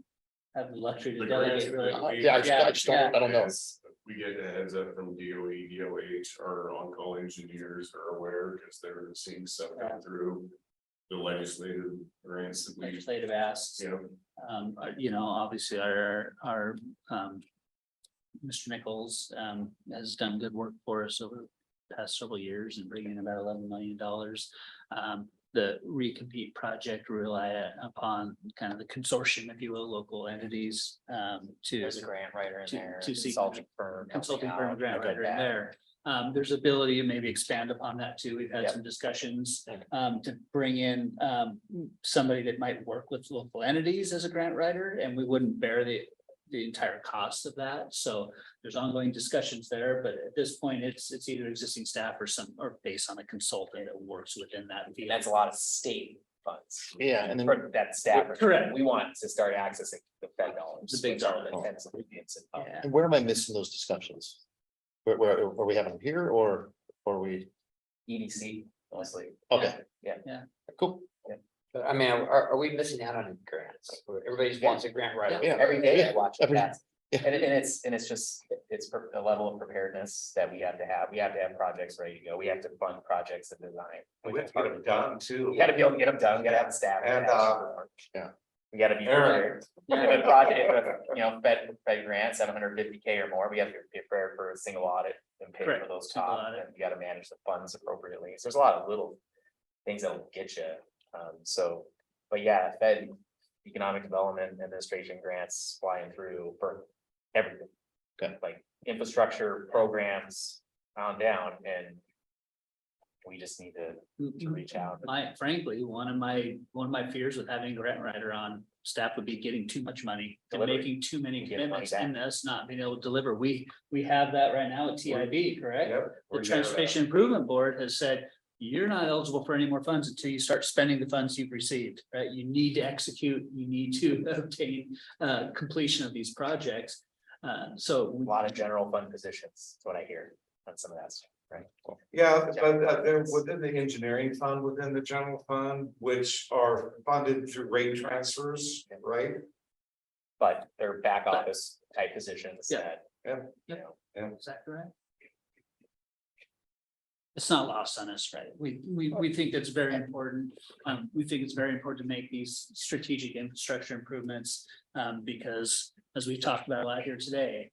Have the luxury to the delegate grants really. that we- Yeah, I just don't, I don't know. We get a heads up from DOE, DOH, our on-call engineers are aware because they're seeing stuff come through. The legislative grants that we, Legislative asks. you know, You know, obviously our, Mr. Nichols, has done good work for us over the past several years and bringing in about $11 million. The recompete project rely upon kind of the consortium, if you will, local entities, to. There's a grant writer in to- there, to seek- consulting firm. Consulting helping firm out, grant I read writer in that. there. There's ability to maybe expand upon that too. We've had Yep. some discussions to bring in somebody that might work with local entities as a grant writer, and we wouldn't bear the entire cost of that. So there's ongoing discussions there, but at this point, it's either existing staff or based on a consultant that works within that And field. that's a lot of state funds. Yeah, and then For that staff. Correct. We want to start accessing the Fed dollars. The big which are dollars. the tens of millions of- Yeah. and where am I missing those discussions? Where are we having them here, or are we? EDC, mostly. Okay. Yeah. Cool. But I mean, are we missing out on grants? Everybody wants a grant writer. Yeah. Every day I watch Every- that. yeah. And it's just, it's a level of preparedness that we have to have. We have to have projects ready to go. We have to fund projects and design. We have to get them done too. We gotta be able to get them done. We gotta have the staff. And, yeah. We gotta be Aaron. prepared. If a project, Fed grant, 750K or more, we have to be prepared for a single audit and pay for Correct, those single costs. audit. And you gotta manage the funds appropriately. So there's a lot of little things that'll get you. But yeah, Fed Economic Development Administration grants flying through for everything. Okay. Like infrastructure programs on down, and we just need to reach out. Frankly, one of my fears with having a grant writer on staff would be getting too much money and Delivery. making too many Get money commitments back. and us not being able to deliver. We have that right now at TIB, correct? Yep. The we're there. Transportation Improvement Board has said, you're not eligible for any more funds until you start spending the funds you've received, right? You need to execute, you need to obtain completion of these projects. So A lot of general fund positions, is what I hear on some of that stuff, right? Yeah, but they're within the engineering fund, within the general fund, which are funded through rate transfers, right? But they're back office type positions Yeah. that. Yeah. You know, is that correct? It's not lost on us, right? We think that's very important. We think it's very important to make these strategic infrastructure improvements. Because as we've talked about a lot here today,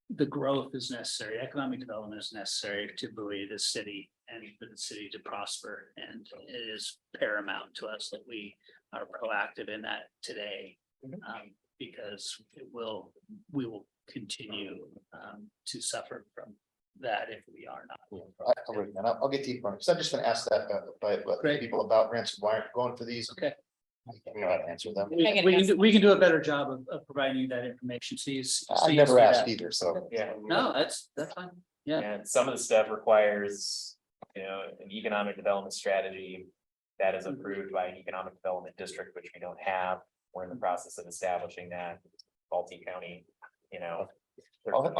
the growth is necessary, economic development is necessary to buoy the city and for the city to prosper. And it is paramount to us that we are proactive in that today. Because we will continue to suffer from that if we are not. I'll get to you, because I've just been asked that by Great. people about grants, why aren't you going for these? Okay. You know how to answer them. We can do a better job of providing you that information, so I've never asked either, so. Yeah. No, that's fine. Yeah. And some of the stuff requires, an economic development strategy. That is approved by an economic development district, which we don't have. We're in the process of establishing that. Baltimore County, I'll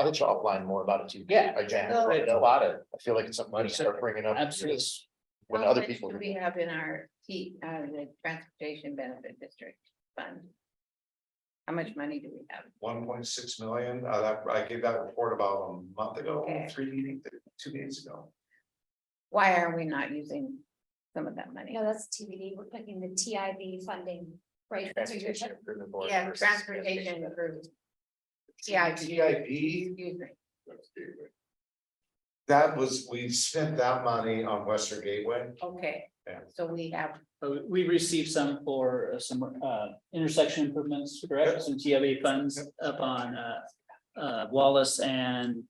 hit you offline more about it too. Yeah. I can. It's a lot of. I feel like it's something to start bringing up. Absolutely. When How other much people. do we have in our the transportation benefit district fund? How much money do we have? 1.6 million, I gave that report about a month ago, Okay. 2 days ago. Why are we not using some of that money? No, that's TBD. We're picking the TIB funding Right. that's what you're Transportation saying. Improvement Board Yeah, versus transportation improvement. CIP, TIP, excuse me. that was, we spent that money on Western Gateway. Okay, Yeah. so we have, We received some for some intersection improvements, correct? Some TIA funds up on Wallace and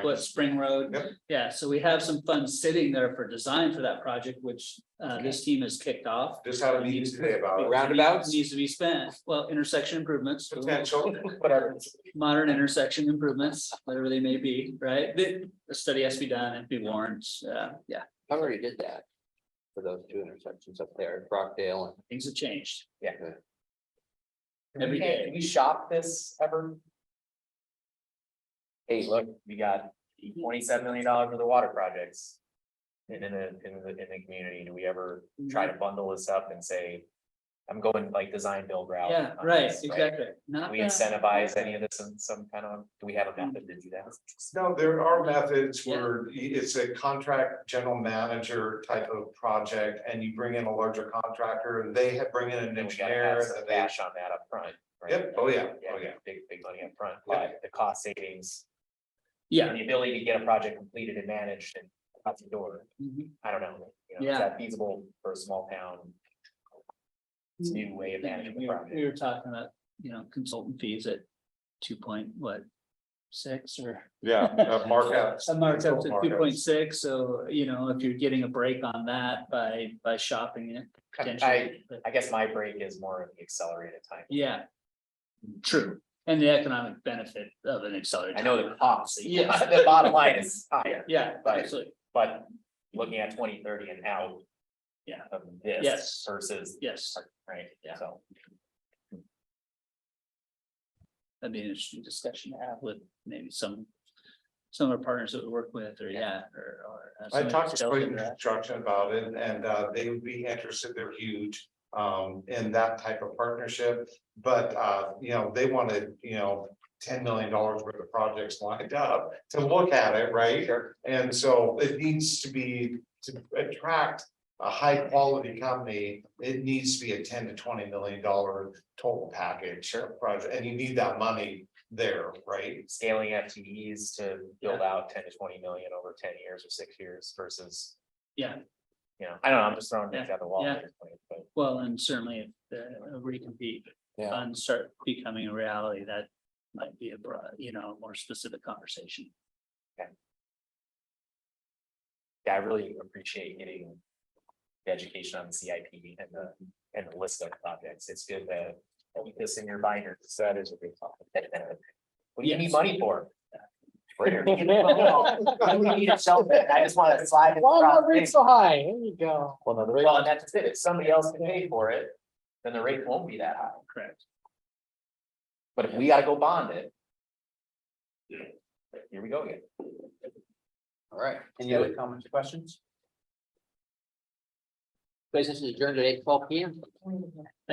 what Spring Road. Yep. Yeah, so we have some funds sitting there for design for that project, which this team has kicked off. Just had a meeting today about it. Roundabouts? Needs to be spent. Well, intersection improvements. Potential. Whatever, modern intersection improvements, whatever they may be, right? The study has to be done and be warned. Yeah, I already did that. For those two intersections up there, Brockdale and. things have changed. Yeah. Every day. Can we shop this ever? Hey, look, we got $27 million worth of water projects. In the community, do we ever try to bundle this up and say, I'm going like design build route? Yeah, on right, this, exactly. Do Not we that- incentivize any of this in some kind of, do we have a method to do that? No, there are methods where it's a contract general manager type of project and you bring in a larger contractor and they bring in an Then we gotta engineer. have some and they- cash on that up front, right? Yep, oh yeah, oh yeah. Big money up front, Yep. but the cost savings Yeah. and the ability to get a project completed and managed and out the door. Mhm. I don't know, you know, Yeah. is that feasible for a small town? It's a new way of managing the We project. were talking about, consultant fees at 2.6 or. Yeah, markups. A markup to Markups. 2.6, so if you're getting a break on that by shopping it. potentially, but- I guess my break is more of the accelerated time. Yeah. True, and the economic benefit of an accelerated. I know the cost, Yeah. the bottom line is higher, Yeah, But- absolutely, but looking at 2030 and out. Yeah. Of this. Yes. Versus, yes, right, Yeah. so. that'd be an interesting discussion to have with maybe some of our partners that we work with, or or. I somebody talked to that Clayton does that. Construction about it and they would be interested, they're huge. In that type of partnership, but they wanted, $10 million worth of projects lined up to look at it, right? And so it needs to be, to attract a high quality company, it needs to be a 10 to $20 million total package. Project, and you need that money there, right? Scaling FTEs to build out 10 to 20 million over 10 years or 6 years versus, Yeah, I don't know, I'm just throwing things Yeah, at the wall. yeah. at this point, but well, and certainly if the recompete Yeah. funds start becoming a reality, that might be a broad, more specific conversation. Yeah, I really appreciate getting the education on the CIP and the list of projects. It's good to keep this in your binder. So that is a big topic. What do you need Yes. money for? Where do you need what do we need to sell it? I just want to slide it. Why not across. rate so high? Here you go. Well, and that's it. If somebody else can pay for it, then the rate won't be that high. Correct. But if we gotta go bond it. Here we go again. All right, any other comments or questions? Business is adjourned at 8:12 PM.